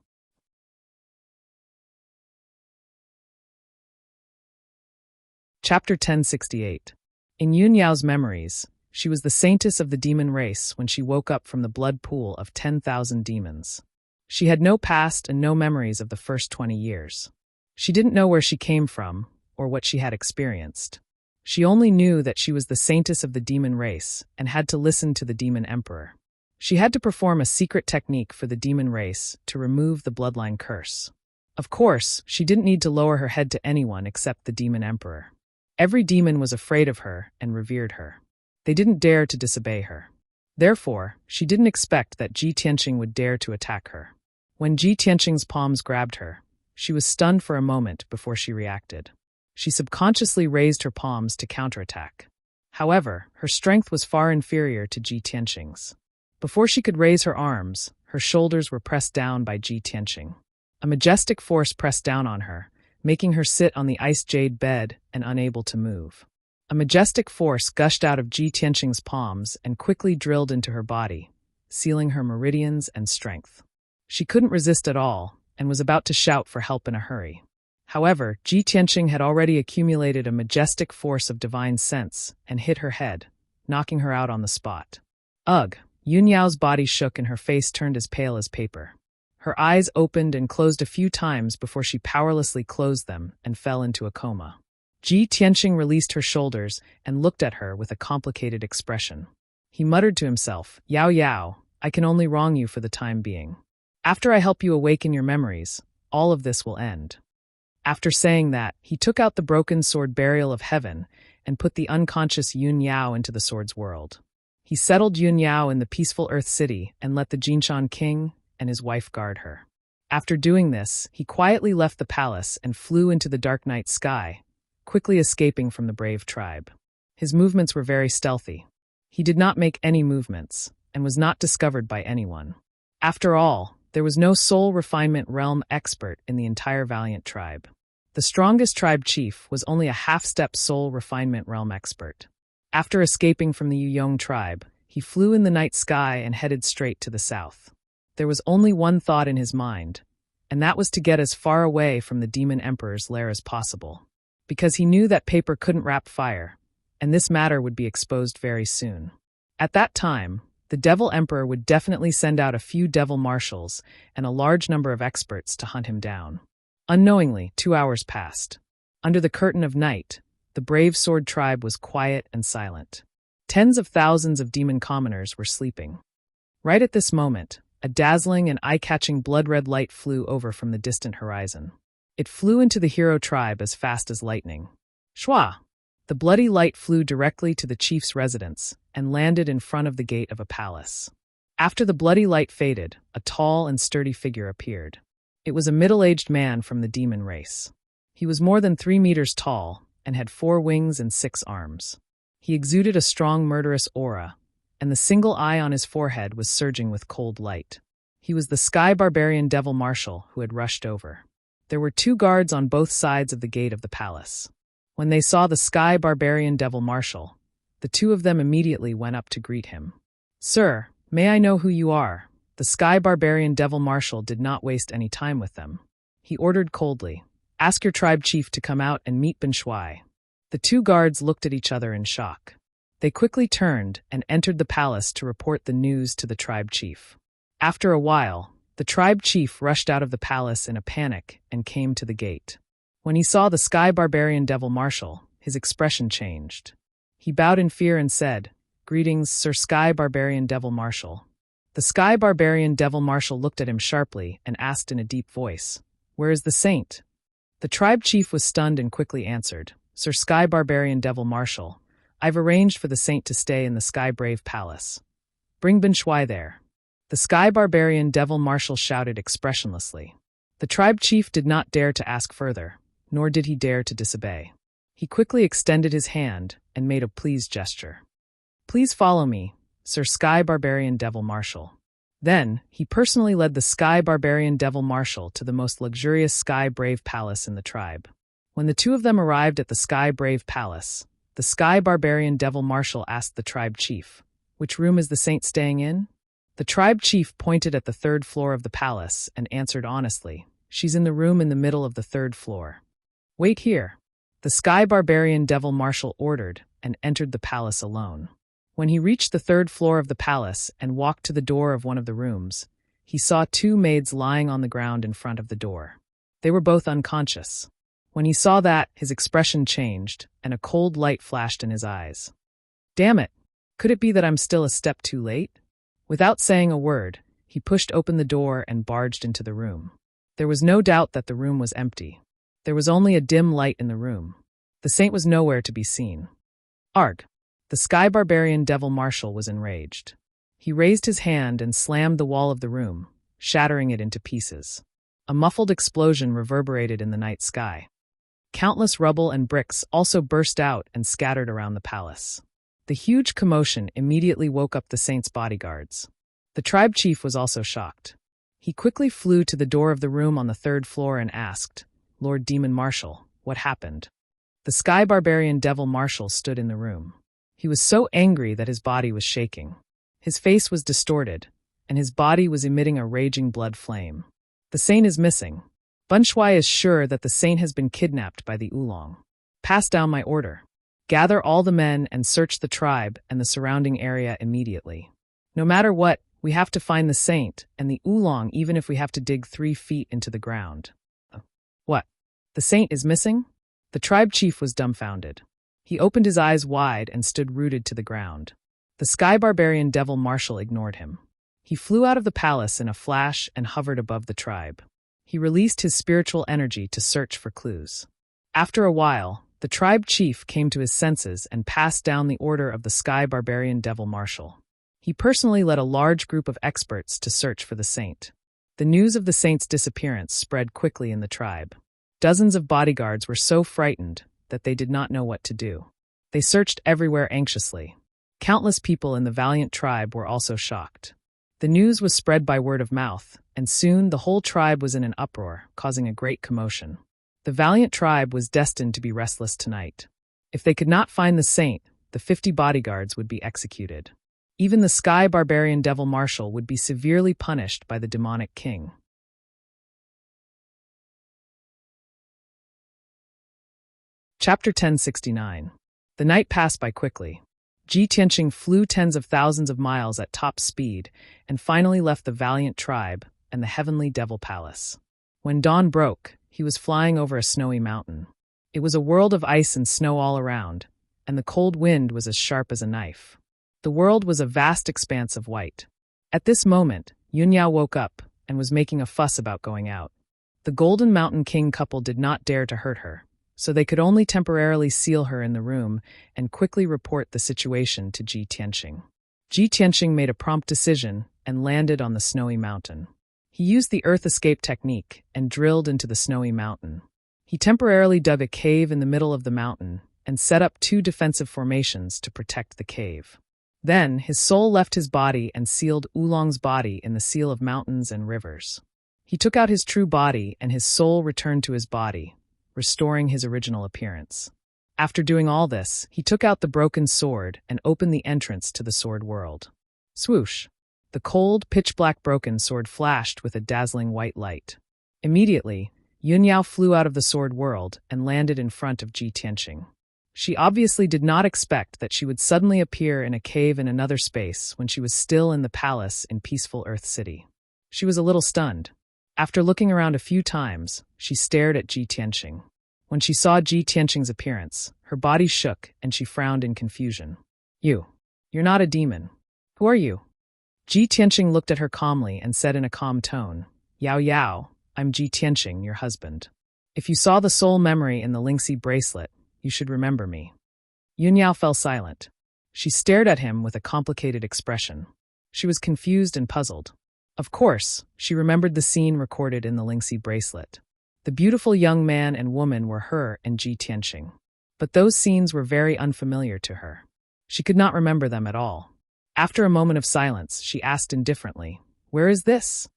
Chapter 1068. In Yun Yao's memories, she was the saintess of the demon race when she woke up from the blood pool of 10,000 demons. She had no past and no memories of the first 20 years. She didn't know where she came from or what she had experienced. She only knew that she was the saintess of the demon race and had to listen to the demon emperor. She had to perform a secret technique for the demon race to remove the bloodline curse. Of course, she didn't need to lower her head to anyone except the demon emperor. Every demon was afraid of her and revered her. They didn't dare to disobey her. Therefore, she didn't expect that Ji Tianqing would dare to attack her. When Ji Tianqing's palms grabbed her, she was stunned for a moment before she reacted. She subconsciously raised her palms to counterattack. However, her strength was far inferior to Ji Tianqing's. Before she could raise her arms, her shoulders were pressed down by Ji Tianqing. A majestic force pressed down on her, making her sit on the ice jade bed and unable to move. A majestic force gushed out of Ji Tianqing's palms and quickly drilled into her body, sealing her meridians and strength. She couldn't resist at all and was about to shout for help in a hurry. However, Ji Tianqing had already accumulated a majestic force of divine sense and hit her head, knocking her out on the spot. Ugh! Yun Yao's body shook and her face turned as pale as paper. Her eyes opened and closed a few times before she powerlessly closed them and fell into a coma. Ji Tianqing released her shoulders and looked at her with a complicated expression. He muttered to himself, "Yao Yao, I can only wrong you for the time being. After I help you awaken your memories, all of this will end." After saying that, he took out the broken sword Burial of Heaven and put the unconscious Yun Yao into the sword's world. He settled Yun Yao in the peaceful Earth City and let the Jinshan king and his wife guard her. After doing this, he quietly left the palace and flew into the dark night sky, quickly escaping from the brave tribe. His movements were very stealthy. He did not make any movements and was not discovered by anyone. After all, there was no soul refinement realm expert in the entire Valiant tribe. The strongest tribe chief was only a half-step soul refinement realm expert. After escaping from the Yuyong tribe, he flew in the night sky and headed straight to the south. There was only one thought in his mind, and that was to get as far away from the demon emperor's lair as possible. Because he knew that paper couldn't wrap fire, and this matter would be exposed very soon. At that time, the devil emperor would definitely send out a few devil marshals and a large number of experts to hunt him down. Unknowingly, 2 hours passed. Under the curtain of night, the brave sword tribe was quiet and silent. Tens of thousands of demon commoners were sleeping. Right at this moment, a dazzling and eye-catching blood-red light flew over from the distant horizon. It flew into the hero tribe as fast as lightning. Shwa! The bloody light flew directly to the chief's residence and landed in front of the gate of a palace. After the bloody light faded, a tall and sturdy figure appeared. It was a middle-aged man from the demon race. He was more than 3 meters tall and had 4 wings and 6 arms. He exuded a strong murderous aura, and the single eye on his forehead was surging with cold light. He was the Sky Barbarian Devil Marshal who had rushed over. There were 2 guards on both sides of the gate of the palace. When they saw the Sky Barbarian Devil Marshal, the 2 of them immediately went up to greet him. "Sir, may I know who you are?" The Sky Barbarian Devil Marshal did not waste any time with them. He ordered coldly, "Ask your tribe chief to come out and meet Ben Shuai." The 2 guards looked at each other in shock. They quickly turned and entered the palace to report the news to the tribe chief. After a while, the tribe chief rushed out of the palace in a panic and came to the gate. When he saw the Sky Barbarian Devil Marshal, his expression changed. He bowed in fear and said, "Greetings, Sir Sky Barbarian Devil Marshal." The Sky Barbarian Devil Marshal looked at him sharply and asked in a deep voice, "Where is the saint?" The tribe chief was stunned and quickly answered, "Sir Sky Barbarian Devil Marshal, I've arranged for the saint to stay in the Sky Brave Palace. Bring Ben Shuai there." The Sky Barbarian Devil Marshal shouted expressionlessly. The tribe chief did not dare to ask further, nor did he dare to disobey. He quickly extended his hand and made a please gesture. "Please follow me, Sir Sky Barbarian Devil Marshal." Then, he personally led the Sky Barbarian Devil Marshal to the most luxurious Sky Brave Palace in the tribe. When the two of them arrived at the Sky Brave Palace, the Sky Barbarian Devil Marshal asked the tribe chief, "Which room is the saint staying in?" The tribe chief pointed at the third floor of the palace and answered honestly, "She's in the room in the middle of the third floor." "Wait here," the Sky Barbarian Devil Marshal ordered and entered the palace alone. When he reached the third floor of the palace and walked to the door of one of the rooms, he saw two maids lying on the ground in front of the door. They were both unconscious. When he saw that, his expression changed, and a cold light flashed in his eyes. "Damn it! Could it be that I'm still a step too late?" Without saying a word, he pushed open the door and barged into the room. There was no doubt that the room was empty. There was only a dim light in the room. The saint was nowhere to be seen. Arg! The Sky Barbarian Devil Marshal was enraged. He raised his hand and slammed the wall of the room, shattering it into pieces. A muffled explosion reverberated in the night sky. Countless rubble and bricks also burst out and scattered around the palace. The huge commotion immediately woke up the saint's bodyguards. The tribe chief was also shocked. He quickly flew to the door of the room on the third floor and asked, "Lord Demon Marshal, what happened?" The Sky Barbarian Devil Marshal stood in the room. He was so angry that his body was shaking. His face was distorted, and his body was emitting a raging blood flame. "The saint is missing. Bunchwai is sure that the saint has been kidnapped by the Oolong. Pass down my order. Gather all the men and search the tribe and the surrounding area immediately. No matter what, we have to find the saint and the Oolong even if we have to dig 3 feet into the ground." "What? The saint is missing?" The tribe chief was dumbfounded. He opened his eyes wide and stood rooted to the ground. The Sky Barbarian Devil Marshal ignored him. He flew out of the palace in a flash and hovered above the tribe. He released his spiritual energy to search for clues. After a while, the tribe chief came to his senses and passed down the order of the Sky Barbarian Devil Marshal. He personally led a large group of experts to search for the saint. The news of the saint's disappearance spread quickly in the tribe. Dozens of bodyguards were so frightened that they did not know what to do. They searched everywhere anxiously. Countless people in the valiant tribe were also shocked. The news was spread by word of mouth, and soon the whole tribe was in an uproar, causing a great commotion. The valiant tribe was destined to be restless tonight. If they could not find the saint, the 50 bodyguards would be executed. Even the Sky Barbarian Devil Marshal would be severely punished by the demonic king. Chapter 1069. The night passed by quickly. Ji Tianqing flew tens of thousands of miles at top speed and finally left the valiant tribe and the heavenly devil palace. When dawn broke, he was flying over a snowy mountain. It was a world of ice and snow all around, and the cold wind was as sharp as a knife. The world was a vast expanse of white. At this moment, Yunyao woke up and was making a fuss about going out. The Golden Mountain King couple did not dare to hurt her, so they could only temporarily seal her in the room and quickly report the situation to Ji Tianqing. Ji Tianqing made a prompt decision and landed on the snowy mountain. He used the earth escape technique and drilled into the snowy mountain. He temporarily dug a cave in the middle of the mountain and set up 2 defensive formations to protect the cave. Then, his soul left his body and sealed Oolong's body in the seal of mountains and rivers. He took out his true body and his soul returned to his body, restoring his original appearance. After doing all this, he took out the broken sword and opened the entrance to the sword world. Swoosh! The cold, pitch-black broken sword flashed with a dazzling white light. Immediately, Yunyao flew out of the sword world and landed in front of Ji Tianqing. She obviously did not expect that she would suddenly appear in a cave in another space when she was still in the palace in peaceful Earth City. She was a little stunned. After looking around a few times, she stared at Ji Tianqing. When she saw Ji Tianqing's appearance, her body shook and she frowned in confusion. You're not a demon. Who are you?" Ji Tianqing looked at her calmly and said in a calm tone, "Yao Yao, I'm Ji Tianqing, your husband. If you saw the soul memory in the Lingxi bracelet, you should remember me." Yunyao fell silent. She stared at him with a complicated expression. She was confused and puzzled. Of course, she remembered the scene recorded in the Lingxi bracelet. The beautiful young man and woman were her and Ji Tianqing. But those scenes were very unfamiliar to her. She could not remember them at all. After a moment of silence, she asked indifferently, Where is this?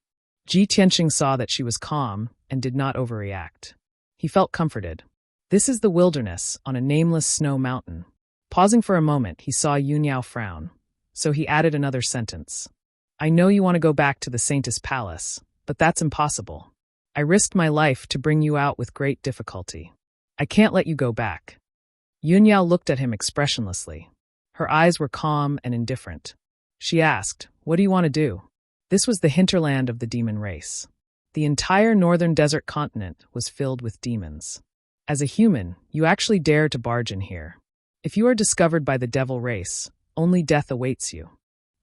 Ji Tianqing saw that she was calm and did not overreact. He felt comforted. This is the wilderness on a nameless snow mountain. Pausing for a moment, he saw Yun Yao frown, so he added another sentence. I know you want to go back to the Saintess Palace, but that's impossible. I risked my life to bring you out with great difficulty. I can't let you go back. Yun Yao looked at him expressionlessly. Her eyes were calm and indifferent. She asked, What do you want to do? This was the hinterland of the demon race. The entire northern desert continent was filled with demons. As a human, you actually dare to barge in here. If you are discovered by the devil race, only death awaits you.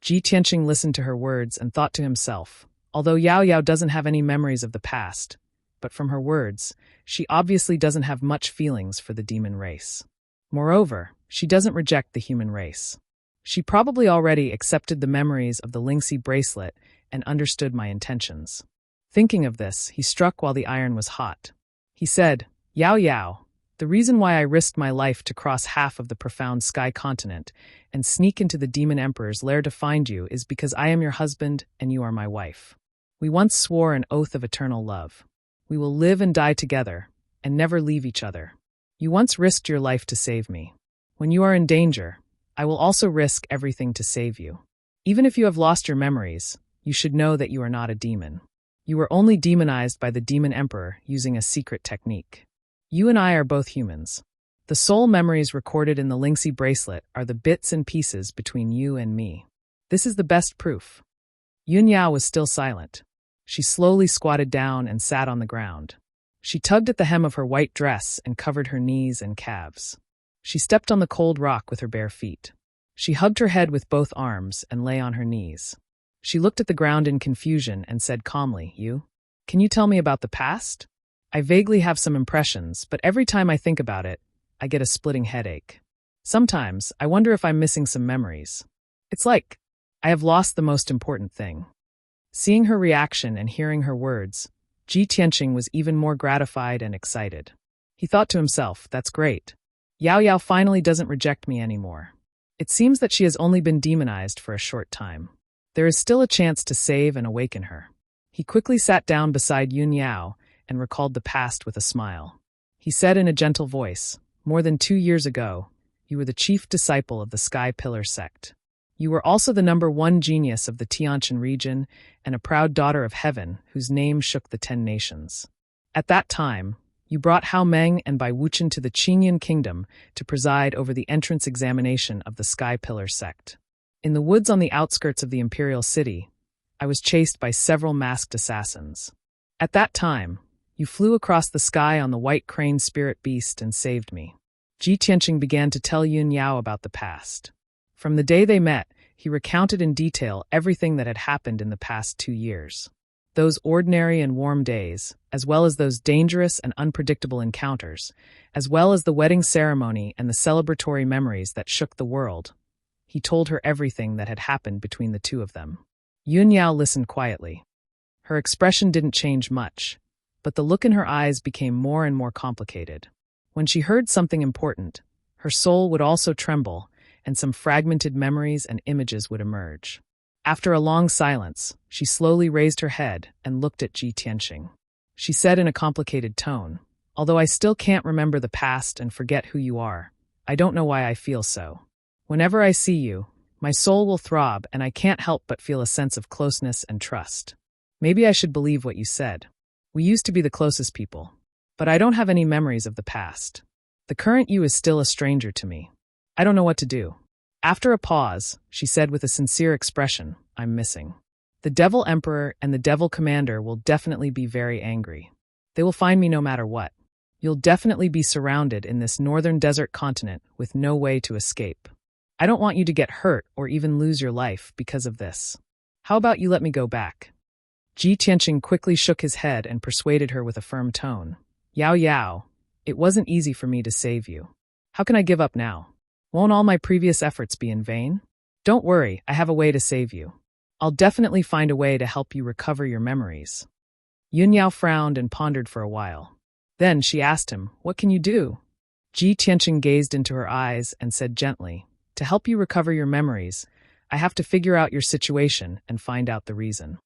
Ji Tianqing listened to her words and thought to himself, although Yao Yao doesn't have any memories of the past, but from her words, she obviously doesn't have much feelings for the demon race. Moreover, she doesn't reject the human race. She probably already accepted the memories of the Lingxi bracelet and understood my intentions. Thinking of this, he struck while the iron was hot. He said, Yao Yao, the reason why I risked my life to cross half of the profound sky continent and sneak into the demon emperor's lair to find you is because I am your husband and you are my wife. We once swore an oath of eternal love. We will live and die together and never leave each other. You once risked your life to save me. When you are in danger, I will also risk everything to save you. Even if you have lost your memories, you should know that you are not a demon. You were only demonized by the demon emperor using a secret technique. You and I are both humans. The soul memories recorded in the Lingxi bracelet are the bits and pieces between you and me. This is the best proof. Yun Yao was still silent. She slowly squatted down and sat on the ground. She tugged at the hem of her white dress and covered her knees and calves. She stepped on the cold rock with her bare feet. She hugged her head with both arms and lay on her knees. She looked at the ground in confusion and said calmly, Can you tell me about the past? I vaguely have some impressions, but every time I think about it, I get a splitting headache. Sometimes, I wonder if I'm missing some memories. It's like I have lost the most important thing. Seeing her reaction and hearing her words, Ji Tianqing was even more gratified and excited. He thought to himself, that's great. Yao Yao finally doesn't reject me anymore. It seems that she has only been demonized for a short time. There is still a chance to save and awaken her. He quickly sat down beside Yun Yao and recalled the past with a smile. He said in a gentle voice, More than 2 years ago, you were the chief disciple of the Sky Pillar sect. You were also the #1 genius of the Tianqian region and a proud daughter of heaven whose name shook the 10 nations. At that time, you brought Hao Meng and Bai Wuchen to the Qingyan kingdom to preside over the entrance examination of the Sky Pillar sect. In the woods on the outskirts of the imperial city, I was chased by several masked assassins. At that time, you flew across the sky on the white crane spirit beast and saved me. Ji Tianqing began to tell Yun Yao about the past. From the day they met, he recounted in detail everything that had happened in the past 2 years. Those ordinary and warm days, as well as those dangerous and unpredictable encounters, as well as the wedding ceremony and the celebratory memories that shook the world. He told her everything that had happened between the two of them. Yun Yao listened quietly. Her expression didn't change much, but the look in her eyes became more and more complicated. When she heard something important, her soul would also tremble, and some fragmented memories and images would emerge. After a long silence, she slowly raised her head and looked at Ji Tianqing. She said in a complicated tone, Although I still can't remember the past and forget who you are, I don't know why I feel so. Whenever I see you, my soul will throb and I can't help but feel a sense of closeness and trust. Maybe I should believe what you said. We used to be the closest people, but I don't have any memories of the past. The current you is still a stranger to me. I don't know what to do. After a pause, she said with a sincere expression, I'm missing. The Devil Emperor and the Devil Commander will definitely be very angry. They will find me no matter what. You'll definitely be surrounded in this northern desert continent with no way to escape. I don't want you to get hurt or even lose your life because of this. How about you let me go back? Ji Tianqing quickly shook his head and persuaded her with a firm tone. Yao Yao, it wasn't easy for me to save you. How can I give up now? Won't all my previous efforts be in vain? Don't worry, I have a way to save you. I'll definitely find a way to help you recover your memories. Yun Yao frowned and pondered for a while. Then she asked him, What can you do? Ji Tianqing gazed into her eyes and said gently, To help you recover your memories, I have to figure out your situation and find out the reason.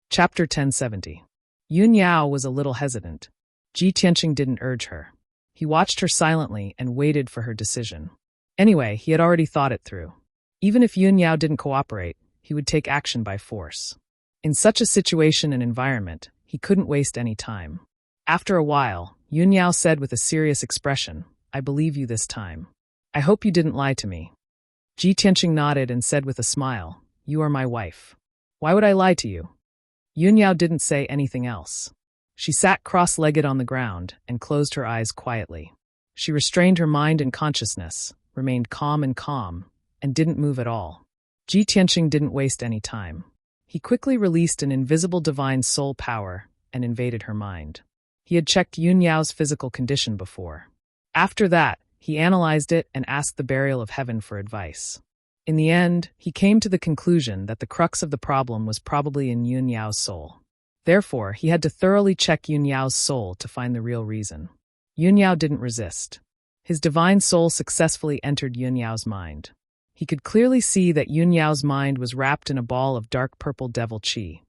Chapter 1070. Yun Yao was a little hesitant. Ji Tianqing didn't urge her. He watched her silently and waited for her decision. Anyway, he had already thought it through. Even if Yun Yao didn't cooperate, he would take action by force. In such a situation and environment, he couldn't waste any time. After a while, Yun Yao said with a serious expression, "I believe you this time. I hope you didn't lie to me." Ji Tianqing nodded and said with a smile, "You are my wife. Why would I lie to you?" Yun Yao didn't say anything else. She sat cross-legged on the ground and closed her eyes quietly. She restrained her mind and consciousness, remained calm, and didn't move at all. Ji Tianqing didn't waste any time. He quickly released an invisible divine soul power and invaded her mind. He had checked Yun Yao's physical condition before. After that, he analyzed it and asked the burial of heaven for advice. In the end, he came to the conclusion that the crux of the problem was probably in Yun Yao's soul. Therefore, he had to thoroughly check Yun Yao's soul to find the real reason. Yun Yao didn't resist. His divine soul successfully entered Yun Yao's mind. He could clearly see that Yun Yao's mind was wrapped in a ball of dark purple devil qi,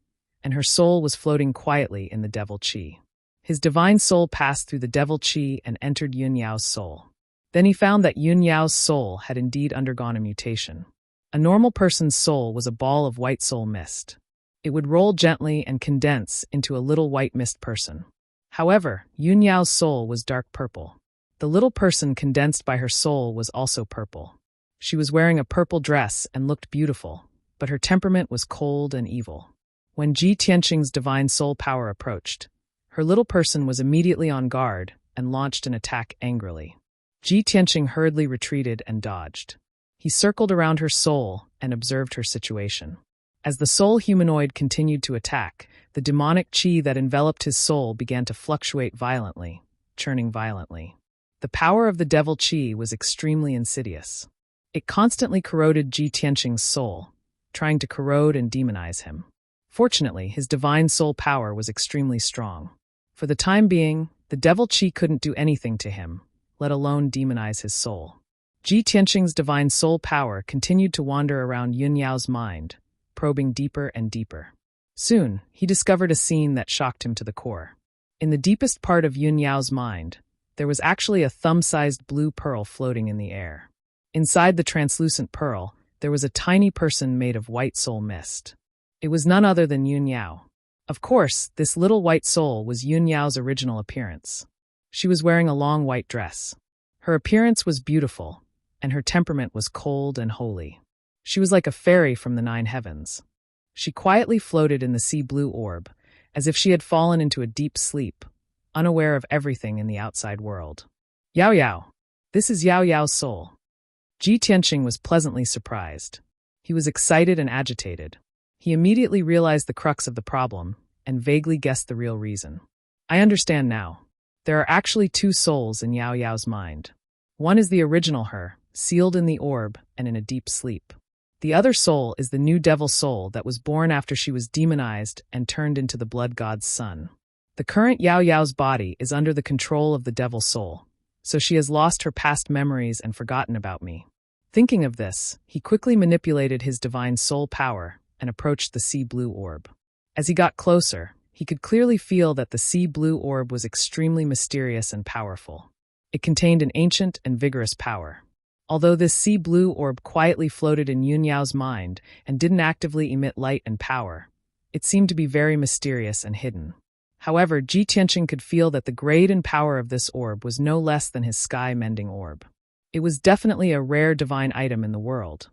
and her soul was floating quietly in the devil qi. His divine soul passed through the devil qi and entered Yun Yao's soul. Then he found that Yun Yao's soul had indeed undergone a mutation. A normal person's soul was a ball of white soul mist. It would roll gently and condense into a little white mist person. However, Yun Yao's soul was dark purple. The little person condensed by her soul was also purple. She was wearing a purple dress and looked beautiful, but her temperament was cold and evil. When Ji Tianqing's divine soul power approached, her little person was immediately on guard and launched an attack angrily. Ji Tianqing hurriedly retreated and dodged. He circled around her soul and observed her situation. As the soul humanoid continued to attack, the demonic qi that enveloped his soul began to fluctuate violently, churning violently. The power of the devil qi was extremely insidious. It constantly corroded Ji Tianqing's soul, trying to corrode and demonize him. Fortunately, his divine soul power was extremely strong. For the time being, the devil qi couldn't do anything to him, let alone demonize his soul. Ji Tianqing's divine soul power continued to wander around Yun Yao's mind, probing deeper and deeper. Soon, he discovered a scene that shocked him to the core. In the deepest part of Yun Yao's mind, there was actually a thumb-sized blue pearl floating in the air. Inside the translucent pearl, there was a tiny person made of white soul mist. It was none other than Yun Yao. Of course, this little white soul was Yun Yao's original appearance. She was wearing a long white dress. Her appearance was beautiful, and her temperament was cold and holy. She was like a fairy from the 9 heavens. She quietly floated in the sea blue orb, as if she had fallen into a deep sleep, unaware of everything in the outside world. Yao Yao. This is Yao Yao's soul. Ji Tianqing was pleasantly surprised. He was excited and agitated. He immediately realized the crux of the problem and vaguely guessed the real reason. I understand now. There are actually 2 souls in Yao Yao's mind. One is the original her, sealed in the orb and in a deep sleep. The other soul is the new devil soul that was born after she was demonized and turned into the blood god's son. The current Yao Yao's body is under the control of the devil soul, so she has lost her past memories and forgotten about me. Thinking of this, he quickly manipulated his divine soul power and approached the sea blue orb. As he got closer, he could clearly feel that the sea blue orb was extremely mysterious and powerful. It contained an ancient and vigorous power. Although this sea blue orb quietly floated in Yun Yao's mind and didn't actively emit light and power, it seemed to be very mysterious and hidden. However, Ji Tianqing could feel that the grade and power of this orb was no less than his sky-mending orb. It was definitely a rare divine item in the world.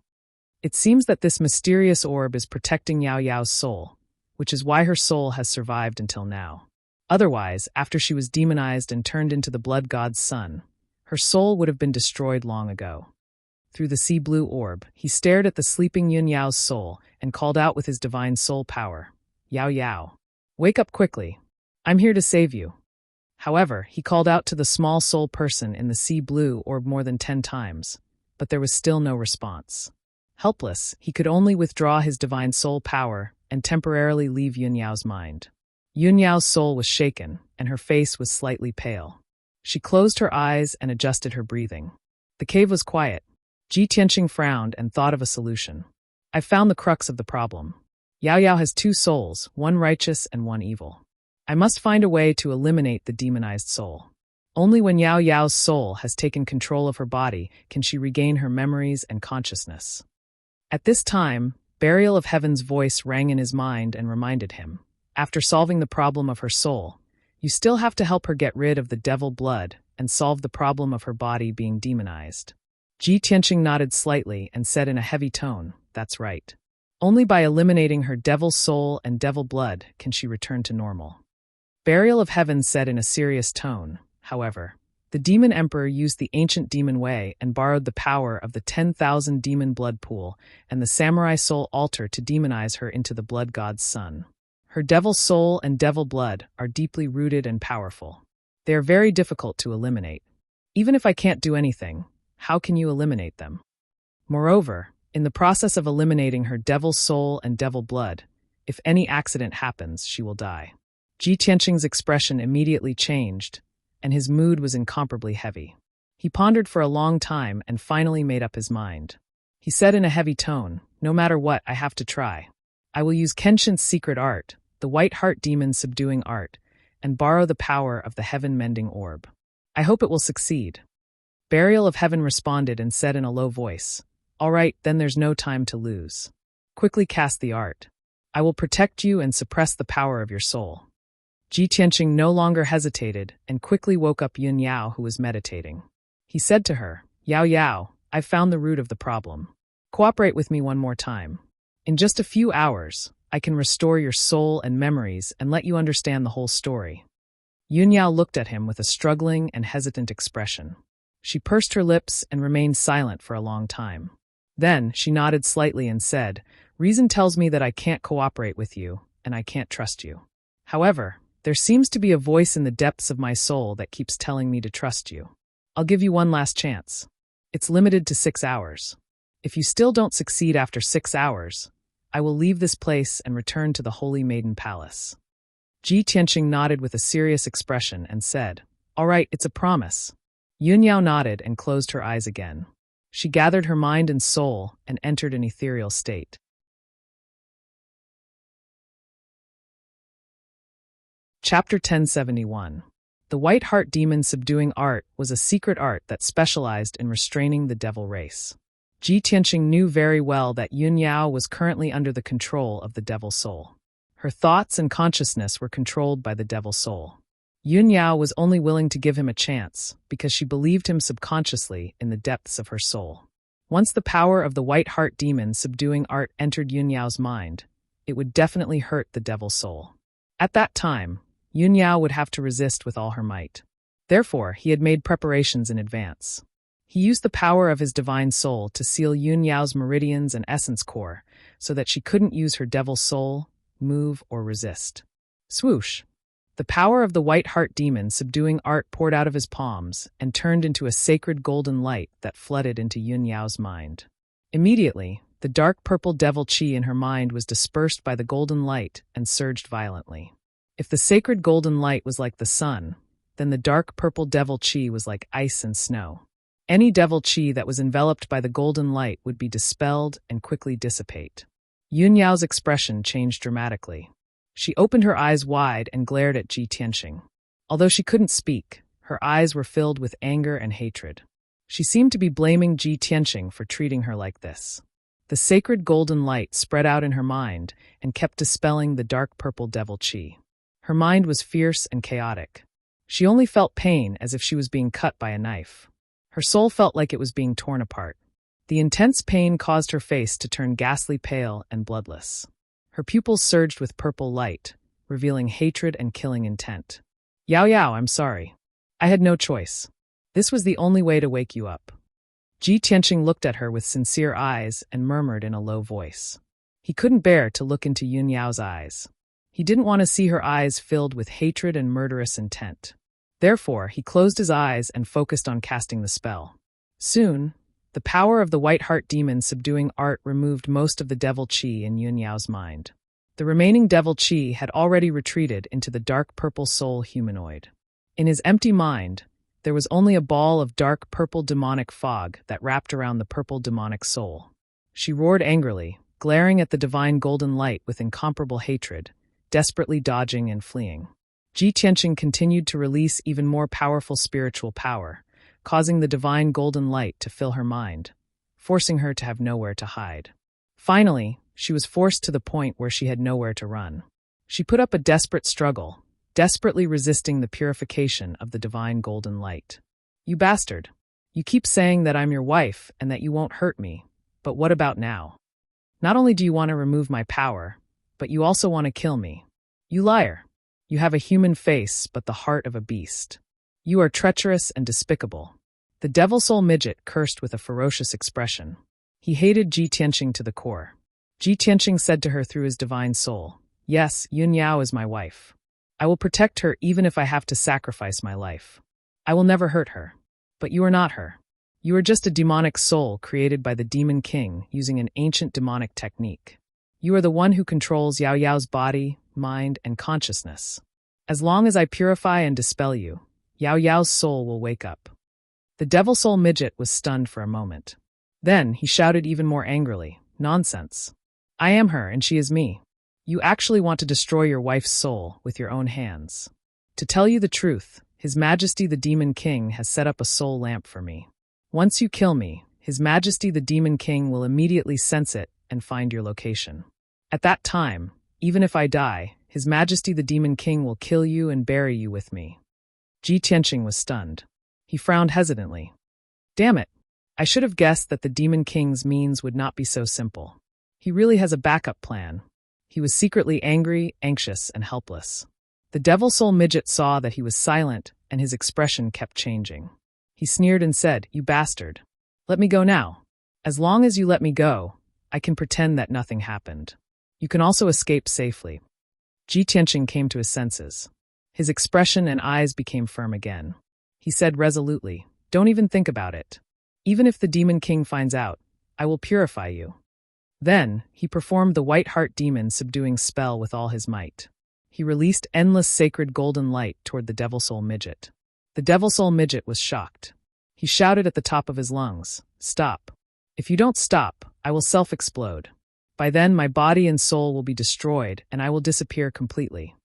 It seems that this mysterious orb is protecting Yao Yao's soul, which is why her soul has survived until now. Otherwise, after she was demonized and turned into the blood god's son, her soul would have been destroyed long ago. Through the sea blue orb, he stared at the sleeping Yun Yao's soul and called out with his divine soul power, "Yao Yao, wake up quickly. I'm here to save you." However, he called out to the small soul person in the sea blue orb more than 10 times, but there was still no response. Helpless, he could only withdraw his divine soul power and temporarily leave Yun Yao's mind. Yun Yao's soul was shaken, and her face was slightly pale. She closed her eyes and adjusted her breathing. The cave was quiet. Ji Tianqing frowned and thought of a solution. "I found the crux of the problem." Yao Yao has two souls, one righteous and one evil. I must find a way to eliminate the demonized soul. Only when Yao Yao's soul has taken control of her body can she regain her memories and consciousness. At this time, Burial of Heaven's voice rang in his mind and reminded him, after solving the problem of her soul, you still have to help her get rid of the devil blood and solve the problem of her body being demonized. Ji Tianqing nodded slightly and said in a heavy tone, that's right. Only by eliminating her devil soul and devil blood can she return to normal. Burial of Heaven said in a serious tone, however, the demon emperor used the ancient demon way and borrowed the power of the 10,000 demon blood pool and the samurai soul altar to demonize her into the blood god's son. Her devil soul and devil blood are deeply rooted and powerful. They are very difficult to eliminate. Even if I can't do anything, how can you eliminate them? Moreover, in the process of eliminating her devil soul and devil blood, if any accident happens, she will die. Ji Tianqing's expression immediately changed, and his mood was incomparably heavy. He pondered for a long time and finally made up his mind. He said in a heavy tone, no matter what, I have to try. I will use Kenshin's secret art, the white heart demon subduing art, and borrow the power of the heaven-mending orb. I hope it will succeed. Burial of Heaven responded and said in a low voice, all right, then there's no time to lose. Quickly cast the art. I will protect you and suppress the power of your soul. Ji Tianqing no longer hesitated and quickly woke up Yun Yao, who was meditating. He said to her, Yao Yao, I've found the root of the problem. Cooperate with me one more time. In just a few hours, I can restore your soul and memories and let you understand the whole story. Yun Yao looked at him with a struggling and hesitant expression. She pursed her lips and remained silent for a long time. Then she nodded slightly and said, reason tells me that I can't cooperate with you, and I can't trust you. However, there seems to be a voice in the depths of my soul that keeps telling me to trust you. I'll give you one last chance. It's limited to 6 hours. If you still don't succeed after 6 hours, I will leave this place and return to the Holy Maiden Palace. Ji Tianqing nodded with a serious expression and said, all right, it's a promise. Yun Yao nodded and closed her eyes again. She gathered her mind and soul and entered an ethereal state. Chapter 1071. The White Heart Demon Subduing Art was a secret art that specialized in restraining the devil race. Ji Tianqing knew very well that Yun Yao was currently under the control of the devil soul. Her thoughts and consciousness were controlled by the devil soul. Yun Yao was only willing to give him a chance because she believed him subconsciously in the depths of her soul. Once the power of the White Heart Demon Subduing Art entered Yun Yao's mind, it would definitely hurt the devil soul. At that time, Yun Yao would have to resist with all her might. Therefore, he had made preparations in advance. He used the power of his divine soul to seal Yun Yao's meridians and essence core so that she couldn't use her devil soul, move, or resist. Swoosh! The power of the White Heart Demon Subduing Art poured out of his palms and turned into a sacred golden light that flooded into Yun Yao's mind. Immediately, the dark purple devil chi in her mind was dispersed by the golden light and surged violently. If the sacred golden light was like the sun, then the dark purple devil chi was like ice and snow. Any devil chi that was enveloped by the golden light would be dispelled and quickly dissipate. Yun Yao's expression changed dramatically. She opened her eyes wide and glared at Ji Tianqing. Although she couldn't speak, her eyes were filled with anger and hatred. She seemed to be blaming Ji Tianqing for treating her like this. The sacred golden light spread out in her mind and kept dispelling the dark purple devil chi. Her mind was fierce and chaotic. She only felt pain as if she was being cut by a knife. Her soul felt like it was being torn apart. The intense pain caused her face to turn ghastly pale and bloodless. Her pupils surged with purple light, revealing hatred and killing intent. Yao Yao, I'm sorry. I had no choice. This was the only way to wake you up. Ji Tianqing looked at her with sincere eyes and murmured in a low voice. He couldn't bear to look into Yun Yao's eyes. He didn't want to see her eyes filled with hatred and murderous intent. Therefore, he closed his eyes and focused on casting the spell. Soon, the power of the White Heart Demon Subduing Art removed most of the devil chi in Yun Yao's mind. The remaining devil chi had already retreated into the dark purple soul humanoid. In his empty mind, there was only a ball of dark purple demonic fog that wrapped around the purple demonic soul. She roared angrily, glaring at the divine golden light with incomparable hatred, desperately dodging and fleeing. Ji Tianqing continued to release even more powerful spiritual power, causing the divine golden light to fill her mind, forcing her to have nowhere to hide. Finally, she was forced to the point where she had nowhere to run. She put up a desperate struggle, desperately resisting the purification of the divine golden light. "You bastard! You keep saying that I'm your wife and that you won't hurt me, but what about now? Not only do you want to remove my power, but you also want to kill me. You liar! You have a human face but the heart of a beast. You are treacherous and despicable." The Devil Soul Midget cursed with a ferocious expression. He hated Ji Tianqing to the core. Ji Tianqing said to her through his divine soul, "Yes, Yun Yao is my wife. I will protect her even if I have to sacrifice my life. I will never hurt her. But you are not her. You are just a demonic soul created by the Demon King using an ancient demonic technique. You are the one who controls Yao Yao's body, mind, and consciousness. As long as I purify and dispel you, Yao Yao's soul will wake up." The Devil Soul Midget was stunned for a moment. Then he shouted even more angrily, "Nonsense. I am her and she is me. You actually want to destroy your wife's soul with your own hands. To tell you the truth, His Majesty the Demon King has set up a soul lamp for me. Once you kill me, His Majesty the Demon King will immediately sense it and find your location. At that time, even if I die, His Majesty the Demon King will kill you and bury you with me." Ji Tianqing was stunned. He frowned hesitantly. "Damn it! I should have guessed that the Demon King's means would not be so simple. He really has a backup plan." He was secretly angry, anxious, and helpless. The Devil Soul Midget saw that he was silent, and his expression kept changing. He sneered and said, "You bastard. Let me go now. As long as you let me go, I can pretend that nothing happened. You can also escape safely." Ji Tianqing came to his senses. His expression and eyes became firm again. He said resolutely, "Don't even think about it. Even if the Demon King finds out, I will purify you." Then, he performed the White Heart Demon subduing spell with all his might. He released endless sacred golden light toward the Devil Soul Midget. The Devil Soul Midget was shocked. He shouted at the top of his lungs, "Stop. If you don't stop, I will self-explode. By then my body and soul will be destroyed and I will disappear completely."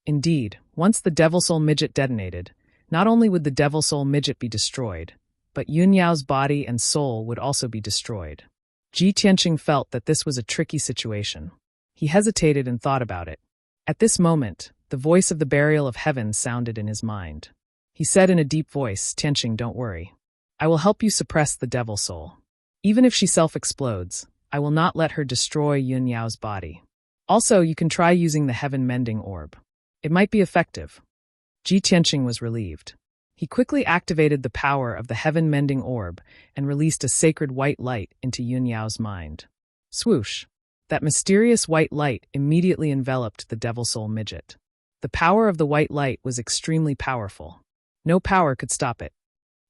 Indeed, once the Devil Soul Midget detonated, not only would the Devil Soul Midget be destroyed, but Yun Yao's body and soul would also be destroyed. Ji Tianqing felt that this was a tricky situation. He hesitated and thought about it. At this moment, the voice of the burial of heaven sounded in his mind. He said in a deep voice, "Tianqing, don't worry. I will help you suppress the Devil Soul. Even if she self-explodes, I will not let her destroy Yun Yao's body. Also, you can try using the Heaven Mending Orb. It might be effective." Ji Tianqing was relieved. He quickly activated the power of the Heaven Mending Orb and released a sacred white light into Yun Yao's mind. Swoosh! That mysterious white light immediately enveloped the Devil Soul Midget. The power of the white light was extremely powerful. No power could stop it.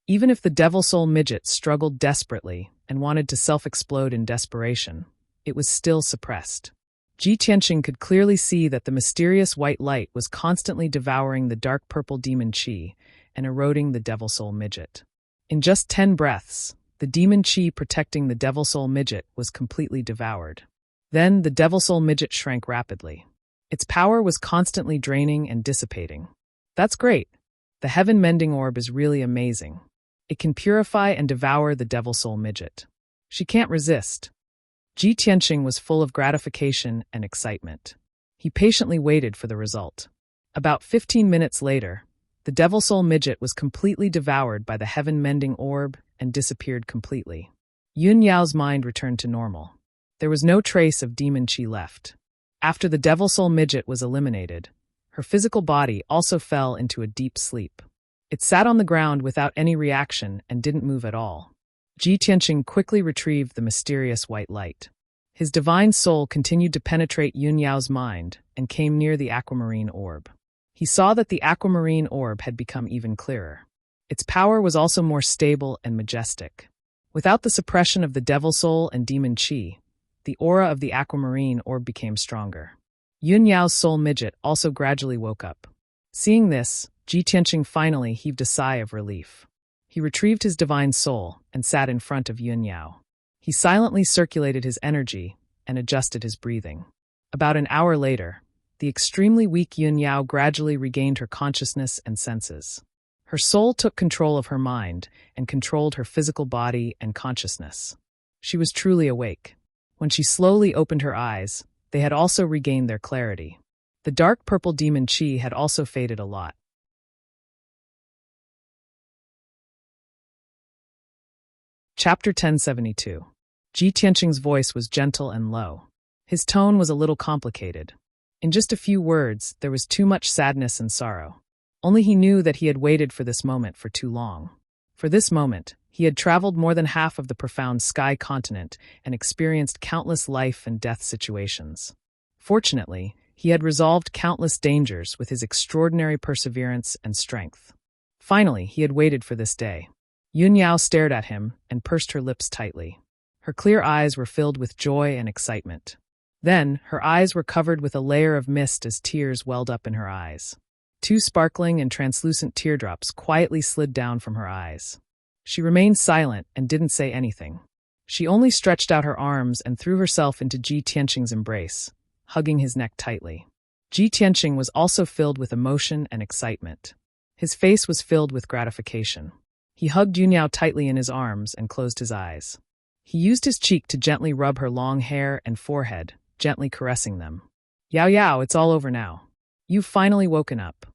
Even if the Devil Soul Midget struggled desperately and wanted to self-explode in desperation, it was still suppressed. Ji Tianqing could clearly see that the mysterious white light was constantly devouring the dark purple demon chi and eroding the Devil Soul Midget. In just 10 breaths, the demon chi protecting the Devil Soul Midget was completely devoured. Then the Devil Soul Midget shrank rapidly. Its power was constantly draining and dissipating. That's great. The Heaven Mending Orb is really amazing. It can purify and devour the Devil Soul Midget. She can't resist. Ji Tianqing was full of gratification and excitement. He patiently waited for the result. About 15 minutes later, the Devil Soul Midget was completely devoured by the Heaven Mending Orb and disappeared completely. Yun Yao's mind returned to normal. There was no trace of demon chi left. After the Devil Soul Midget was eliminated, her physical body also fell into a deep sleep. It sat on the ground without any reaction and didn't move at all. Ji Tianqing quickly retrieved the mysterious white light. His divine soul continued to penetrate Yun Yao's mind and came near the aquamarine orb. He saw that the aquamarine orb had become even clearer. Its power was also more stable and majestic. Without the suppression of the Devil Soul and Demon Chi, the aura of the aquamarine orb became stronger. Yun Yao's soul midget also gradually woke up. Seeing this, Ji Tianqing finally heaved a sigh of relief. He retrieved his divine soul and sat in front of Yun Yao. He silently circulated his energy, and adjusted his breathing. About an hour later, the extremely weak Yun Yao gradually regained her consciousness and senses. Her soul took control of her mind and controlled her physical body and consciousness. She was truly awake. When she slowly opened her eyes, they had also regained their clarity. The dark purple demon Qi had also faded a lot. Chapter 1072. Ji Tianqing's voice was gentle and low. His tone was a little complicated. In just a few words, there was too much sadness and sorrow. Only he knew that he had waited for this moment for too long. For this moment, he had traveled more than half of the profound sky continent and experienced countless life and death situations. Fortunately, he had resolved countless dangers with his extraordinary perseverance and strength. Finally, he had waited for this day. Yun Yao stared at him and pursed her lips tightly. Her clear eyes were filled with joy and excitement. Then, her eyes were covered with a layer of mist as tears welled up in her eyes. Two sparkling and translucent teardrops quietly slid down from her eyes. She remained silent and didn't say anything. She only stretched out her arms and threw herself into Ji Tianqing's embrace, hugging his neck tightly. Ji Tianqing was also filled with emotion and excitement. His face was filled with gratification. He hugged Yun Yao tightly in his arms and closed his eyes. He used his cheek to gently rub her long hair and forehead, gently caressing them. "Yao Yao, it's all over now. You've finally woken up."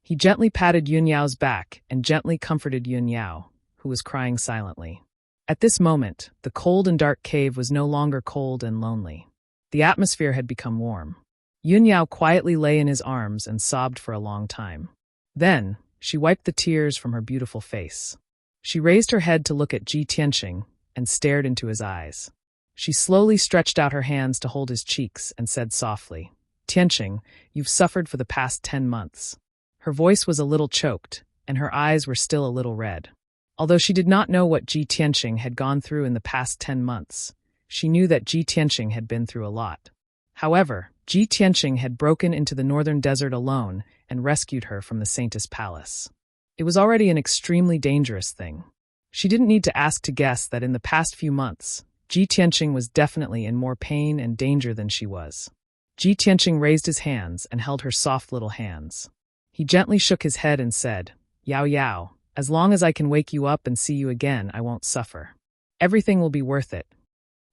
He gently patted Yun Yao's back and gently comforted Yun Yao, who was crying silently. At this moment, the cold and dark cave was no longer cold and lonely. The atmosphere had become warm. Yun Yao quietly lay in his arms and sobbed for a long time. Then, she wiped the tears from her beautiful face. She raised her head to look at Ji Tianqing and stared into his eyes. She slowly stretched out her hands to hold his cheeks and said softly, "Tianqing, you've suffered for the past 10 months." Her voice was a little choked, and her eyes were still a little red. Although she did not know what Ji Tianqing had gone through in the past 10 months, she knew that Ji Tianqing had been through a lot. However, Ji Tianqing had broken into the northern desert alone and rescued her from the Saintess Palace. It was already an extremely dangerous thing. She didn't need to ask to guess that in the past few months, Ji Tianqing was definitely in more pain and danger than she was. Ji Tianqing raised his hands and held her soft little hands. He gently shook his head and said, "Yao Yao, as long as I can wake you up and see you again, I won't suffer. Everything will be worth it."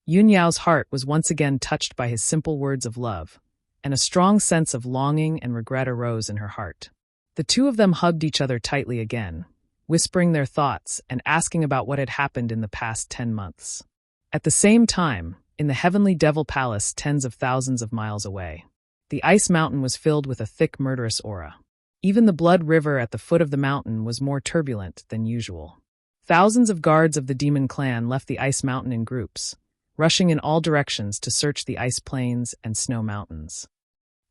Yun Yao's heart was once again touched by his simple words of love, and a strong sense of longing and regret arose in her heart. The two of them hugged each other tightly again, whispering their thoughts and asking about what had happened in the past 10 months. At the same time, in the heavenly devil palace tens of thousands of miles away, the ice mountain was filled with a thick murderous aura. Even the blood river at the foot of the mountain was more turbulent than usual. Thousands of guards of the demon clan left the ice mountain in groups, rushing in all directions to search the ice plains and snow mountains.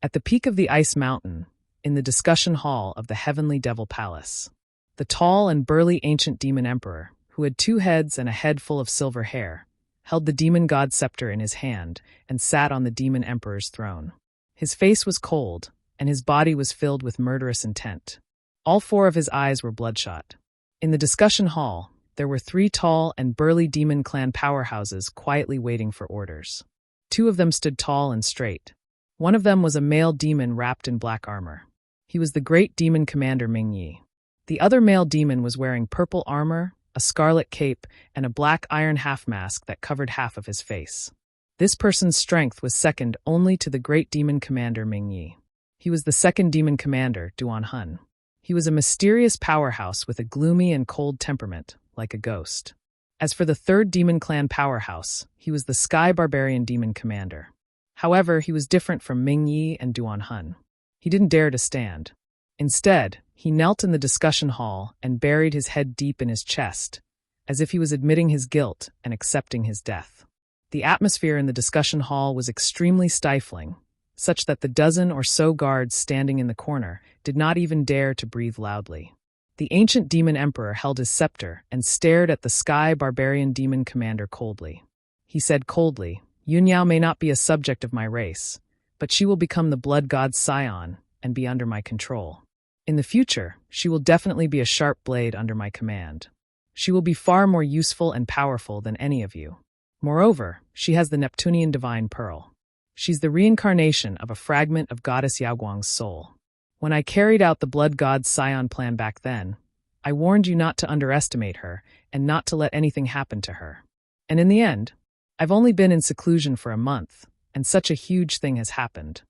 At the peak of the ice mountain, in the discussion hall of the heavenly devil palace, the tall and burly ancient demon emperor, who had 2 heads and a head full of silver hair, held the demon god scepter in his hand and sat on the demon emperor's throne. His face was cold, and his body was filled with murderous intent. All 4 of his eyes were bloodshot. In the discussion hall, there were 3 tall and burly demon clan powerhouses quietly waiting for orders. 2 of them stood tall and straight. One of them was a male demon wrapped in black armor. He was the great demon commander Ming Yi. The other male demon was wearing purple armor, a scarlet cape, and a black iron half-mask that covered half of his face. This person's strength was second only to the great demon commander Ming Yi. He was the second demon commander, Duan Hun. He was a mysterious powerhouse with a gloomy and cold temperament, like a ghost. As for the third demon clan powerhouse, he was the sky barbarian demon commander. However, he was different from Ming Yi and Duan Hun. He didn't dare to stand. Instead, he knelt in the discussion hall and buried his head deep in his chest, as if he was admitting his guilt and accepting his death. The atmosphere in the discussion hall was extremely stifling, such that the dozen or so guards standing in the corner did not even dare to breathe loudly. The ancient demon emperor held his scepter and stared at the sky barbarian demon commander coldly. He said coldly, "Yun Yao may not be a subject of my race, but she will become the blood god's scion and be under my control. In the future, she will definitely be a sharp blade under my command. She will be far more useful and powerful than any of you. Moreover, she has the Neptunian divine pearl. She's the reincarnation of a fragment of goddess Yaoguang's soul. When I carried out the blood god's scion plan back then, I warned you not to underestimate her and not to let anything happen to her. And in the end, I've only been in seclusion for a month, and such a huge thing has happened.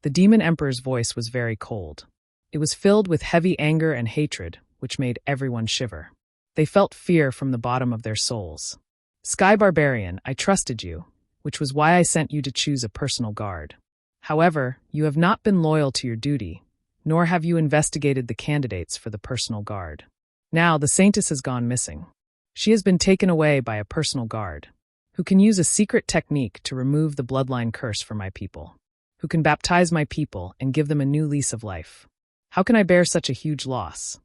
The demon emperor's voice was very cold. It was filled with heavy anger and hatred, which made everyone shiver. They felt fear from the bottom of their souls. Sky Barbarian, I trusted you, which was why I sent you to choose a personal guard. However, you have not been loyal to your duty, nor have you investigated the candidates for the personal guard. Now, the Saintess has gone missing. She has been taken away by a personal guard, who can use a secret technique to remove the bloodline curse for my people, who can baptize my people and give them a new lease of life. How can I bear such a huge loss?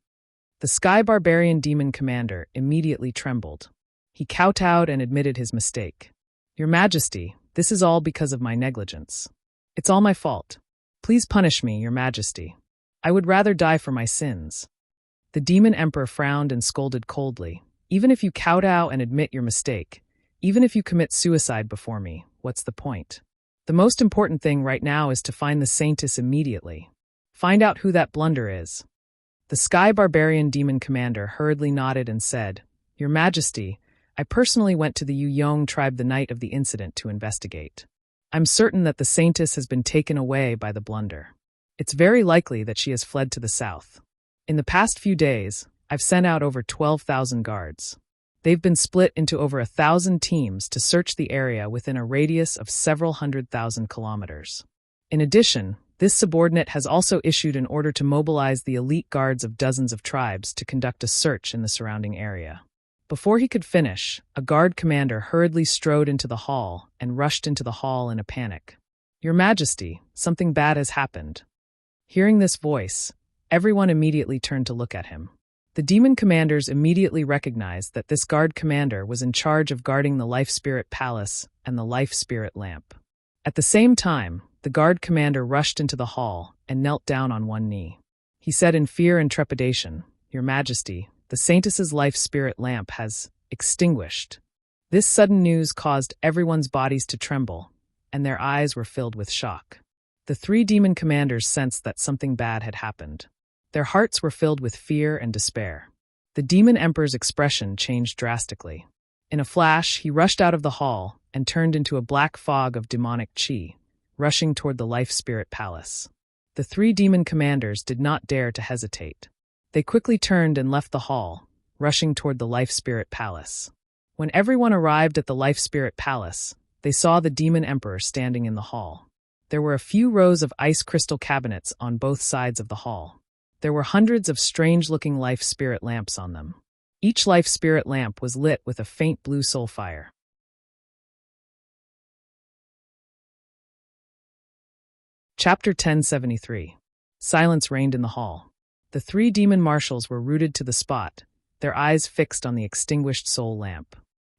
The Sky Barbarian Demon Commander immediately trembled. He kowtowed and admitted his mistake. Your Majesty, this is all because of my negligence. It's all my fault. Please punish me, Your Majesty. I would rather die for my sins. The Demon Emperor frowned and scolded coldly. Even if you kowtow and admit your mistake, even if you commit suicide before me, what's the point? The most important thing right now is to find the Saintess immediately. Find out who that blunder is. The Sky Barbarian Demon Commander hurriedly nodded and said, Your Majesty, I personally went to the Yuyong tribe the night of the incident to investigate. I'm certain that the Saintess has been taken away by the blunder. It's very likely that she has fled to the south. In the past few days, I've sent out over 12,000 guards. They've been split into over 1,000 teams to search the area within a radius of several 100,000 kilometers. In addition, this subordinate has also issued an order to mobilize the elite guards of dozens of tribes to conduct a search in the surrounding area. Before he could finish, a guard commander hurriedly strode into the hall and rushed into the hall in a panic. Your Majesty, something bad has happened. Hearing this voice, everyone immediately turned to look at him. The demon commanders immediately recognized that this guard commander was in charge of guarding the Life Spirit Palace and the Life Spirit Lamp. At the same time, the guard commander rushed into the hall and knelt down on one knee. He said in fear and trepidation, Your Majesty, the Saintess's Life Spirit Lamp has extinguished. This sudden news caused everyone's bodies to tremble, and their eyes were filled with shock. The three demon commanders sensed that something bad had happened. Their hearts were filled with fear and despair. The demon emperor's expression changed drastically. In a flash, he rushed out of the hall and turned into a black fog of demonic chi, rushing toward the Life Spirit Palace. The three demon commanders did not dare to hesitate. They quickly turned and left the hall, rushing toward the Life Spirit Palace. When everyone arrived at the Life Spirit Palace, they saw the demon emperor standing in the hall. There were a few rows of ice crystal cabinets on both sides of the hall. There were hundreds of strange-looking Life Spirit lamps on them. Each Life Spirit lamp was lit with a faint blue soul fire. Chapter 1073. Silence reigned in the hall. The three demon marshals were rooted to the spot, their eyes fixed on the extinguished soul lamp.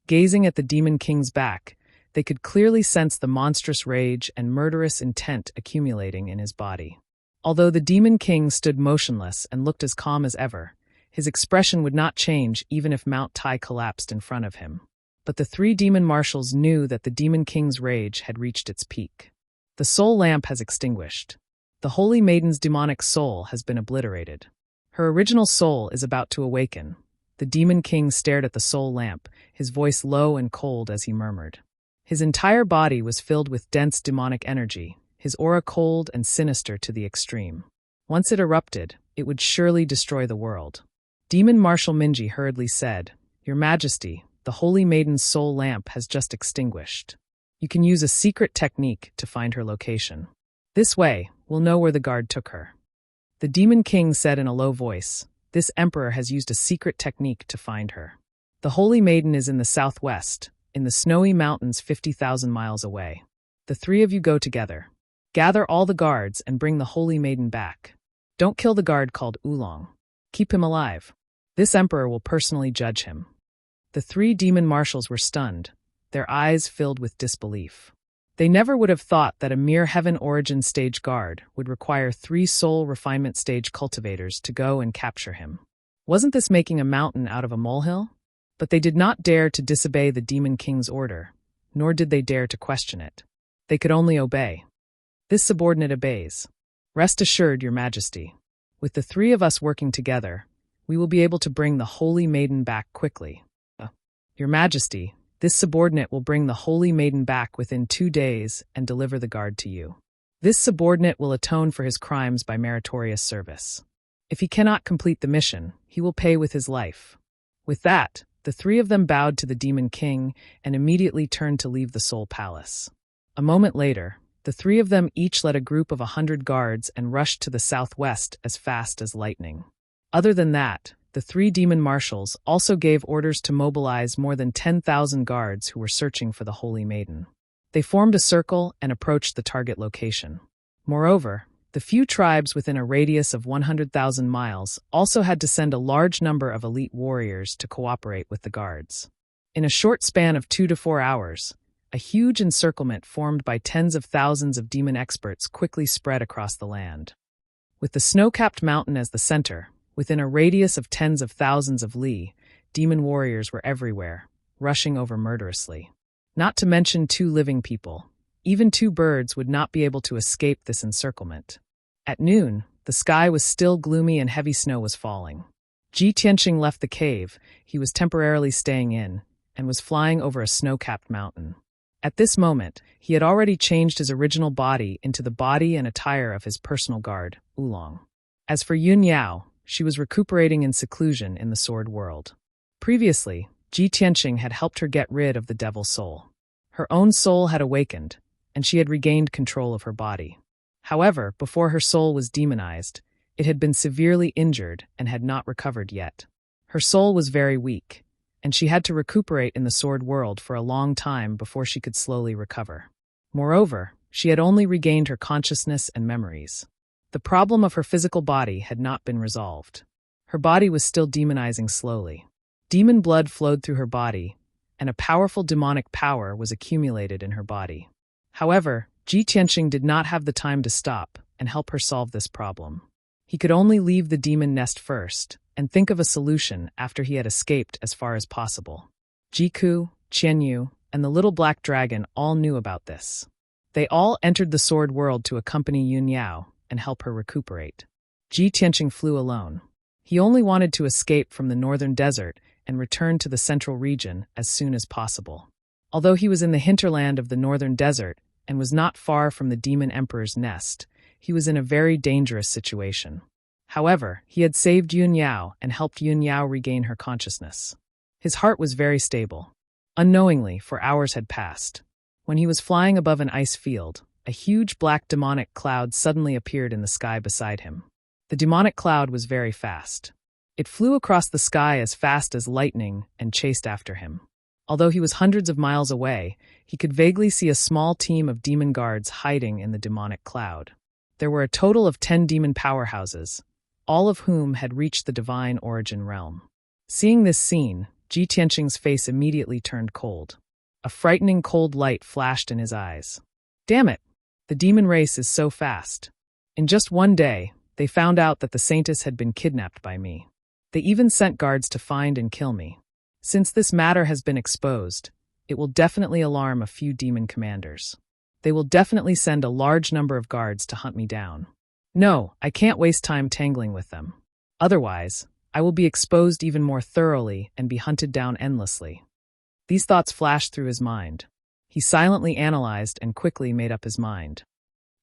Gazing at the demon king's back, they could clearly sense the monstrous rage and murderous intent accumulating in his body. Although the demon king stood motionless and looked as calm as ever, his expression would not change even if Mount Tai collapsed in front of him. But the three demon marshals knew that the demon king's rage had reached its peak. The soul lamp has extinguished. The Holy Maiden's demonic soul has been obliterated. Her original soul is about to awaken. The demon king stared at the soul lamp, his voice low and cold as he murmured. His entire body was filled with dense demonic energy, his aura cold and sinister to the extreme. Once it erupted, it would surely destroy the world. Demon Marshal Minji hurriedly said, Your Majesty, the Holy Maiden's soul lamp has just extinguished. You can use a secret technique to find her location. This way, we'll know where the guard took her. The Demon King said in a low voice, This emperor has used a secret technique to find her. The Holy Maiden is in the southwest, in the snowy mountains 50,000 miles away. The three of you go together. Gather all the guards and bring the Holy Maiden back. Don't kill the guard called Oolong. Keep him alive. This emperor will personally judge him. The three demon marshals were stunned, their eyes filled with disbelief. They never would have thought that a mere heaven origin stage guard would require 3 soul refinement stage cultivators to go and capture him. Wasn't this making a mountain out of a molehill? But they did not dare to disobey the Demon King's order, nor did they dare to question it. They could only obey. This subordinate obeys. Rest assured, Your Majesty. With the three of us working together, we will be able to bring the Holy Maiden back quickly. Your Majesty, this subordinate will bring the Holy Maiden back within 2 days and deliver the guard to you. This subordinate will atone for his crimes by meritorious service. If he cannot complete the mission, he will pay with his life. With that, the three of them bowed to the Demon King and immediately turned to leave the Soul Palace. A moment later, the three of them each led a group of 100 guards and rushed to the southwest as fast as lightning. Other than that, the 3 demon marshals also gave orders to mobilize more than 10,000 guards who were searching for the Holy Maiden. They formed a circle and approached the target location. Moreover, the few tribes within a radius of 100,000 miles also had to send a large number of elite warriors to cooperate with the guards. In a short span of 2 to 4 hours, a huge encirclement formed by tens of thousands of demon experts quickly spread across the land. With the snow-capped mountain as the center, within a radius of tens of thousands of li, demon warriors were everywhere, rushing over murderously. Not to mention 2 living people. Even 2 birds would not be able to escape this encirclement. At noon, the sky was still gloomy and heavy snow was falling. Ji Tianqing left the cave he was temporarily staying in and was flying over a snow-capped mountain. At this moment, he had already changed his original body into the body and attire of his personal guard, Oolong. As for Yun Yao, she was recuperating in seclusion in the sword world. Previously, Ji Tianqing had helped her get rid of the devil soul. Her own soul had awakened, and she had regained control of her body. However, before her soul was demonized, it had been severely injured and had not recovered yet. Her soul was very weak, and she had to recuperate in the sword world for a long time before she could slowly recover. Moreover, she had only regained her consciousness and memories. The problem of her physical body had not been resolved. Her body was still demonizing slowly. Demon blood flowed through her body, and a powerful demonic power was accumulated in her body. However, Ji Tianqing did not have the time to stop and help her solve this problem. He could only leave the demon nest first and think of a solution after he had escaped as far as possible. Jiku, Qianyu, and the little black dragon all knew about this. They all entered the sword world to accompany Yun Yao and help her recuperate. Ji Tianqing flew alone. He only wanted to escape from the northern desert and return to the central region as soon as possible. Although he was in the hinterland of the northern desert and was not far from the demon emperor's nest, he was in a very dangerous situation. However, he had saved Yun Yao and helped Yun Yao regain her consciousness. His heart was very stable. Unknowingly, for hours had passed. When he was flying above an ice field, a huge black demonic cloud suddenly appeared in the sky beside him. The demonic cloud was very fast. It flew across the sky as fast as lightning and chased after him. Although he was hundreds of miles away, he could vaguely see a small team of demon guards hiding in the demonic cloud. There were a total of 10 demon powerhouses, all of whom had reached the divine origin realm. Seeing this scene, Ji Tianqing's face immediately turned cold. A frightening cold light flashed in his eyes. Damn it! The demon race is so fast. In just 1 day, they found out that the Saintess had been kidnapped by me. They even sent guards to find and kill me. Since this matter has been exposed, it will definitely alarm a few demon commanders. They will definitely send a large number of guards to hunt me down. No, I can't waste time tangling with them. Otherwise, I will be exposed even more thoroughly and be hunted down endlessly. These thoughts flashed through his mind. He silently analyzed and quickly made up his mind.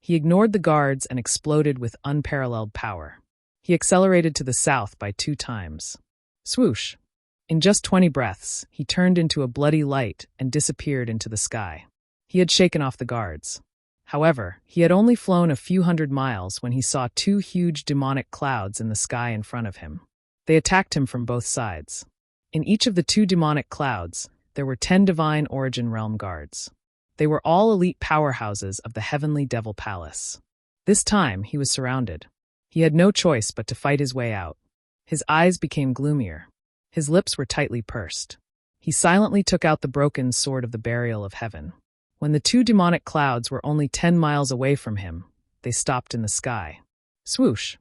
He ignored the guards and exploded with unparalleled power. He accelerated to the south by 2 times. Swoosh! In just 20 breaths, he turned into a bloody light and disappeared into the sky. He had shaken off the guards. However, he had only flown a few hundred miles when he saw 2 huge demonic clouds in the sky in front of him. They attacked him from both sides. In each of the 2 demonic clouds, there were 10 divine origin realm guards. They were all elite powerhouses of the heavenly devil palace. This time, he was surrounded. He had no choice but to fight his way out. His eyes became gloomier. His lips were tightly pursed. He silently took out the broken sword of the burial of heaven. When the 2 demonic clouds were only 10 miles away from him, they stopped in the sky. Swoosh!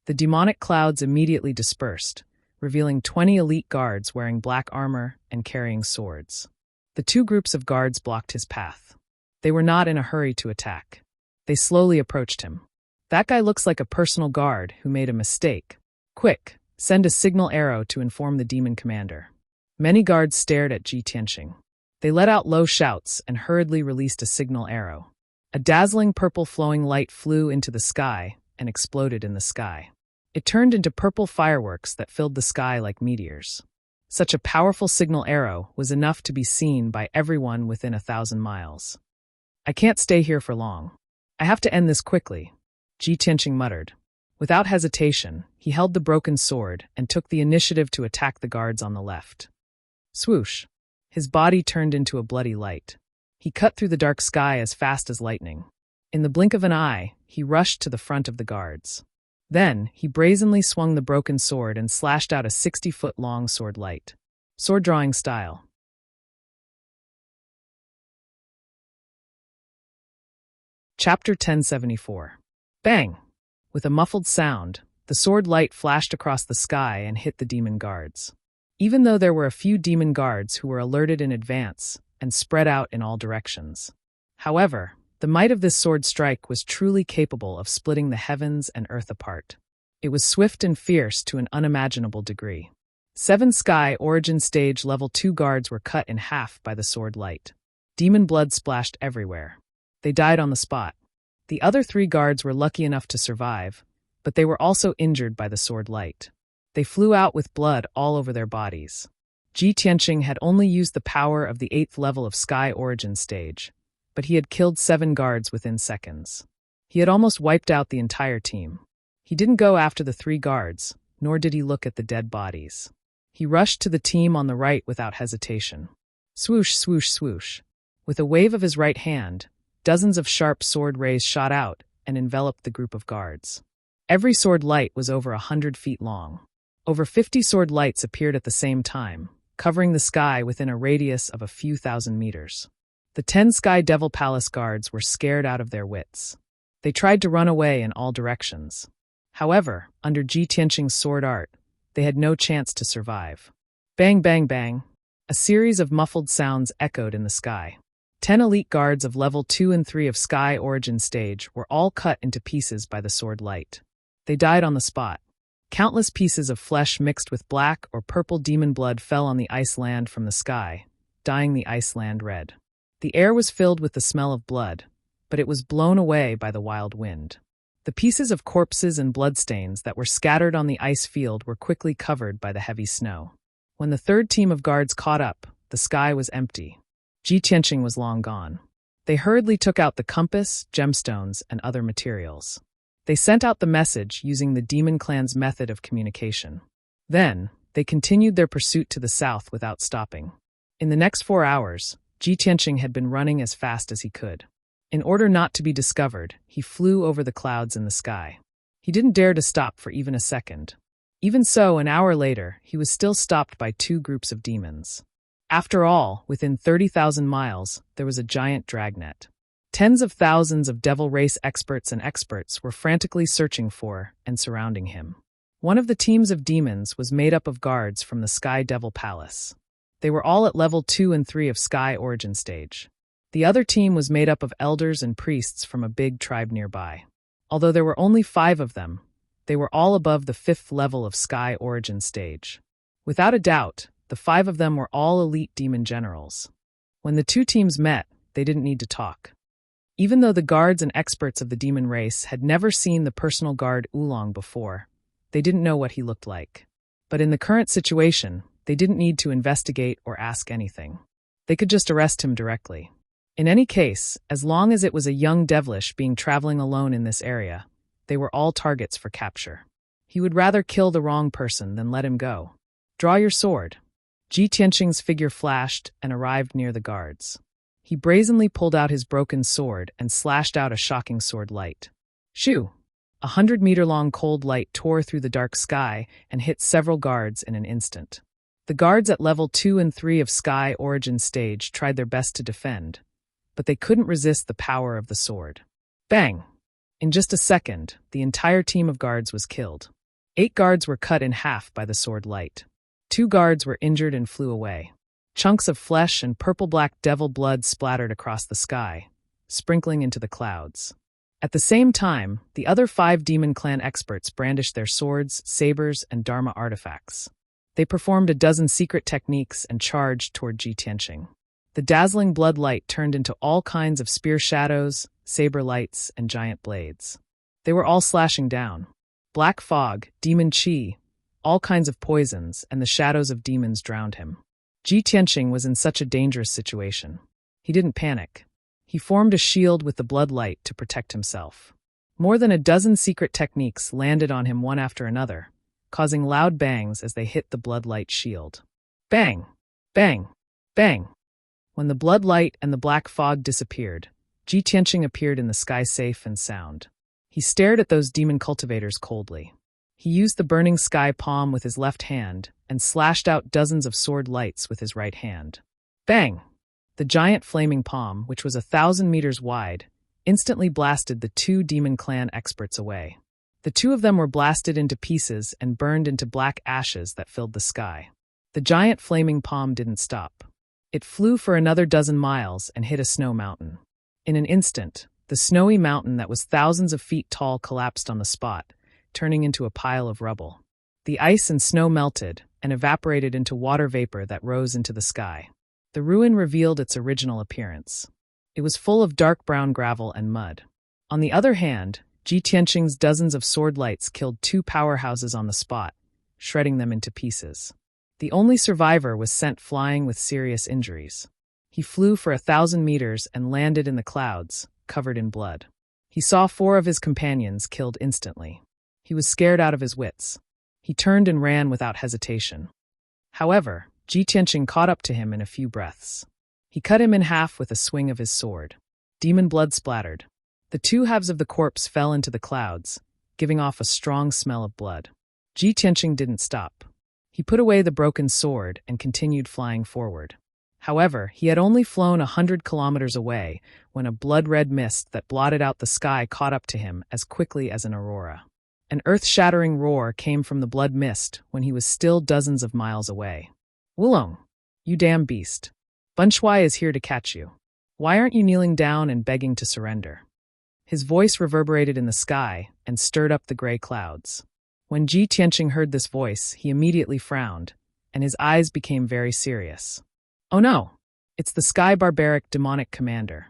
The demonic clouds immediately dispersed, revealing 20 elite guards wearing black armor and carrying swords. The two groups of guards blocked his path. They were not in a hurry to attack. They slowly approached him. That guy looks like a personal guard who made a mistake. Quick, send a signal arrow to inform the demon commander. Many guards stared at Ji Tianqing. They let out low shouts and hurriedly released a signal arrow. A dazzling purple flowing light flew into the sky and exploded in the sky. It turned into purple fireworks that filled the sky like meteors. Such a powerful signal arrow was enough to be seen by everyone within 1,000 miles. I can't stay here for long. I have to end this quickly, Ji Tianqing muttered. Without hesitation, he held the broken sword and took the initiative to attack the guards on the left. Swoosh! His body turned into a bloody light. He cut through the dark sky as fast as lightning. In the blink of an eye, he rushed to the front of the guards. Then, he brazenly swung the broken sword and slashed out a 60-foot-long sword light. Sword drawing style. Chapter 1074. Bang! With a muffled sound, the sword light flashed across the sky and hit the demon guards. Even though there were a few demon guards who were alerted in advance and spread out in all directions. However, the might of this sword strike was truly capable of splitting the heavens and earth apart. It was swift and fierce to an unimaginable degree. 7 Sky Origin Stage Level 2 guards were cut in half by the sword light. Demon blood splashed everywhere. They died on the spot. The other 3 guards were lucky enough to survive, but they were also injured by the sword light. They flew out with blood all over their bodies. Ji Tianqing had only used the power of the 8th level of Sky Origin Stage, but he had killed 7 guards within seconds. He had almost wiped out the entire team. He didn't go after the 3 guards, nor did he look at the dead bodies. He rushed to the team on the right without hesitation. Swoosh, swoosh, swoosh. With a wave of his right hand, dozens of sharp sword rays shot out and enveloped the group of guards. Every sword light was over 100 feet long. Over 50 sword lights appeared at the same time, covering the sky within a radius of a few thousand meters. The 10 Sky Devil Palace guards were scared out of their wits. They tried to run away in all directions. However, under Ji Tianqing's sword art, they had no chance to survive. Bang, bang, bang. A series of muffled sounds echoed in the sky. 10 elite guards of level 2 and 3 of Sky Origin Stage were all cut into pieces by the sword light. They died on the spot. Countless pieces of flesh mixed with black or purple demon blood fell on the ice land from the sky, dyeing the ice land red. The air was filled with the smell of blood, but it was blown away by the wild wind. The pieces of corpses and bloodstains that were scattered on the ice field were quickly covered by the heavy snow. When the 3rd team of guards caught up, the sky was empty. Ji Tianqing was long gone. They hurriedly took out the compass, gemstones, and other materials. They sent out the message using the demon clan's method of communication. Then, they continued their pursuit to the south without stopping. In the next 4 hours, Ji Tianqing had been running as fast as he could. In order not to be discovered, he flew over the clouds in the sky. He didn't dare to stop for even a second. Even so, an hour later, he was still stopped by 2 groups of demons. After all, within 30,000 miles, there was a giant dragnet. Tens of thousands of devil race experts and experts were frantically searching for and surrounding him. One of the teams of demons was made up of guards from the Sky Devil Palace. They were all at level 2 and 3 of Sky Origin Stage. The other team was made up of elders and priests from a big tribe nearby. Although there were only 5 of them, they were all above the 5th level of Sky Origin Stage. Without a doubt, the 5 of them were all elite demon generals. When the 2 teams met, they didn't need to talk. Even though the guards and experts of the demon race had never seen the personal guard Oolong before, they didn't know what he looked like. But in the current situation, they didn't need to investigate or ask anything. They could just arrest him directly. In any case, as long as it was a young devilish being traveling alone in this area, they were all targets for capture. He would rather kill the wrong person than let him go. Draw your sword. Ji Tianqing's figure flashed and arrived near the guards. He brazenly pulled out his broken sword and slashed out a shocking sword light. Shoo! 100-meter-long cold light tore through the dark sky and hit several guards in an instant. The guards at level 2 and 3 of Sky Origin Stage tried their best to defend, but they couldn't resist the power of the sword. Bang! In just a second, the entire team of guards was killed. 8 guards were cut in half by the sword light. 2 guards were injured and flew away. Chunks of flesh and purple-black devil blood splattered across the sky, sprinkling into the clouds. At the same time, the other 5 Demon Clan experts brandished their swords, sabers, and Dharma artifacts. They performed a dozen secret techniques and charged toward Ji Tianqing. The dazzling blood light turned into all kinds of spear shadows, saber lights, and giant blades. They were all slashing down. Black fog, demon qi, all kinds of poisons, and the shadows of demons drowned him. Ji Tianqing was in such a dangerous situation. He didn't panic. He formed a shield with the blood light to protect himself. More than a dozen secret techniques landed on him one after another, causing loud bangs as they hit the blood light shield. Bang! Bang! Bang! When the blood light and the black fog disappeared, Ji Tianqing appeared in the sky safe and sound. He stared at those demon cultivators coldly. He used the burning sky palm with his left hand and slashed out dozens of sword lights with his right hand. Bang! The giant flaming palm, which was 1,000 meters wide, instantly blasted the 2 Demon Clan experts away. The 2 of them were blasted into pieces and burned into black ashes that filled the sky. The giant flaming palm didn't stop. It flew for another dozen miles and hit a snow mountain. In an instant, the snowy mountain that was thousands of feet tall collapsed on the spot, turning into a pile of rubble. The ice and snow melted and evaporated into water vapor that rose into the sky. The ruin revealed its original appearance. It was full of dark brown gravel and mud. On the other hand, Ji Tianqing's dozens of sword lights killed 2 powerhouses on the spot, shredding them into pieces. The only survivor was sent flying with serious injuries. He flew for 1,000 meters and landed in the clouds, covered in blood. He saw 4 of his companions killed instantly. He was scared out of his wits. He turned and ran without hesitation. However, Ji Tianqing caught up to him in a few breaths. He cut him in half with a swing of his sword. Demon blood splattered. The 2 halves of the corpse fell into the clouds, giving off a strong smell of blood. Ji Tianqing didn't stop. He put away the broken sword and continued flying forward. However, he had only flown 100 kilometers away when a blood-red mist that blotted out the sky caught up to him as quickly as an aurora. An earth-shattering roar came from the blood mist when he was still dozens of miles away. Wulong, you damn beast. Bunshui is here to catch you. Why aren't you kneeling down and begging to surrender? His voice reverberated in the sky and stirred up the gray clouds. When Ji Tianqing heard this voice, he immediately frowned, and his eyes became very serious. Oh no, it's the Sky Barbaric Demonic Commander.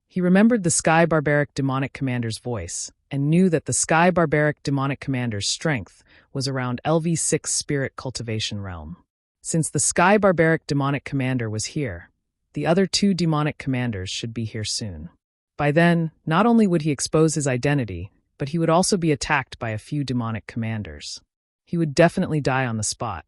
He remembered the Sky Barbaric Demonic Commander's voice, and knew that the Sky Barbaric Demonic Commander's strength was around LV6 Spirit Cultivation Realm. Since the Sky Barbaric Demonic Commander was here, the other 2 demonic commanders should be here soon. By then, not only would he expose his identity, but he would also be attacked by a few demonic commanders. He would definitely die on the spot.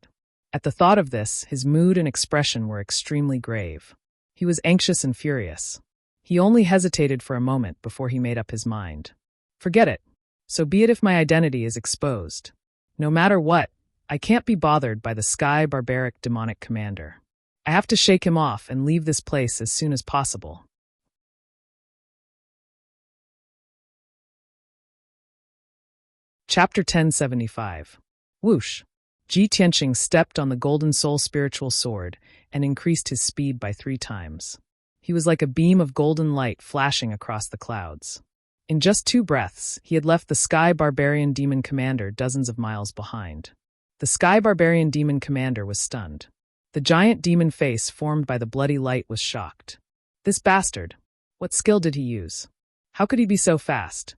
At the thought of this, his mood and expression were extremely grave. He was anxious and furious. He only hesitated for a moment before he made up his mind. Forget it. So be it if my identity is exposed. No matter what, I can't be bothered by the Sky Barbaric Demonic Commander. I have to shake him off and leave this place as soon as possible. Chapter 1075. Whoosh! Ji Tianqing stepped on the Golden Soul spiritual sword and increased his speed by 3 times. He was like a beam of golden light flashing across the clouds. In just 2 breaths, he had left the Sky Barbarian Demon Commander dozens of miles behind. The Sky Barbarian Demon Commander was stunned. The giant demon face formed by the bloody light was shocked. This bastard! What skill did he use? How could he be so fast?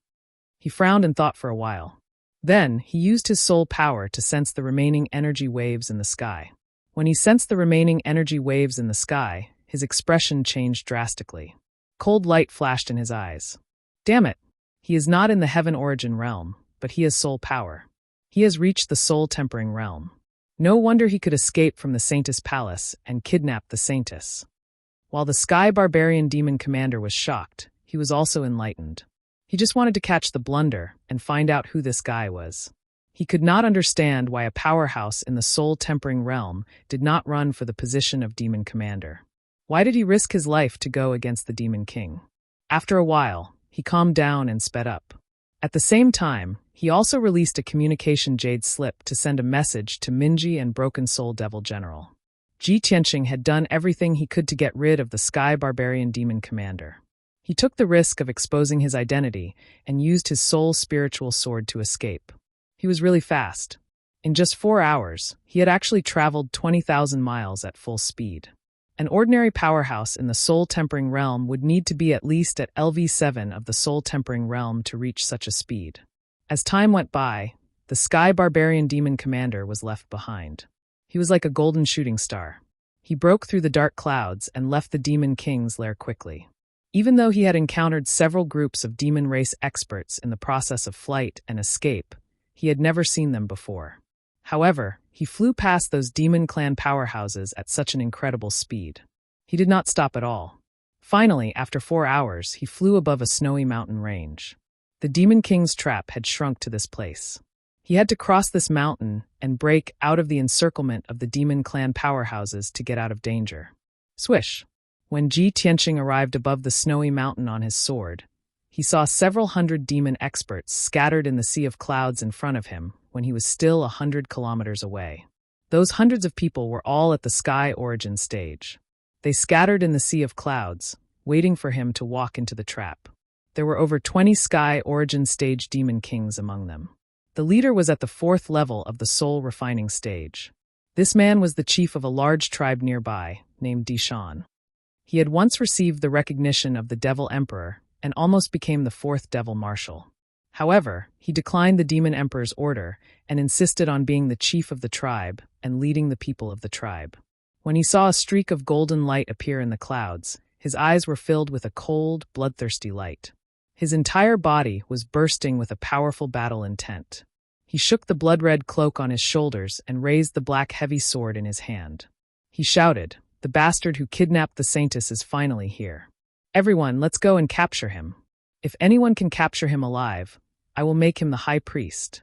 He frowned and thought for a while. Then, he used his soul power to sense the remaining energy waves in the sky. When he sensed the remaining energy waves in the sky, his expression changed drastically. Cold light flashed in his eyes. Damn it! He is not in the Heaven Origin realm, but he has soul power. He has reached the soul tempering realm. No wonder he could escape from the Saintess Palace and kidnap the Saintess. While the Sky Barbarian Demon Commander was shocked, he was also enlightened. He just wanted to catch the blunder and find out who this guy was. He could not understand why a powerhouse in the soul-tempering realm did not run for the position of Demon Commander. Why did he risk his life to go against the Demon King? After a while, he calmed down and sped up. At the same time, he also released a communication jade slip to send a message to Minji and Broken Soul Devil General. Ji Tianqing had done everything he could to get rid of the Sky Barbarian Demon Commander. He took the risk of exposing his identity and used his soul spiritual sword to escape. He was really fast. In just 4 hours, he had actually traveled 20,000 miles at full speed. An ordinary powerhouse in the soul-tempering realm would need to be at least at LV7 of the soul-tempering realm to reach such a speed. As time went by, the Sky Barbarian Demon Commander was left behind. He was like a golden shooting star. He broke through the dark clouds and left the Demon King's lair quickly. Even though he had encountered several groups of demon race experts in the process of flight and escape, he had never seen them before. However, he flew past those demon clan powerhouses at such an incredible speed. He did not stop at all. Finally, after 4 hours, he flew above a snowy mountain range. The Demon King's trap had shrunk to this place. He had to cross this mountain and break out of the encirclement of the demon clan powerhouses to get out of danger. Swish! When Ji Tianqing arrived above the snowy mountain on his sword, he saw several hundred demon experts scattered in the sea of clouds in front of him when he was still 100 kilometers away. Those hundreds of people were all at the Sky Origin stage. They scattered in the sea of clouds, waiting for him to walk into the trap. There were over 20 Sky Origin stage demon kings among them. The leader was at the 4th level of the soul refining stage. This man was the chief of a large tribe nearby, named Dishan. He had once received the recognition of the Devil Emperor and almost became the 4th Devil Marshal. However, he declined the Demon Emperor's order and insisted on being the chief of the tribe and leading the people of the tribe. When he saw a streak of golden light appear in the clouds, his eyes were filled with a cold, bloodthirsty light. His entire body was bursting with a powerful battle intent. He shook the blood-red cloak on his shoulders and raised the black heavy sword in his hand. He shouted, "The bastard who kidnapped the Saintess is finally here. Everyone, let's go and capture him. If anyone can capture him alive, I will make him the high priest."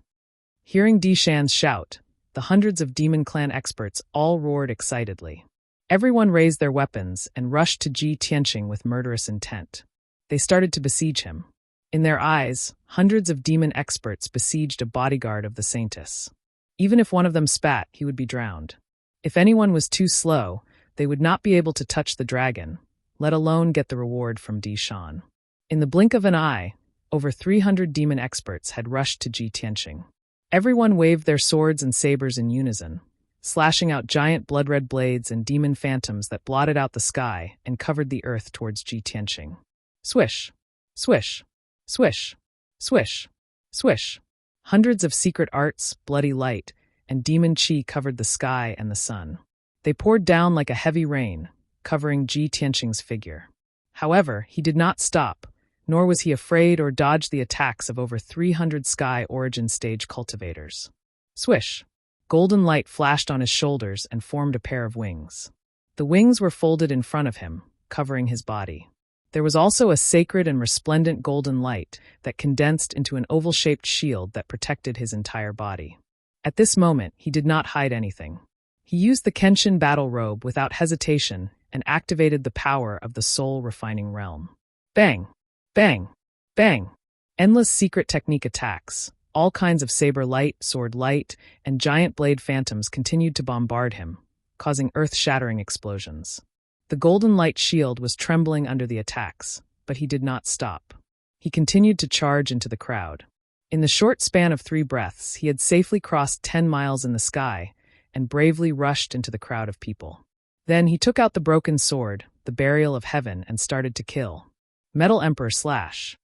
Hearing Dishan's shout, the hundreds of demon clan experts all roared excitedly. Everyone raised their weapons and rushed to Ji Tianqing with murderous intent. They started to besiege him. In their eyes, hundreds of demon experts besieged a bodyguard of the Saintess. Even if one of them spat, he would be drowned. If anyone was too slow, they would not be able to touch the dragon, let alone get the reward from Dishan. In the blink of an eye, over 300 demon experts had rushed to Ji Tianqing. Everyone waved their swords and sabers in unison, slashing out giant blood-red blades and demon phantoms that blotted out the sky and covered the earth towards Ji Tianqing. Swish! Swish! Swish! Swish! Swish! Hundreds of secret arts, bloody light, and demon chi covered the sky and the sun. They poured down like a heavy rain, covering Ji Tianqing's figure. However, he did not stop, nor was he afraid or dodged the attacks of over 300 Sky Origin stage cultivators. Swish! Golden light flashed on his shoulders and formed a pair of wings. The wings were folded in front of him, covering his body. There was also a sacred and resplendent golden light that condensed into an oval-shaped shield that protected his entire body. At this moment, he did not hide anything. He used the Kenshin battle robe without hesitation and activated the power of the soul refining realm. Bang! Bang! Bang! Endless secret technique attacks, all kinds of saber light, sword light, and giant blade phantoms continued to bombard him, causing earth-shattering explosions. The golden light shield was trembling under the attacks, but he did not stop. He continued to charge into the crowd. In the short span of 3 breaths, he had safely crossed 10 miles in the sky and bravely rushed into the crowd of people. Then he took out the broken sword, the burial of heaven, and started to kill. Metal Emperor slash.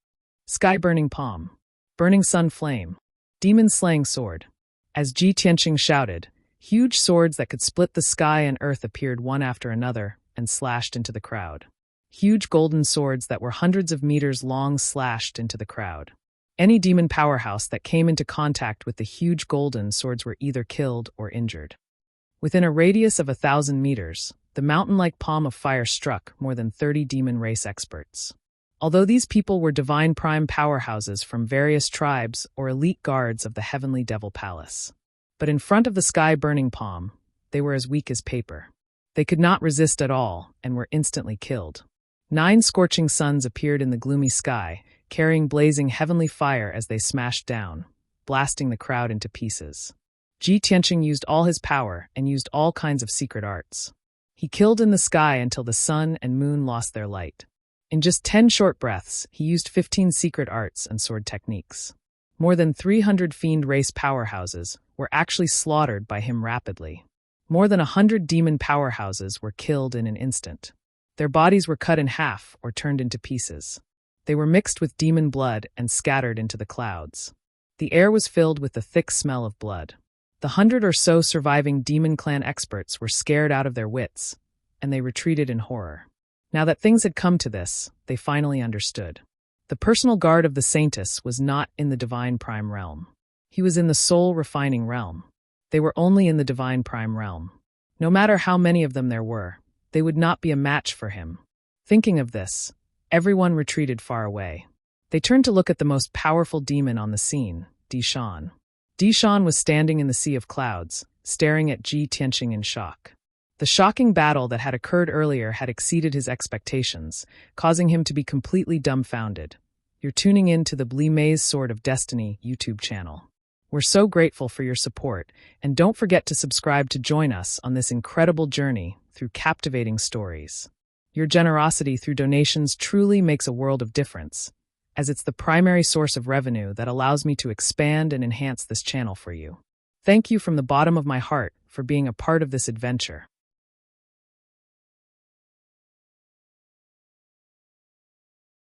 Sky burning palm. Burning sun flame. Demon slaying sword. As Ji Tianqing shouted, huge swords that could split the sky and earth appeared one after another and slashed into the crowd. Huge golden swords that were hundreds of meters long slashed into the crowd. Any demon powerhouse that came into contact with the huge golden swords were either killed or injured. Within a radius of 1,000 meters, the mountain-like palm of fire struck more than 30 demon race experts. Although these people were divine prime powerhouses from various tribes or elite guards of the heavenly devil palace. But in front of the sky-burning palm, they were as weak as paper. They could not resist at all and were instantly killed. 9 scorching suns appeared in the gloomy sky, carrying blazing heavenly fire as they smashed down, blasting the crowd into pieces. Ji Tianqing used all his power and used all kinds of secret arts. He killed in the sky until the sun and moon lost their light. In just 10 short breaths, he used 15 secret arts and sword techniques. More than 300 fiend race powerhouses were actually slaughtered by him rapidly. More than 100 demon powerhouses were killed in an instant. Their bodies were cut in half or turned into pieces. They were mixed with demon blood and scattered into the clouds. The air was filled with the thick smell of blood. The 100 or so surviving demon clan experts were scared out of their wits, and they retreated in horror. Now that things had come to this, they finally understood. The personal guard of the Saintess was not in the Divine Prime Realm. He was in the soul-refining realm. They were only in the Divine Prime Realm. No matter how many of them there were, they would not be a match for him. Thinking of this, everyone retreated far away. They turned to look at the most powerful demon on the scene, Dishan. Dishan was standing in the sea of clouds, staring at Ji Tianqing in shock. The shocking battle that had occurred earlier had exceeded his expectations, causing him to be completely dumbfounded. You're tuning in to the Bli Mei's Sword of Destiny YouTube channel. We're so grateful for your support, and don't forget to subscribe to join us on this incredible journey through captivating stories. Your generosity through donations truly makes a world of difference, as it's the primary source of revenue that allows me to expand and enhance this channel for you. Thank you from the bottom of my heart for being a part of this adventure.